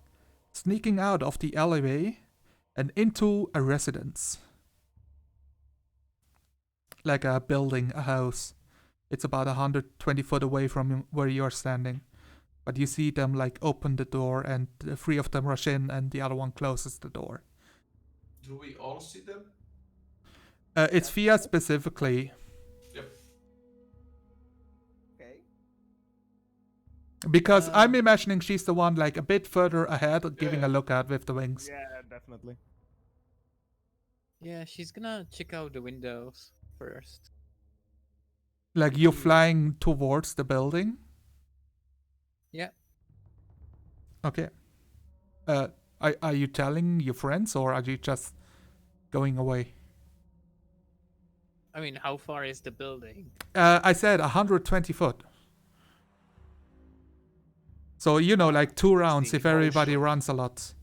sneaking out of the alleyway and into a residence. Like a building, a house. It's about 120 foot away from where you're standing. But you see them like open the door, and 3 of them rush in, and the other one closes the door. Do we all see them? It's Fia specifically, Yep. Okay. because I'm imagining she's the one like a bit further ahead, giving a look out with the wings. Yeah, definitely. yeah, she's gonna check out the windows first. Like you flying towards the building. Yeah. Okay. Are you telling your friends, or are you just going away? I mean, how far is the building? I said 120 foot. So like 2 rounds if everybody runs a lot.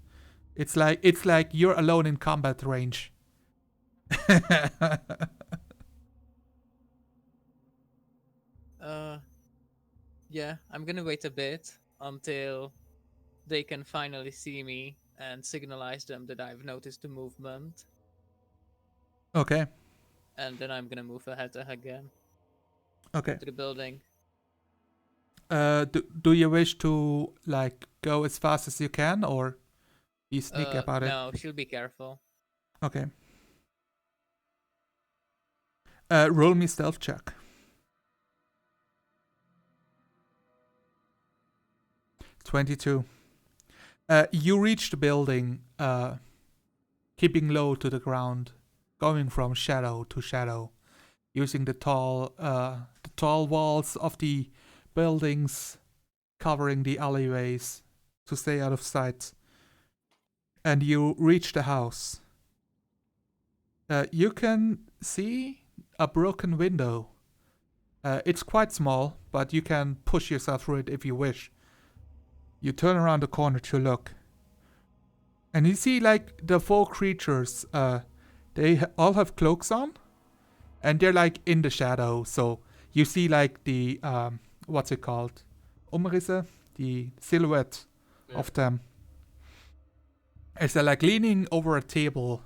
It's like you're alone in combat range. Yeah, I'm gonna wait a bit until they can finally see me and signalize them that I've noticed the movement, Okay. and then I'm gonna move ahead again Okay. to the building. Do you wish to like go as fast as you can, or be sneaky about it? No, she'll be careful. Okay. Roll me stealth check. 22. You reach the building, keeping low to the ground, going from shadow to shadow, using the tall walls of the buildings covering the alleyways to stay out of sight. And you reach the house. You can see a broken window. It's quite small, but you can push yourself through it if you wish. You turn around the corner to look. And you see like the 4 creatures, they all have cloaks on. And they're like in the shadow, so you see like the, what's it called? Umrisse? The silhouette of them. As they're like leaning over a table,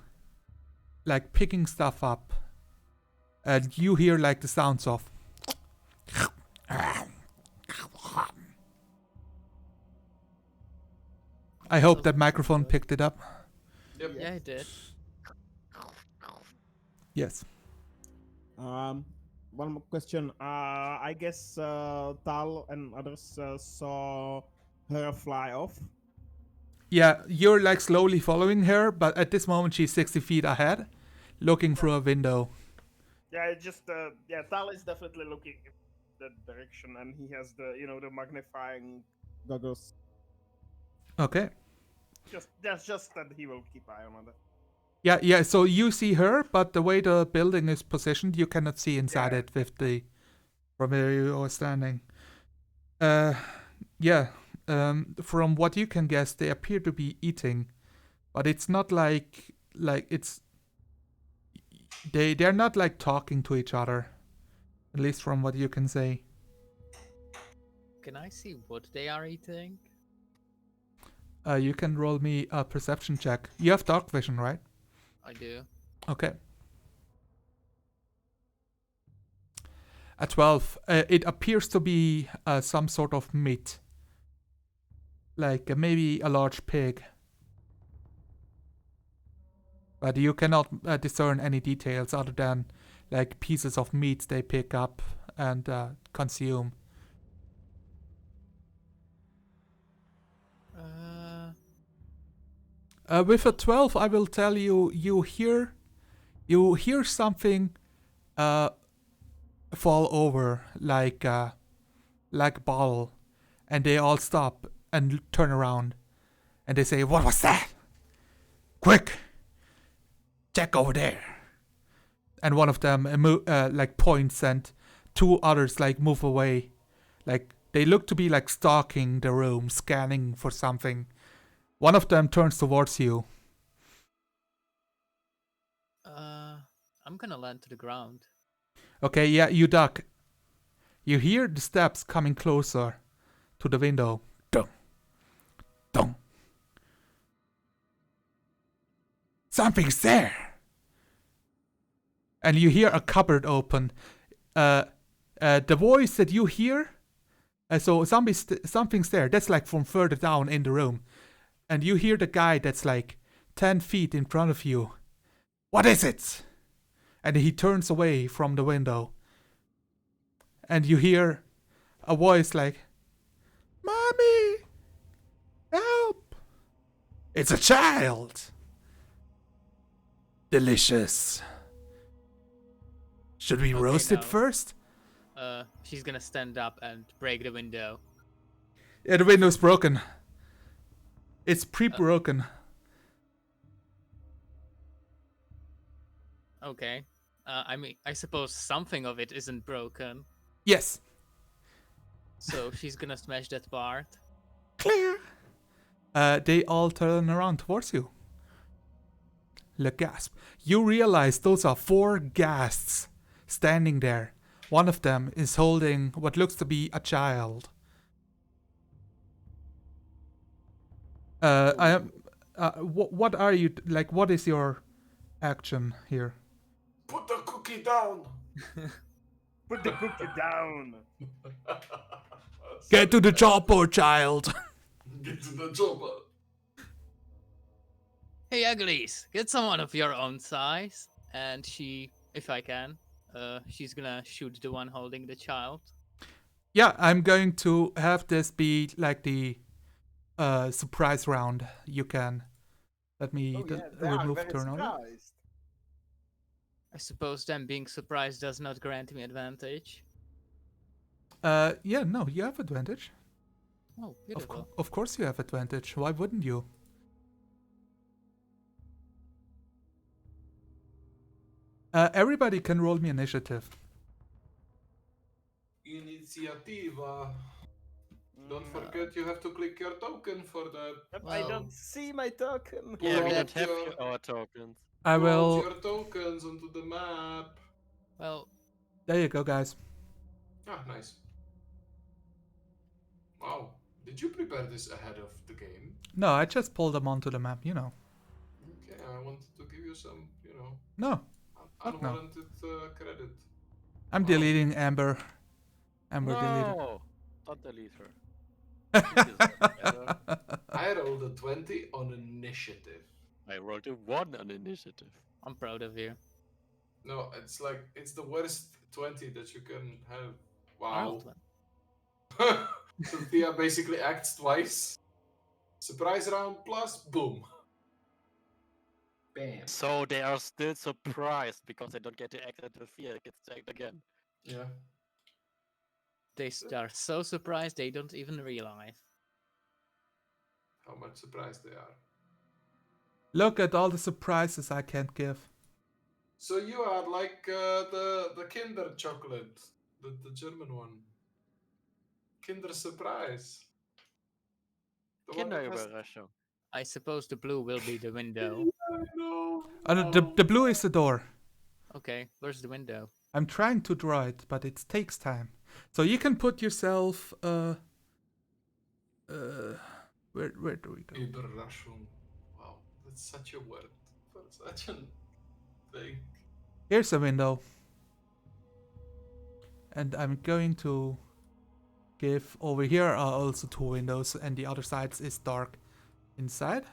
like picking stuff up. And you hear like the sounds of I hope that microphone picked it up. Yep. Yeah, it did. Yes. One more question. I guess Tal and others saw her fly off. Yeah, you're like slowly following her, but at this moment she's 60 feet ahead, looking through a window. Yeah, it's just Tal is definitely looking in that direction, and he has the the magnifying goggles. Okay. Just that he will keep eye on that. Yeah, so you see her, but the way the building is positioned, you cannot see inside it from where you are standing. From what you can guess, they appear to be eating, but it's not like it's they're not like talking to each other, at least from what you can say. Can I see what they are eating? You can roll me a perception check. You have dark vision, right? I do. Okay. At 12, it appears to be some sort of meat. Like maybe a large pig. But you cannot discern any details other than like pieces of meat they pick up and consume. With a 12, I will tell you, you hear something fall over like a bottle, and they all stop and turn around, and they say, "What was that? Quick, check over there!" and one of them like points, and two others like move away. Like they look to be like stalking the room, scanning for something. One of them turns towards you. I'm gonna land to the ground. Okay, yeah, you duck. You hear the steps coming closer to the window. Dong. Dong. Something's there. And you hear a cupboard open. The voice that you hear, so something's there. That's like from further down in the room. And you hear the guy that's like 10 feet in front of you. What is it? And he turns away from the window. And you hear a voice like, Mommy! Help! It's a child! Delicious. Should we Okay, roast it now- first? She's gonna stand up and break the window. Yeah, the window's broken. It's pre-broken. Okay. I mean, I suppose something of it isn't broken. Yes. So she's gonna smash that part. Clear. They all turn around towards you. Le gasp. You realize those are 4 ghasts standing there. One of them is holding what looks to be a child. I am. What are you like? What is your action here? Put the cookie down. Put the cookie down. Get to the chopper, child. Get to the chopper. Hey, Uglies, get someone of your own size. And she, if I can, she's gonna shoot the one holding the child. Yeah, I'm going to have this be like the surprise round. You can let me Oh, yeah, they are remove very turnover. surprised. I suppose them being surprised does not grant me advantage. Yeah, no, you have advantage. Oh, beautiful. Of course you have advantage. Why wouldn't you? Everybody can roll me initiative. Initiativa. Don't forget you have to click your token for that. Yep, I Well- don't see my token. Yeah, we Pull don't out have your- our tokens. I Pull out will. your tokens onto the map. Well, There you go, guys. Ah, nice. Wow. Did you prepare this ahead of the game? No, I just pulled them onto the map. You know. Okay, I wanted to give you some, No, Fuck no. unwarranted credit. I'm Wow. deleting Amber. Amber deleted. No, don't delete her. She deserves better. I rolled a 20 on initiative. I rolled a 1 on initiative. I'm proud of you. No, it's like, it's the worst 20 that you can have. I Wow. rolled one. So Thea basically acts twice. Surprise round plus, boom. Bam. So they are still surprised because they don't get to act until Fear gets to act again. Yeah. They are so surprised they don't even realize. How much surprised they are. Look at all the surprises I can't give. So you are like the Kinder chocolate, the German one. Kinder Surprise. The one that has- Kinderüberraschung. I suppose the blue will be the window. No. The blue is the door. Okay, where's the window? I'm trying to draw it, but it takes time. So you can put yourself. Where do we go? Überraschung. Wow, that's such a word for such a thing. Here's a window. And I'm going to give over here are also 2 windows, and the other side is dark inside.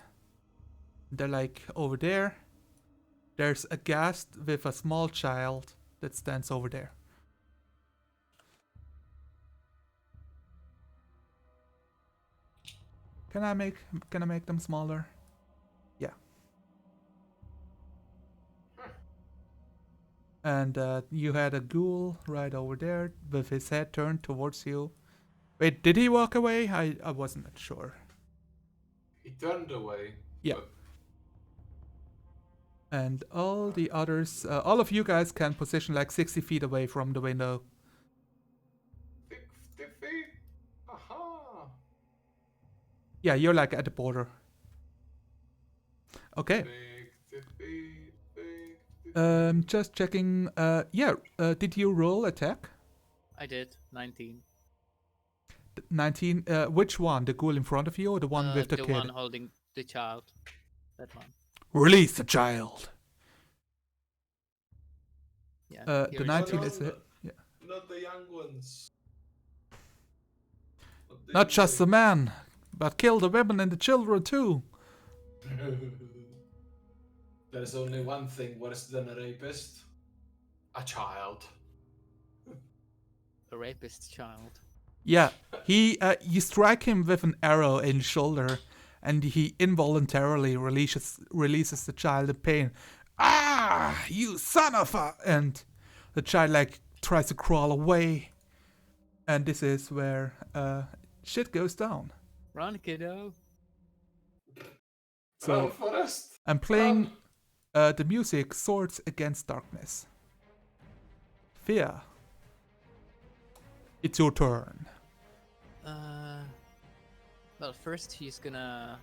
They're like over there. There's a ghast with a small child that stands over there. Can I make them smaller? Yeah. And you had a ghoul right over there with his head turned towards you. Wait, did he walk away? I wasn't sure. He turned away. Yeah. but And all the others, all of you guys can position like 60 feet away from the window. 50 feet. Aha. Yeah, you're like at the border. Okay. 50 feet. 50 feet. Just checking. Did you roll attack? I did 19. 19. Which one? The ghoul in front of you or the one with the kid? one holding the child. That one. Release the child. Yeah. The here is 19 no, is a no. hit. Yeah. Not the young ones. the Not just the young man, but kill the women and the children too. There's only one thing worse than a rapist. A child. a rapist child. Yeah, you strike him with an arrow in the shoulder, and he involuntarily releases the child in pain. Ah, you son of a! And the child like tries to crawl away, and this is where shit goes down. Run, kiddo. So Run, Forest. I'm playing the music Swords Against Darkness. Fear. It's your turn. Well, first he's gonna.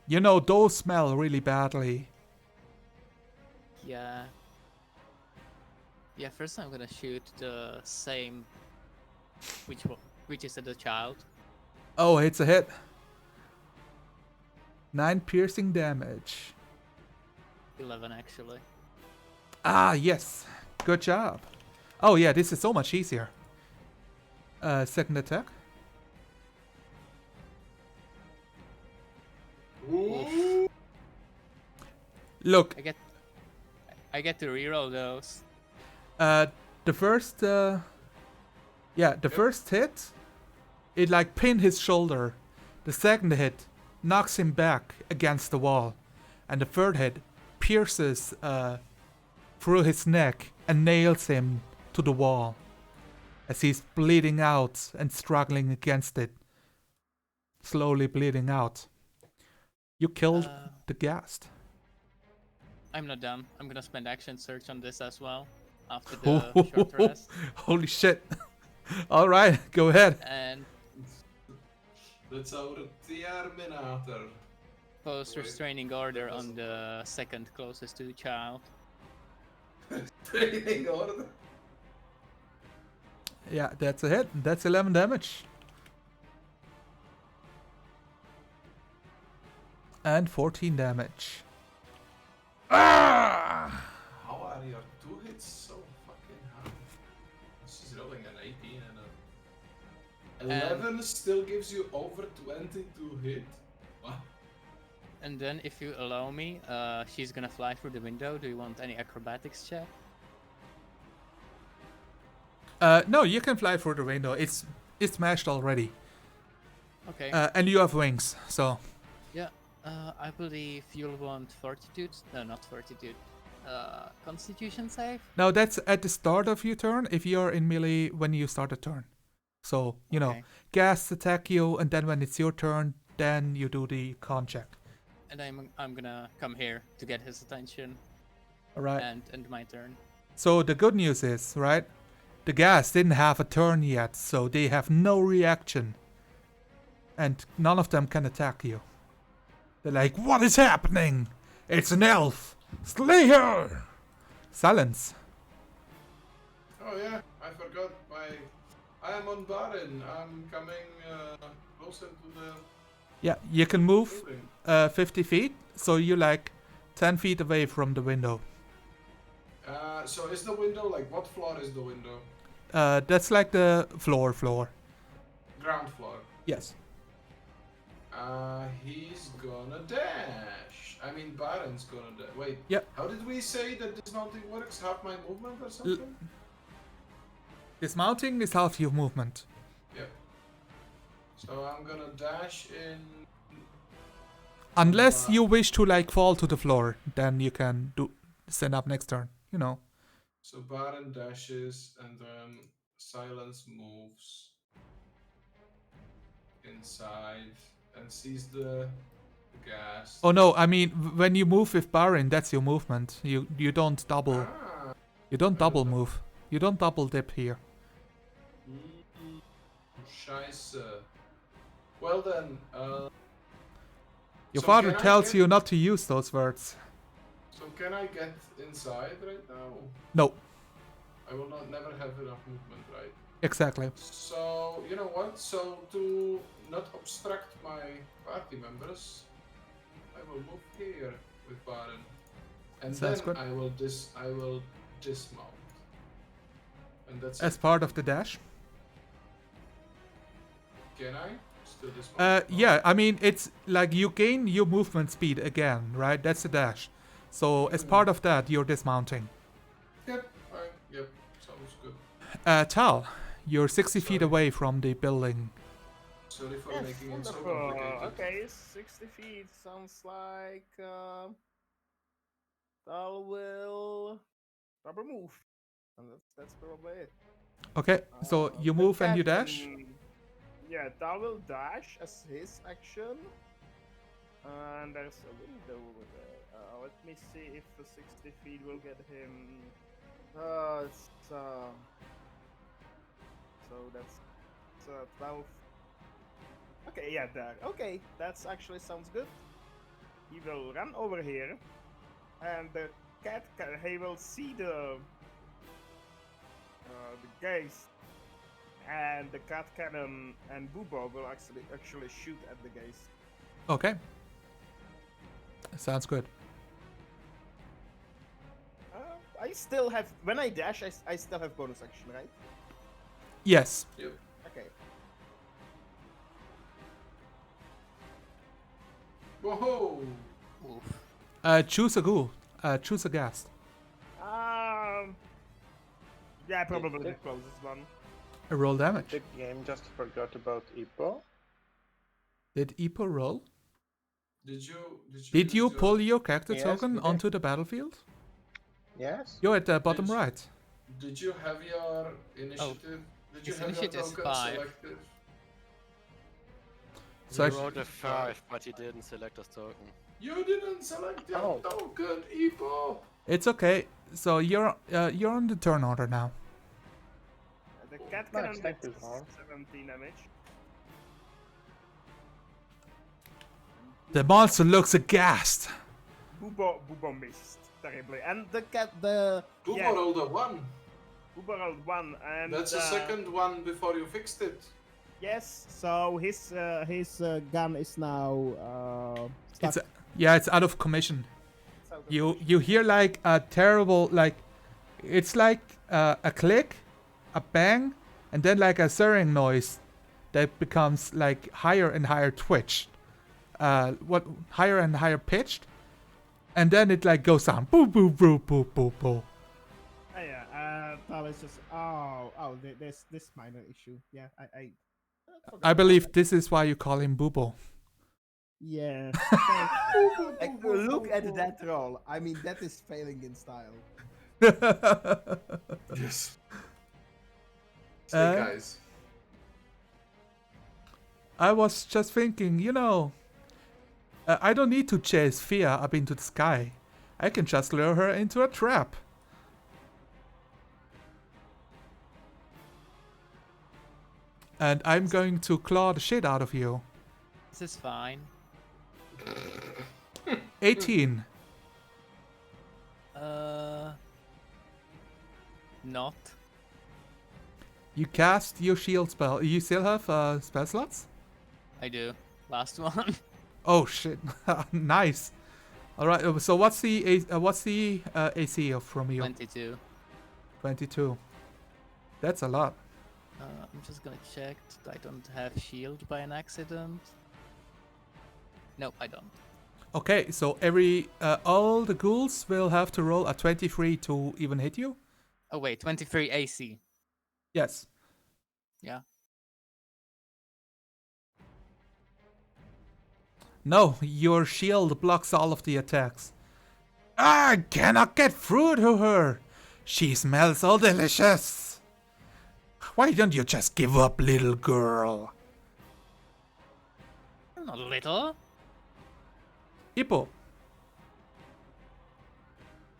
You know, those smell really badly. Yeah. Yeah, first I'm gonna shoot the same. Which is at the child. Oh, it's a hit. 9 piercing damage. 11 actually. Ah, yes. Good job. Oh, yeah, this is so much easier. Second attack. Ooh. Look, I get to reroll those. the first, first hit, it like pinned his shoulder. The second hit knocks him back against the wall, and the third hit pierces through his neck and nails him to the wall as he's bleeding out and struggling against it, slowly bleeding out. You killed the ghast. I'm not done. I'm gonna spend action search on this as well after the short rest. Holy shit. All right, go ahead. And That's our Terminator. post Wait, restraining order that on doesn't the second closest to the child. Training order. Yeah, that's a hit. That's 11 damage. And 14 damage. Ah! How are your 2 hits so fucking high? She's rolling an 18 and a 11 still gives you over 20 to hit. What? And then, if you allow me, she's gonna fly through the window. Do you want any acrobatics check? No, you can fly through the window. It's smashed already. Okay. And you have wings, so Yeah. I believe you'll want fortitude. No, not fortitude. Constitution save. now that's at the start of your turn if you're in melee when you start a turn. So, you know, Okay. ghasts attack you, and then when it's your turn, then you do the con check. And I'm gonna come here to get his attention Alright. and end my turn. So the good news is, right? The ghast didn't have a turn yet, so they have no reaction. And none of them can attack you. They're like, what is happening? It's an elf! Slay her! Silence. Oh yeah, I forgot I am on Barin. I'm coming closer to the Yeah, you can move building. 50 feet, so you're like 10 feet away from the window. So is the window like what floor is the window? That's like the floor. Ground floor. Yes. He's gonna dash. I mean, Baron's gonna dash. Wait. Yep. How did we say that dismounting works? Half my movement or something? Dismounting is half your movement. Yep. So I'm gonna dash in. Unless you wish to like fall to the floor, then you can stand up next turn. You know. So Baron dashes and then Silence moves inside and sees the Gas. Oh no, I mean when you move with Barin, that's your movement. You don't double. Ah. You don't I double don't know. move. You don't double dip here. Scheiße. Well then, Your so father can I tells get- you not to use those words. So can I get inside right now? No, I will not never have enough movement, right? exactly. So you know what? So to not obstruct my party members, I will move here with Baron, and Sounds then good. I will dismount, and that's As it. part of the dash. Can I still dismount? No. Yeah, I mean, it's like you gain your movement speed again, right? That's the dash. So as part of that, you're dismounting. Yep. Fine. Yep. Sounds good. Tal, you're 60 feet Sorry. away from the building. Sorry for Yes, making it so wonderful. complicated. Okay, 60 feet sounds like Tal will double move, and that's probably it. Okay, so you The move and you cat dash. Yeah, Tal will dash as his action, and there's a window over there. Let me see if the 60 feet will get him. So that's 12. Okay, yeah, there. Okay, that's actually sounds good. He will run over here, and the cat he will see the gaze, and the cat cannon and Boobo will actually shoot at the gaze. Okay. Sounds good. I still have when I dash, I still have bonus action, right? Yes. Yep. Okay. Whoa! Oof. Choose a ghoul. Choose a ghast. Yeah, probably the closest one. Roll damage. The game just forgot about Ipo. Did Ipo roll? Did you Did you use your- pull your character Yes, token we did. onto the battlefield? Yes. You're at the bottom Did you- right. Did you have your initiative? Did you His have your initiative is token 5. selected? So He I- rolled a 5, but he didn't select his token. You didn't select your Oh. token, Ipo. It's okay. So you're on the turn order now. The cat Nice, cannon thank you, gets Carl. 17 damage. The monster looks aghast. Boobo missed terribly, and the cat Boobo yeah, rolled a 1. Boobo rolled 1, and That's the second one before you fixed it. Yes, so his gun is now stuck. It's out of commission. It's out of You commission. you hear like a terrible it's like a click, a bang, and then like a sirring noise that becomes like higher and higher twitched. Higher and higher pitched, and then it like goes down. Boo boo boo boo boo boo. Oh, yeah, Tal is just there's this minor issue. Yeah, I forgot I about believe that. this is why you call him Boobo. Yeah. Like, look at that roll. I mean, that is failing in style. Yes. Snake Uh, eyes. I was just thinking, I don't need to chase Fia up into the sky. I can just lure her into a trap. And I'm going to claw the shit out of you. This is fine. 18. Not. You cast your shield spell. You still have spell slots? I do. Last one. Oh shit! Nice. All right. So what's the AC of from you? 22. 22. That's a lot. I'm just gonna check that I don't have shield by an accident. Nope, I don't. Okay. So all the ghouls will have to roll a 23 to even hit you. Oh wait, 23 AC. Yes. Yeah. No, your shield blocks all of the attacks. I cannot get through to her. She smells so delicious. Why don't you just give up, little girl? Not little. Ippo.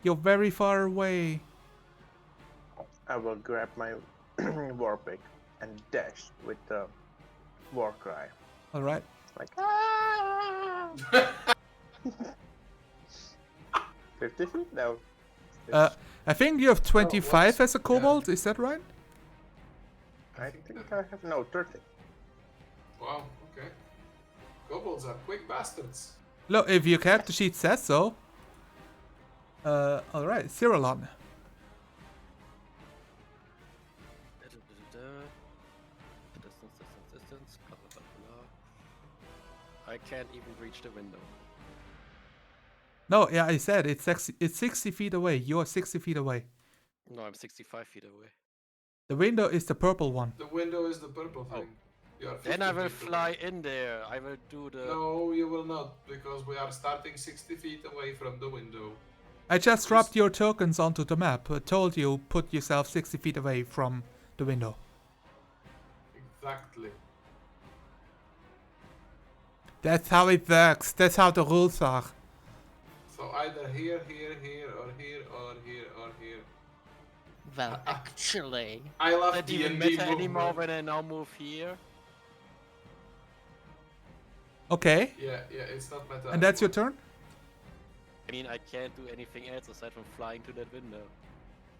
You're very far away. I will grab my war pick and dash with the war cry. Alright. Like 50 feet? No. I think you have 25 what's- as a kobold, is that right? I think I have no 30. Wow, okay. Kobolds are quick bastards. Look, if your character sheet says so. Alright, Cyrillon. Distance, blah, blah, blah, blah. I can't even reach the window. No, yeah, I said it's 60 feet away. You're 60 feet away. No, I'm 65 feet away. The window is the purple one. The window is the purple thing. You are Then I 50 will feet fly away. in there. I will do the. No, you will not, because we are starting 60 feet away from the window. I just dropped your tokens onto the map. I told you put yourself 60 feet away from the window. Exactly. That's how it works. That's how the rules are. So either here, here, here, or here, or here, or here. Well, actually, I love Not even D&D matter anymore movement. when I now move here. Okay. Yeah, it's not meta. And that's your anymore. turn? I mean, I can't do anything else aside from flying to that window.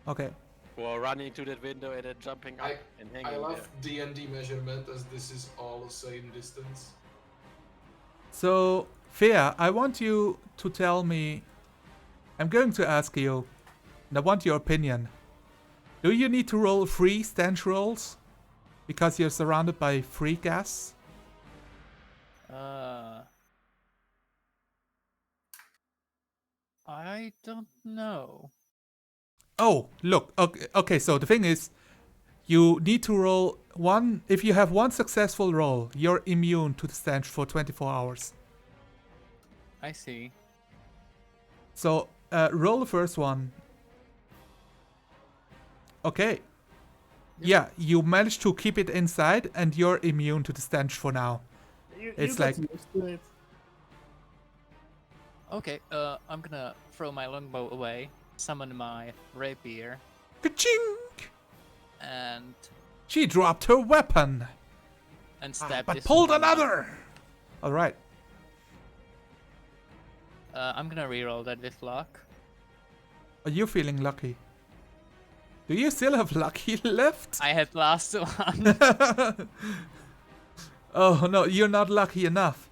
Okay. Or running to that window and then jumping up and hanging I love there. D&D measurement, as this is all the same distance. So, Fea, I want you to tell me. I'm going to ask you, and I want your opinion. Do you need to roll 3 stench rolls? Because you're surrounded by free gas? I don't know. Oh, look. Okay, so the thing is, you need to roll 1. If you have 1 successful roll, you're immune to the stench for 24 hours. I see. So, roll the first one. Okay. Yeah, you managed to keep it inside, and you're immune to the stench for now. It's get like- used to it. Okay, I'm gonna throw my longbow away, summon my rapier, Ka-ching! and She dropped her weapon, stab but this pulled one. another. All right. I'm gonna reroll that with luck. Are you feeling lucky? Do you still have lucky left? I had last one. Oh no, you're not lucky enough.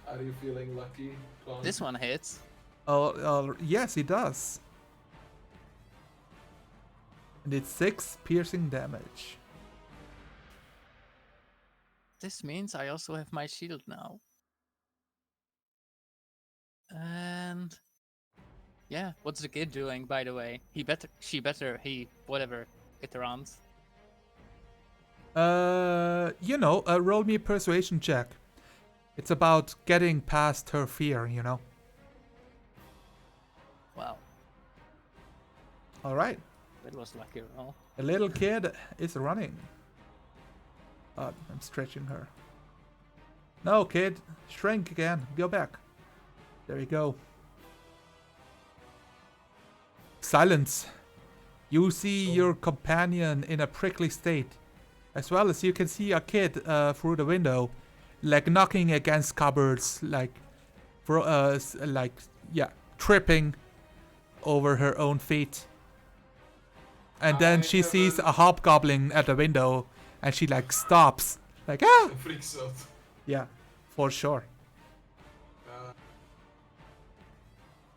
Are you feeling lucky, Clone? This one hits. Oh, yes, it does. And it's 6 piercing damage. This means I also have my shield now. And yeah, what's the kid doing, by the way? Whatever, it runs. Roll me a persuasion check. It's about getting past her fear, you know. Wow, All right. that was lucky roll. The little kid is running. Oh, I'm stretching her. No, kid. Shrink again. Go back. There you go. Silence. You see your companion in a prickly state. As well as you can see a kid through the window. Like knocking against cupboards. Tripping over her own feet. And then she sees a hobgoblin at the window. And she stops. Freaks out. Yeah, for sure.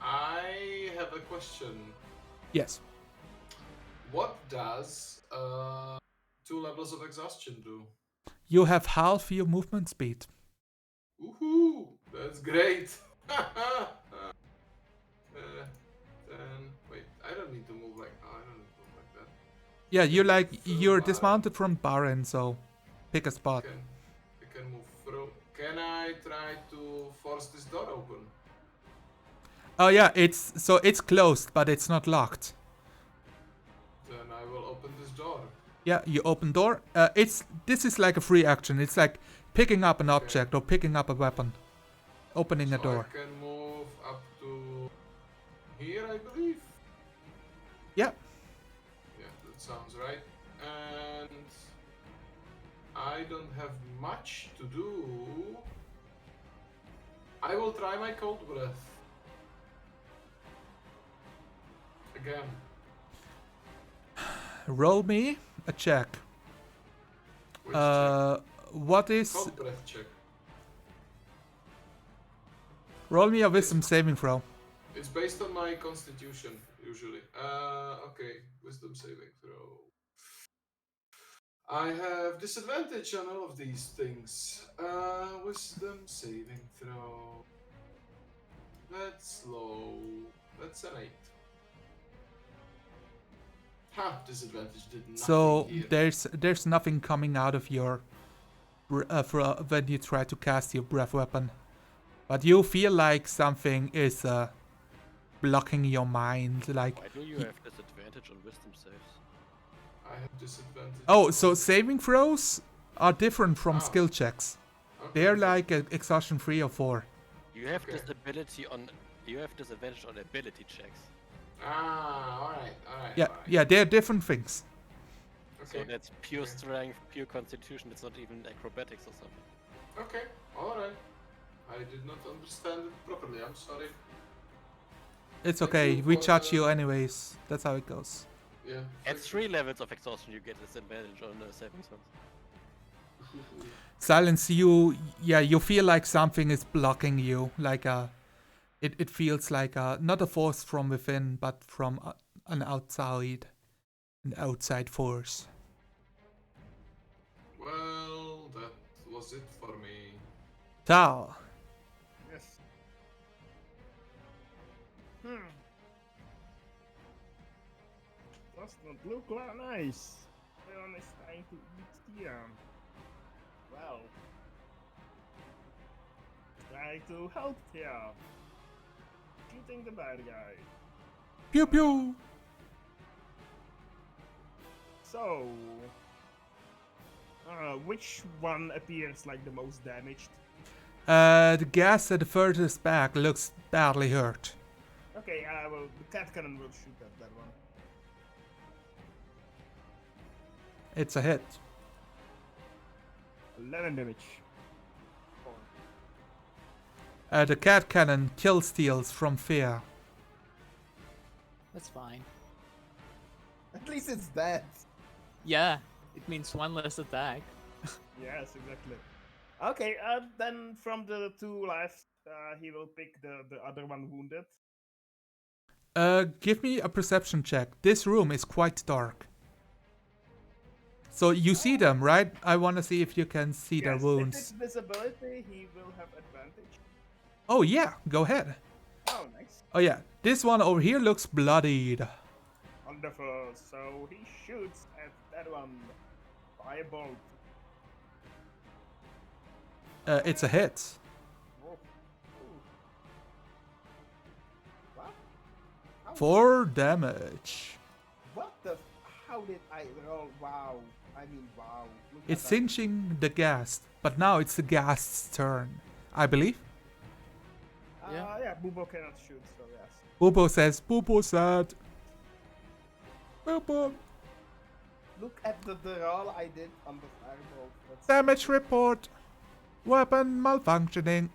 I have a question. Yes. What does 2 levels of exhaustion do? You have half your movement speed. Woohoo! That's great. Wait, I don't need to move I don't need to move like that. Yeah, you're dismounted from Baron, so pick a spot. I can move through. Can I try to force this door open? Oh yeah, it's closed, but it's not locked. Then I will open this door. Yeah, you open door. This is like a free action. It's like picking up an object or picking up a weapon, opening a door. I can move here, I believe. Yeah. Yeah, that sounds right. And I don't have much to do. I will try my cold breath. Again. Roll me a check. Which check? What is... Cold breath check. Roll me a wisdom saving throw. It's based on my constitution, usually. Okay, wisdom saving throw. I have disadvantage on all of these things. Wisdom saving throw. That's low. That's an 8. Ha! Disadvantage did nothing So here. there's nothing coming out of your... when you try to cast your breath weapon. But you feel like something is blocking your mind, like... Why do you have disadvantage on wisdom saves? I have disadvantage. Oh, so saving throws are different from Ah. skill checks. Okay, They're okay. like exhaustion 3 or 4. You have Okay. this ability on. You have disadvantage on ability checks. Alright. Yeah, yeah, they're different things. So Okay. that's pure Okay. strength, pure constitution. It's not even acrobatics or something. Okay, alright. I did not understand it properly, I'm sorry. It's Thank okay, you we for judge the- you anyways. That's how it goes. Yeah. At 3 levels of exhaustion, you get disadvantage on saving throws. Silence, you feel like something is blocking you, like it feels like not a force from within, but from an outside force. Well, that was it for me. Tal, Yes. Doesn't look like nice. Everyone is trying to eat here. Well. Try to help here. Shooting the bad guy. pew pew. So. Which one appears like the most damaged? The gas at the furthest back looks badly hurt. Okay, well, the cat cannon will shoot at that one. It's a hit. 11 damage. The cat cannon kill steals from fear. That's fine. At least it's dead. Yeah, it means one less attack. Yes, exactly. Okay, then from the two left, he will pick the other one wounded. Give me a perception check. This room is quite dark. So you see them, right? I want to see if you can see their Yes, wounds. If it's visibility, he will have advantage. Oh yeah, go ahead. Oh, nice. Oh yeah, this one over here looks bloodied. Wonderful. So he shoots at that one by a bolt. It's a hit. Whoa. Ooh. What? How- 4 damage. What the? How did I roll? Wow. I mean, wow. Look at It's that. cinching the ghast, but now it's the ghast's turn, I believe. Yeah, Bubo cannot shoot, so yes. Bubo says, Bubo said. Bubo. Look at the roll I did on the fireball. That's Damage report. Weapon malfunctioning.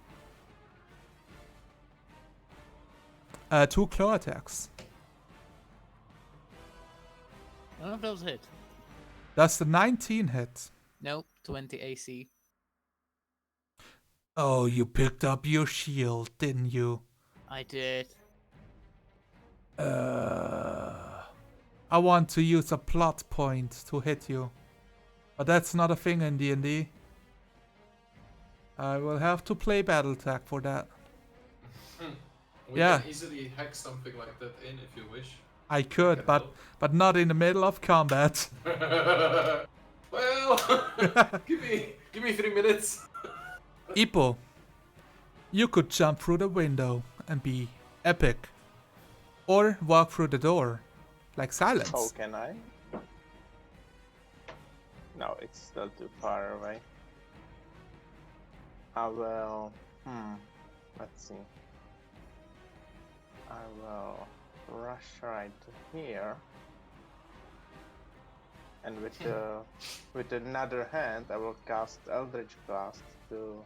2 claw attacks. None of those hit. That's the 19 hit. Nope, 20 AC. Oh, you picked up your shield, didn't you? I did. I want to use a plot point to hit you. But that's not a thing in D&D. I will have to play Battletech for that. We Yeah. can easily hack something like that in if you wish. I could, Can but not in the middle of combat. Well, give me 3 minutes. Ippo, you could jump through the window and be epic. Or walk through the door, like Silence. Oh, can I? No, it's still too far away. I will. Let's see. I will rush right here. And with another hand, I will cast Eldritch Blast to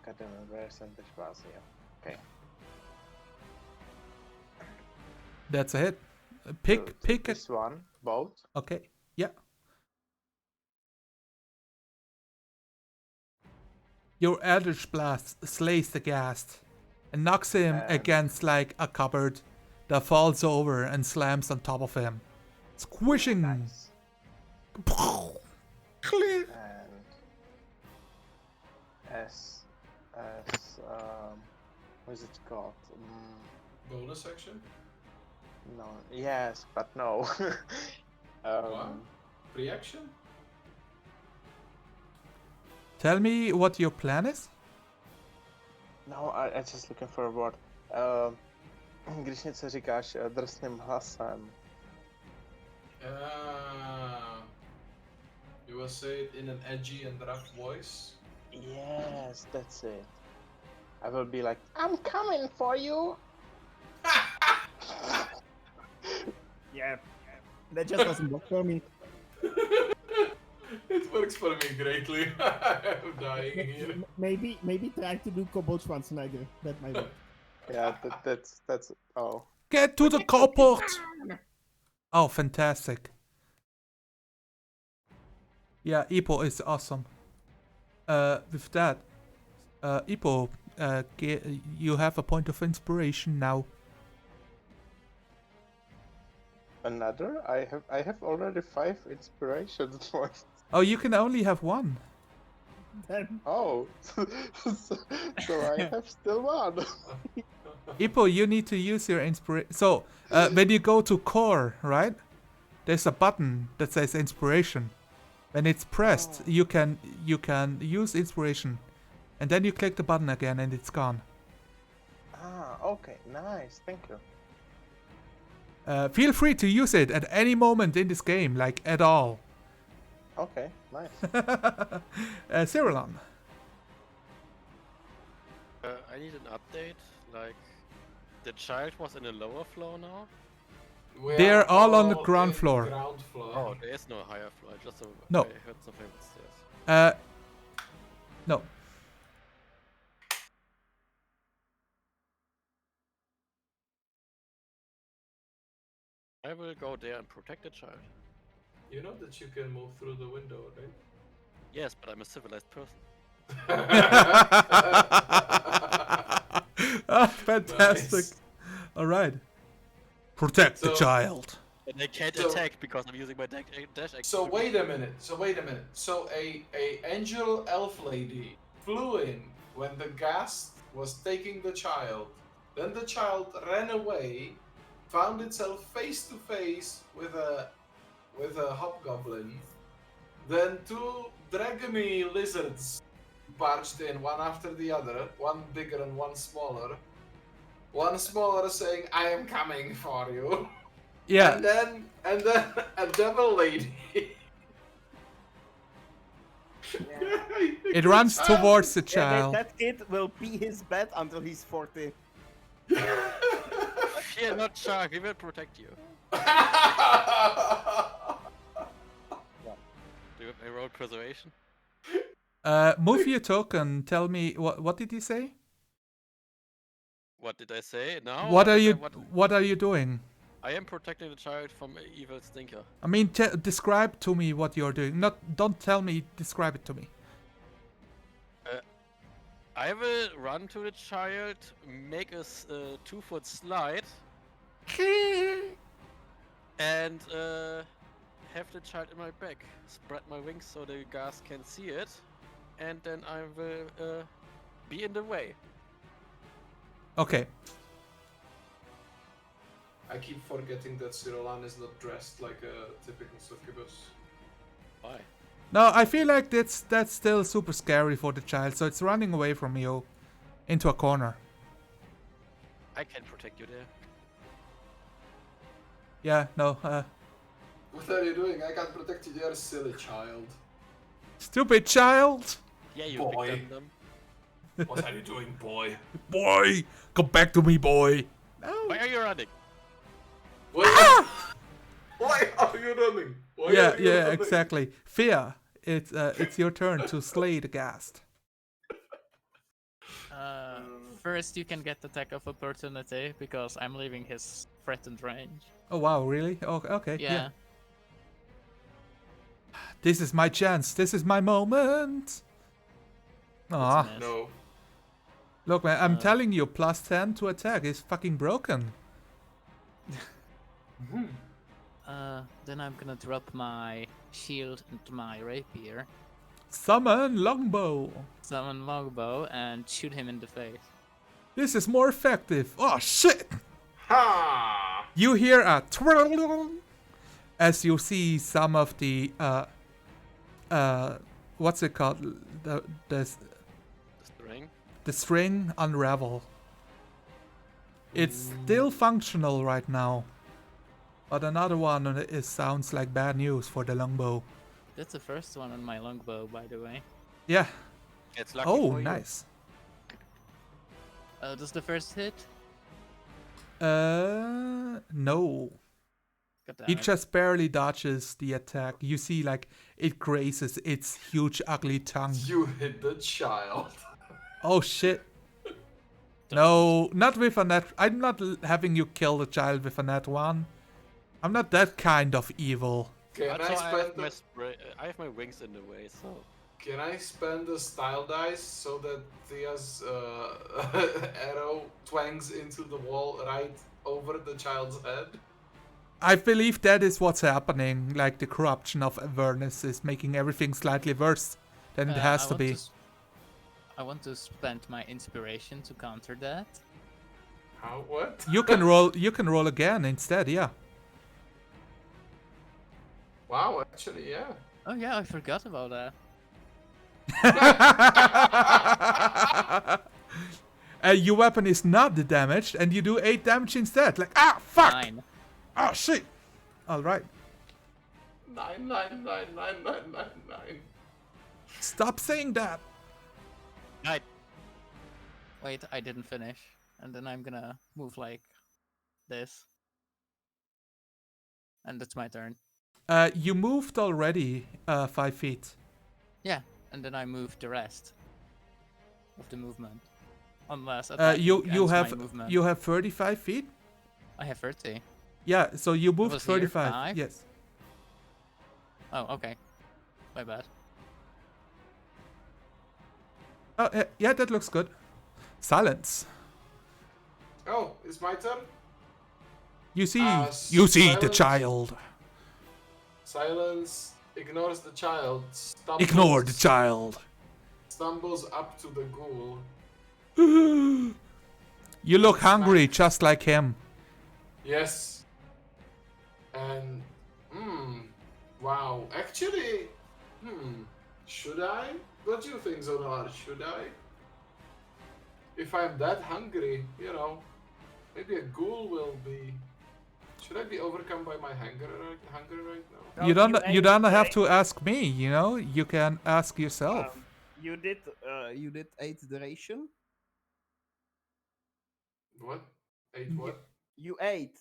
get an percentage pass here. Okay. That's a hit. To Pick it. this one, both. Okay. Yeah. Your Eldritch Blast slays the ghast and knocks him And- against like a cupboard that falls over and slams on top of him, squishing. Nice. Clear. And as what is it called? Bonus action? No. Yes, but no. What? Pre-action? Tell me what your plan is. No, I just looking for a word. Když něco říkáš drsným hlasem. You will say it in an edgy and rough voice. Yes, that's it. I will be like, I'm coming for you. Yeah, that just doesn't work for me. It works for me greatly. I'm dying here. Maybe try to do Kobold Schwarzenegger. That might work. Yeah, that's. Oh. Get to the cupboard. Oh, fantastic. Yeah, Ipo is awesome. With that, Ipo, you have a point of inspiration now. Another? I have already 5 inspiration points. Oh, you can only have one. Then Oh, so I have still one. Ipo, you need to use your inspiration. So, when you go to core, right? There's a button that says inspiration. When it's pressed, you can use inspiration, and then you click the button again, and it's gone. Ah, okay, nice, thank you. Feel free to use it at any moment in this game, like at all. Okay, nice. Cyrilon. I need an update. Like, the child was in a lower floor now. We They're are all on the in ground floor. Ground floor. Oh, there is no higher floor. No. I heard something upstairs. No. I will go there and protect the child. You know that you can move through the window, right? Yes, but I'm a civilized person. Ah, fantastic. Nice. All right. Protect the So- child. And they can't So- attack because I'm using my dash action. So wait a minute. So a angel elf lady flew in when the ghast was taking the child. Then the child ran away, found itself face to face with a hobgoblin. Then 2 dragony lizards barged in, one after the other, one bigger and one smaller. One smaller saying, "I am coming for you." Yeah. And then a devil lady. It runs towards the yeah, child. that kid will pee his bed until he's 40. Fear not, Shark. We will protect you. Do you have a roll preservation? Move your token. Tell me what did you say? What did I say? Now? What are did I- you What are you doing? I am protecting the child from an evil stinker. I mean, describe to me what you're doing. Don't tell me. Describe it to me. I will run to the child, make a 2-foot slide, and have the child in my back. Spread my wings so the guards can see it, and then I will be in the way. Okay. I keep forgetting that Cyrillan is not dressed like a typical succubus. Why? No, I feel like that's still super scary for the child, so it's running away from you into a corner. I can protect you there. Yeah, no. What are you doing? I can't protect you there, silly child. Stupid child. Yeah, you Boy. victim them. What are you doing, boy? Boy, come back to me, boy. Why are you running? Why are you running? Why Yeah, are you yeah, running? exactly. Fear, it's your turn to slay the ghast. First, you can get attack of opportunity because I'm leaving his threatened range. Oh wow, really? Oh, okay, Yeah. yeah. This is my chance. This is my moment. Aw. That's a miss. No. Look, man, I'm telling you, +10 to attack is fucking broken. Then I'm gonna drop my shield into my rapier, Summon longbow. summon longbow, and shoot him in the face. This is more effective. Oh shit! Ha! You hear a twirl as you see some of the what's it called? The String. the string unravel. It's still functional right now, but another one sounds like bad news for the longbow. That's the first one on my longbow, by the way. It's lucky Oh, for you. nice. Does the first hit? No. God damn He it. just barely dodges the attack. You see, like, it grazes its huge, ugly tongue. You hit the child. Oh shit. No, not with a net. I'm not having you kill the child with a net one. I'm not that kind of evil. Can Also, I spend I have my wings in the way, so Can I spend the style dice so that Thea's arrow twangs into the wall right over the child's head? I believe that is what's happening. Like, the corruption of Avernus is making everything slightly worse than it has to be. I want to spend my inspiration to counter that. How? What? You can roll. You can roll again instead. Yeah. Wow, actually, yeah. Oh yeah, I forgot about that. Your weapon is not damaged, and you do 8 damage instead. Like, ah, fuck! 9. Oh shit! All right. 9, 9, 9, 9, 9, 9, 9. Stop saying that. Night. Wait, I didn't finish. And then I'm gonna move like this. And that's my turn. You moved already 5 feet. Yeah, and then I move the rest of the movement. Unless You ends my have movement. you have 35 feet. I have 30. Yeah, so you moved was here, 35. 5? Yes. Oh, okay. My bad. Oh, yeah, that looks good. Silence. Oh, it's my turn? You see the silence. child. Silence ignores the child. Ignore the child. Stumbles up to the ghoul. You look hungry, just like him. Yes. And, wow. Actually, should I? What do you think, Zonar? Should I? If I'm that hungry, you know, maybe a ghoul will be... Should I be overcome by my hunger right now? No, You don't ate, have to ask me, you know? You can ask yourself. You did 8 duration. What? Ate what? You ate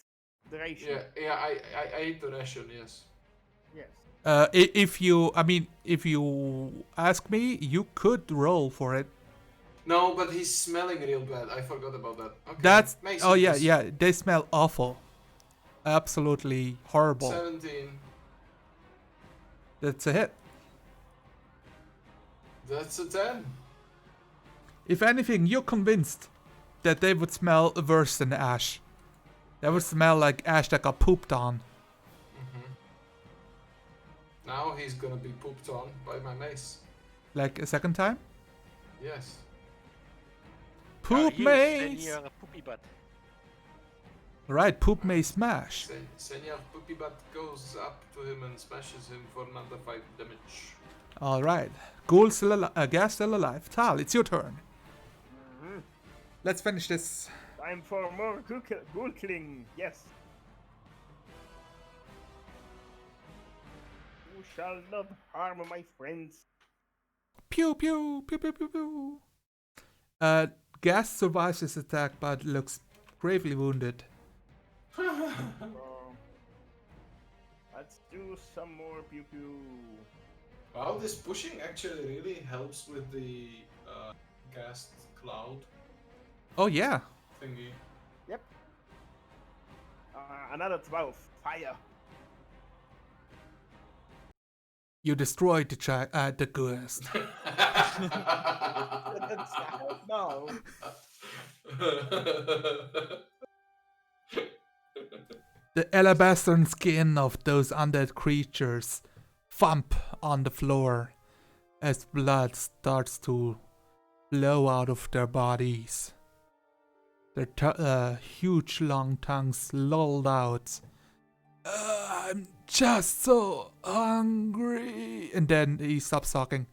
duration. Yeah, I ate the ration, yes. Yes. If you ask me, you could roll for it. No, but he's smelling real bad. I forgot about that. Okay. That's makes oh sense. yeah, they smell awful. Absolutely horrible. 17. That's a hit. That's a 10. If anything, you're convinced that they would smell worse than ash. They would smell like ash that got pooped on. Now he's gonna be pooped on by my mace. Like a second time? Yes. Poop you, mace! You're a poopy butt. Right, poop mace smash. Senor Poopy Butt goes up to him and smashes him for another 5 damage. Alright. Ghoul still alive. Gas still alive. Tal, it's your turn. Let's finish this. Time for more ghoul killing. Yes. You shall not harm my friends. Pew pew pew pew pew pew. Gas survives his attack, but looks gravely wounded. So, let's do some more pew pew. Wow, this pushing actually really helps with the cast cloud Oh yeah. thingy. Yep. Another 12. Fire. You destroyed the ghost. No. The alabaster skin of those undead creatures thump on the floor as blood starts to flow out of their bodies. Their huge long tongues lolled out. I'm just so hungry. And then he stops talking.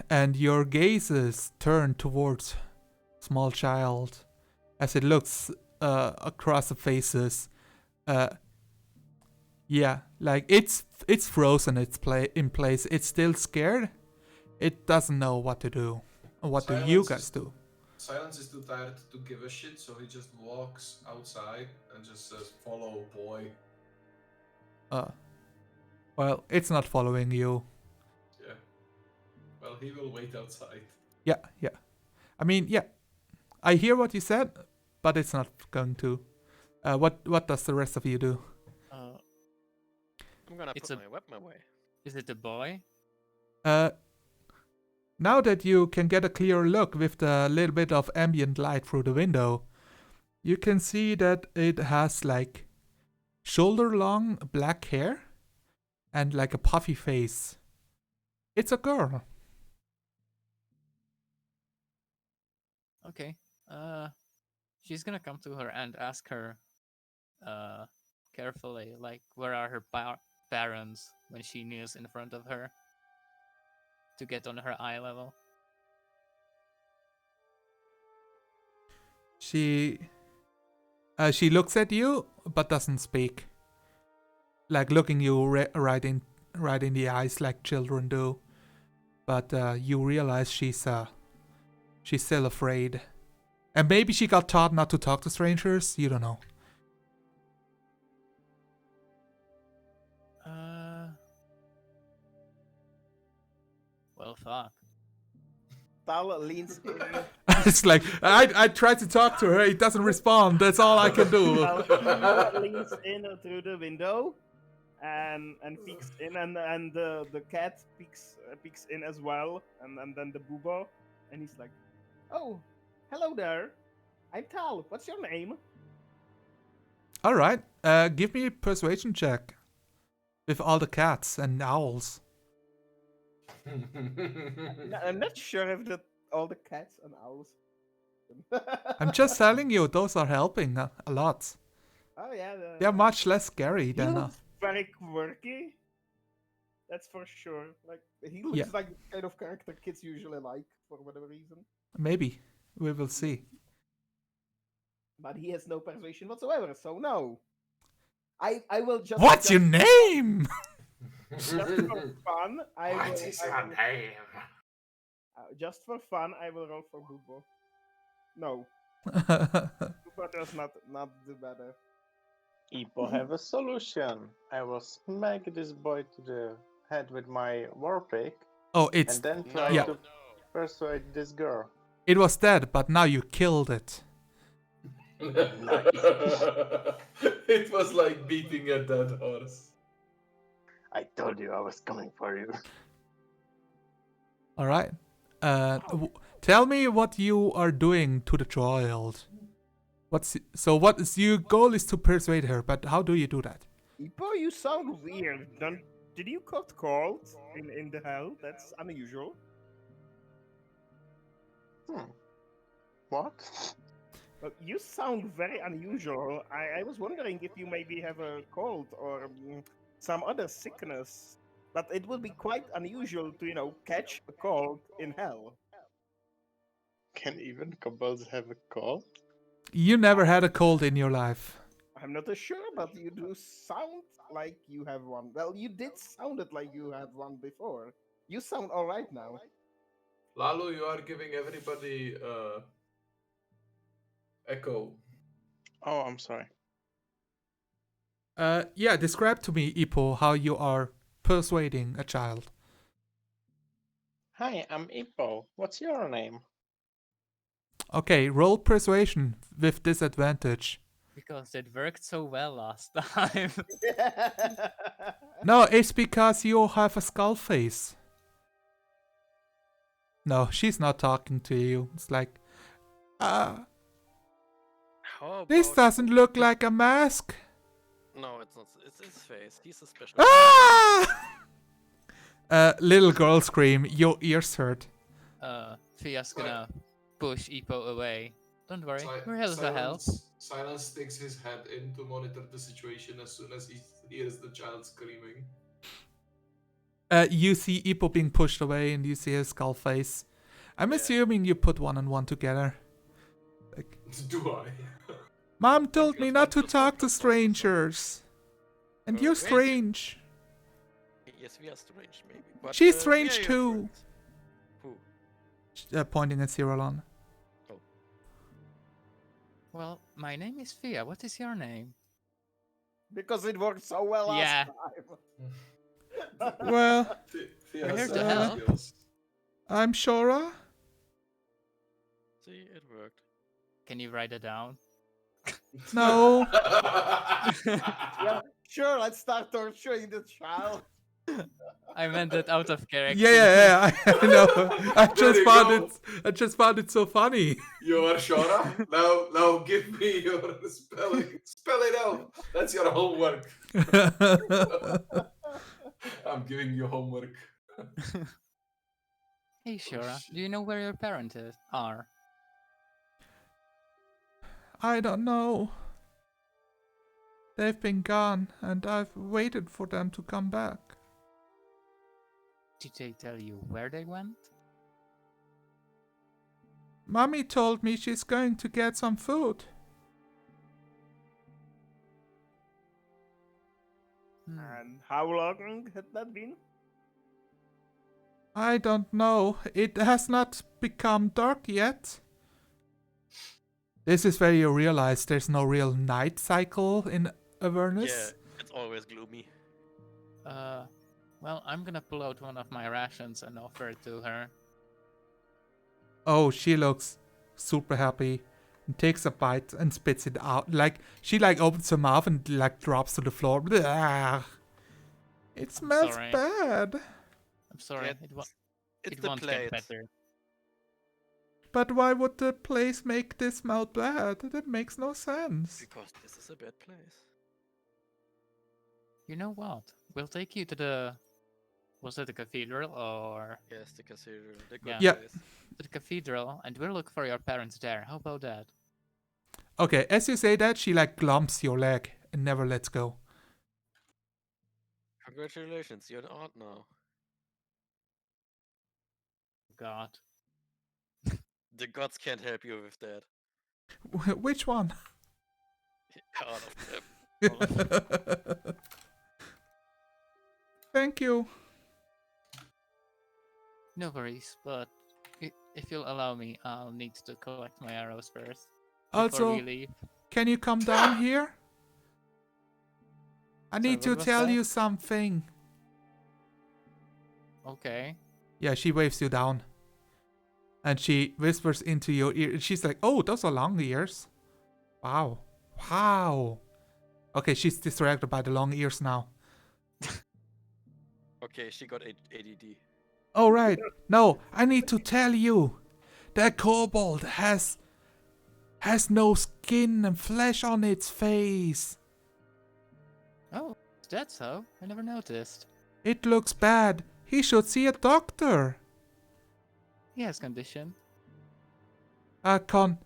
And your gazes turn towards small child as it looks across the faces. Yeah, like it's frozen. It's in place. It's still scared. It doesn't know what to do. What do you guys do? Silence is too tired to give a shit, so he just walks outside and just says, "Follow, boy." Well, it's not following you. Yeah. Well, he will wait outside. Yeah. I mean, yeah. I hear what you said, but it's not going to. What does the rest of you do? I'm gonna It's put a- my weapon away. Is it the boy? Now that you can get a clear look with the little bit of ambient light through the window, you can see that it has like shoulder-long black hair and like a puffy face. It's a girl. Okay. She's gonna come to her and ask her, carefully, like, where are her parents when she kneels in front of her to get on her eye level. She looks at you but doesn't speak. Like looking you right in the eyes like children do. But you realize she's still afraid. And maybe she got taught not to talk to strangers. You don't know. Well, fuck. Tal leans in. It's like I tried to talk to her. He doesn't respond. That's all I can do. Tal leans in through the window and peeks in, and the cat peeks in as well, and then the boobo, and he's like, "Oh, hello there. I'm Tal. What's your name?" All right. Give me a persuasion check with all the cats and owls. I'm not sure if all the cats and owls. I'm just telling you, those are helping a lot. Oh yeah. They're much less scary He than. looks very quirky. That's for sure. Like he looks Yeah. like the kind of character kids usually like for whatever reason. Maybe we will see. But he has no persuasion whatsoever, so no. I will just. What's your name? Just for fun, I will. What is your name? Just for fun, I will roll for Bubo. No, Bubo does not do better. Ipo have a solution. I will smack this boy to the head with my warpick Oh, it's and then try Yeah. to persuade this girl. it was dead, but now you killed it. It was like beating a dead horse. I told you I was coming for you. All right. Tell me what you are doing to the child. What is your goal is to persuade her, but how do you do that? Ipo, you sound weird. Did you got called in the hell? That's unusual. What? But you sound very unusual. I was wondering if you maybe have a cold or some other sickness. But it would be quite unusual to, catch a cold in hell. Can even kobolds have a cold? You never had a cold in your life. I'm not sure, but you do sound like you have one. Well, you did sound it like you had one before. You sound alright now. Lalu, you are giving everybody echo. Oh, I'm sorry. Yeah, describe to me, Ipo, how you are persuading a child. Hi, I'm Ippo. What's your name? Okay, roll persuasion with disadvantage. Because it worked so well last time. No, it's because you have a skull face. No, she's not talking to you. It's like, How this about- doesn't look like a mask. No, it's not. It's his face. He's a special. Ah! Little girl scream, your ears hurt. Fia's gonna push Ipo away. Don't worry, Si- we're here to help. Silence sticks his head in to monitor the situation as soon as he hears the child screaming. You see Ipo being pushed away and you see his skull face. I'm Yeah. assuming you put one and one together. Like, Do I? Mom told me Yes, not one to plus talk one to plus one plus one. strangers. And you're Wait. strange. Yes, we are strange, maybe. But, She's we strange are your too. friends. Who? Pointing at Cyrillon. Well, my name is Fia. What is your name? Because it worked so well last Yeah. time. Well, We're here to help. I'm Shora. See, it worked. Can you write it down? No. Yeah, sure, let's start torturing the child. I meant it out of character. Yeah, I know. I There you go. just found it so funny. You are Shora? Now give me your spelling. Spell it out. That's your homework. I'm giving you homework. Hey, Shura, do you know where your parents are? I don't know. They've been gone, and I've waited for them to come back. Did they tell you where they went? Mommy told me she's going to get some food. And how long had that been? I don't know. It has not become dark yet. This is where you realize there's no real night cycle in Avernus. Yeah, it's always gloomy. Well, I'm gonna pull out one of my rations and offer it to her. Oh, she looks super happy and takes a bite and spits it out. Like, she opens her mouth and drops to the floor. Blah. It smells sorry. bad. I'm sorry, Yeah, it It's the won't plate. get better. But why would the place make this smell bad? That makes no sense. Because this is a bad place. You know what? We'll take you to the... Was it the cathedral or... Yes, the cathedral. The good Yeah. Yeah. place. To the cathedral, and we'll look for your parents there. How about that? Okay, as you say that, she glumps your leg and never lets go. Congratulations, you're an aunt now. God. The gods can't help you with that. Which one? All of them. Thank you. No worries, but if you'll allow me, I'll need to collect my arrows first. Before Also, we leave. can you come down here? I need what to was tell that? you something. Okay. Yeah, she waves you down. And she whispers into your ear. She's like, oh, those are long ears. Wow. Wow. Okay, she's distracted by the long ears now. Okay, she got ADD. Oh, right. No, I need to tell you. That kobold has no skin and flesh on its face. Oh, is that so? I never noticed. It looks bad. He should see a doctor. He has condition. A condition?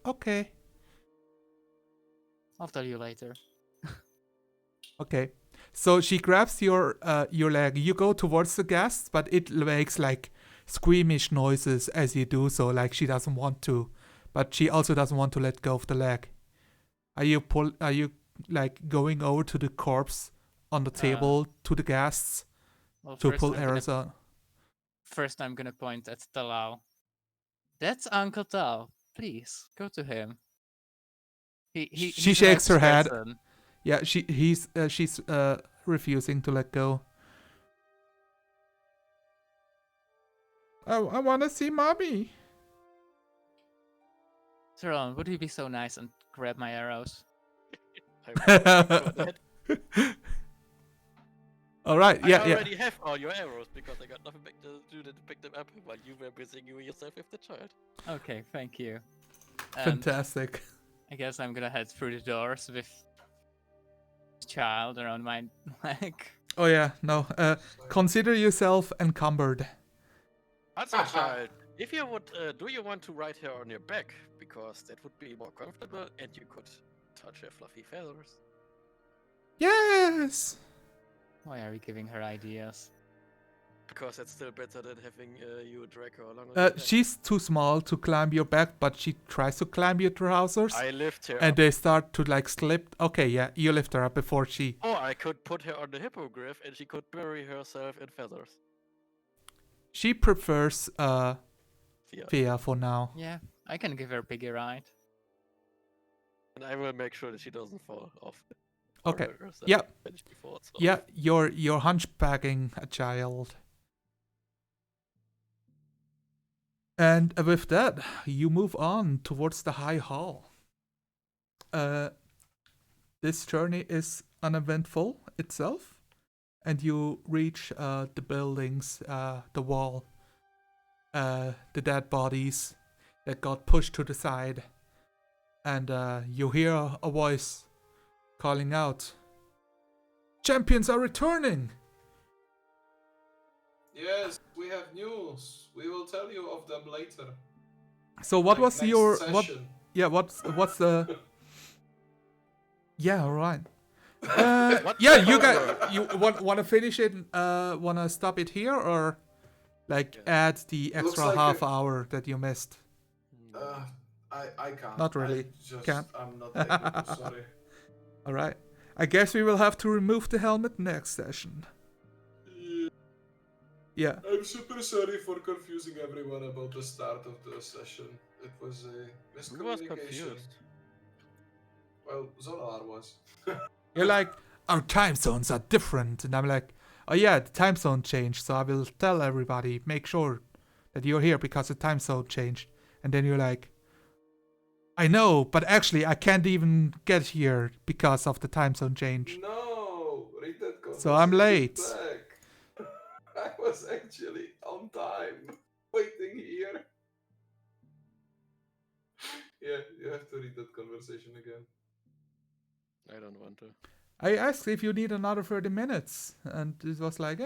Okay. I'll tell you later. Okay. So she grabs your leg. You go towards the guests, but it makes squeamish noises as you do so, she doesn't want to. But she also doesn't want to let go of the leg. Are you going over to the corpse on the table to the guests Well, to first pull I'm arrows gonna, out. first I'm gonna point at Talal. That's Uncle Tal. Please go to him. She He's a shakes nice her head. person. Yeah, she's refusing to let go. I want to see mommy. Tyrone, would you be so nice and grab my arrows? All right, yeah, I yeah. already have all your arrows because I got nothing back to do to pick them up while you were busy yourself with the child. Okay, thank you. Fantastic. I guess I'm gonna head through the doors with child around my leg. Oh yeah, no. Consider yourself encumbered. Also, child, if you would, do you want to ride her on your back? Because that would be more comfortable and you could touch her fluffy feathers. Yes. Why are we giving her ideas? Because that's still better than having you drag her along. On your back. She's too small to climb your back, but she tries to climb your trousers, I lift her and up. they start to like slip. Okay, yeah, you lift her up before she. Or I could put her on the hippogriff and she could bury herself in feathers. She prefers Yeah. Fia for now. Yeah, I can give her a piggy ride. And I will make sure that she doesn't fall off. Okay. Or herself Yeah. when she falls off. Yeah, you're hunchbacking a child. And with that, you move on towards the high hall. This journey is uneventful itself, and you reach the buildings, the wall, the dead bodies that got pushed to the side, and you hear a voice calling out, "Champions are returning!" Yes, we have news. We will tell you of them later. So what Like was next your session. what's the yeah, all right. What Yeah, the you hell? guys, you want to finish it? Want to stop it here, or like add the Looks extra like half a- hour that you missed? I can't. Not really. Can't. I'm not able to, sorry. All right. I guess we will have to remove the helmet next session. Yeah. I'm super sorry for confusing everyone about the start of the session. It was a Who was miscommunication. confused? Well, Zolar was. You're like, our time zones are different, and I'm like, oh yeah, the time zone changed, so I will tell everybody, make sure that you're here because the time zone changed. And then you're like, I know, but actually I can't even get here because of the time zone change. No, read that conversation So I'm late. back. I was actually on time, waiting here. Yeah, you have to read that conversation again. I don't want to. I asked if you need another 30 minutes, and it was like,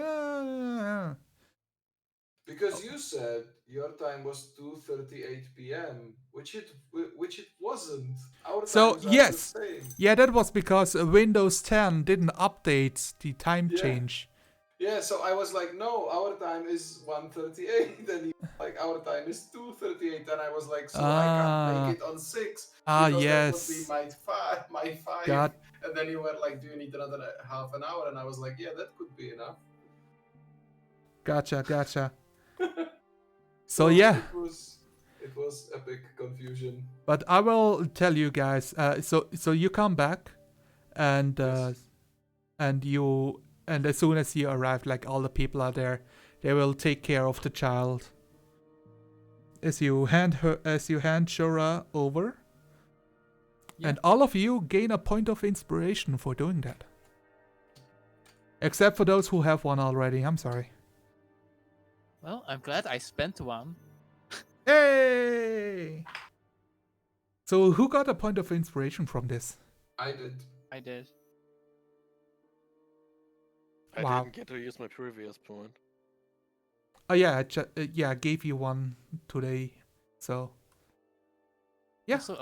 Because you said your time was 2:38 p.m., which it wasn't. Our So, times are yes. the same. Yeah, that was because Windows 10 didn't update the time Yeah. change. Yeah, so I was like, no, our time is 1:38, and he was like, our time is 2:38, and I was like, so I can't make it on 6. Because Yes. that would be my 5. Got And then you were like, do you need another half an hour? And I was like, yeah, that could be enough. Gotcha. So yeah, It was a big confusion. but I will tell you guys. So you come back, and Yes. and as soon as you arrive, like all the people are there, they will take care of the child. As you hand Shura over, Yeah. and all of you gain a point of inspiration for doing that. Except for those who have one already. I'm sorry. Well, I'm glad I spent one. Hey! So who got a point of inspiration from this? I did. I did. I Wow. didn't get to use my previous point. Oh yeah, I gave you one today. So yeah. Also,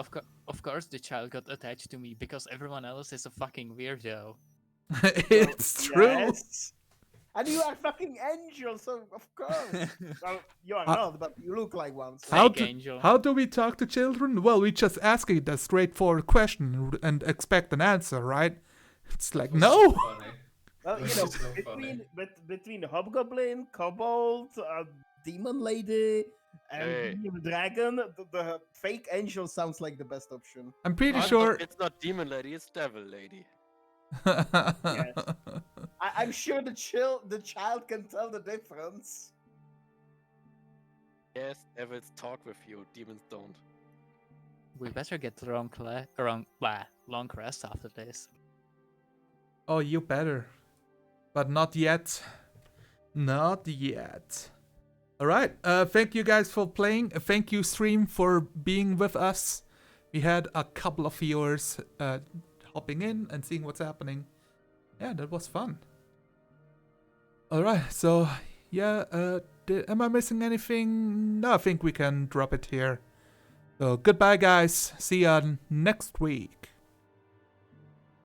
of course, the child got attached to me because everyone else is a fucking weirdo. It's true. Yes. And you are fucking angel, so of course. Well, you are Uh, not, but you look like one. So. How Fake do, angel. how do we talk to children? Well, we just ask it a straightforward question and expect an answer, right? It's like, It was no! so funny. Well, This you know, is so funny. between Hobgoblin, Kobold, Demon Lady, and Hey. Demon Dragon, the fake angel sounds like the best option. I'm pretty It's sure. not, it's not demon lady, it's devil lady. Yes. I'm sure the child can tell the difference. Yes, devils talk with you, demons don't. We better get long rest after this. Oh, you better. But not yet. Not yet. Alright, thank you guys for playing. Thank you, stream, for being with us. We had a couple of viewers hopping in and seeing what's happening. Yeah, that was fun. Alright, so yeah, am I missing anything? No, I think we can drop it here. So goodbye, guys. See ya next week.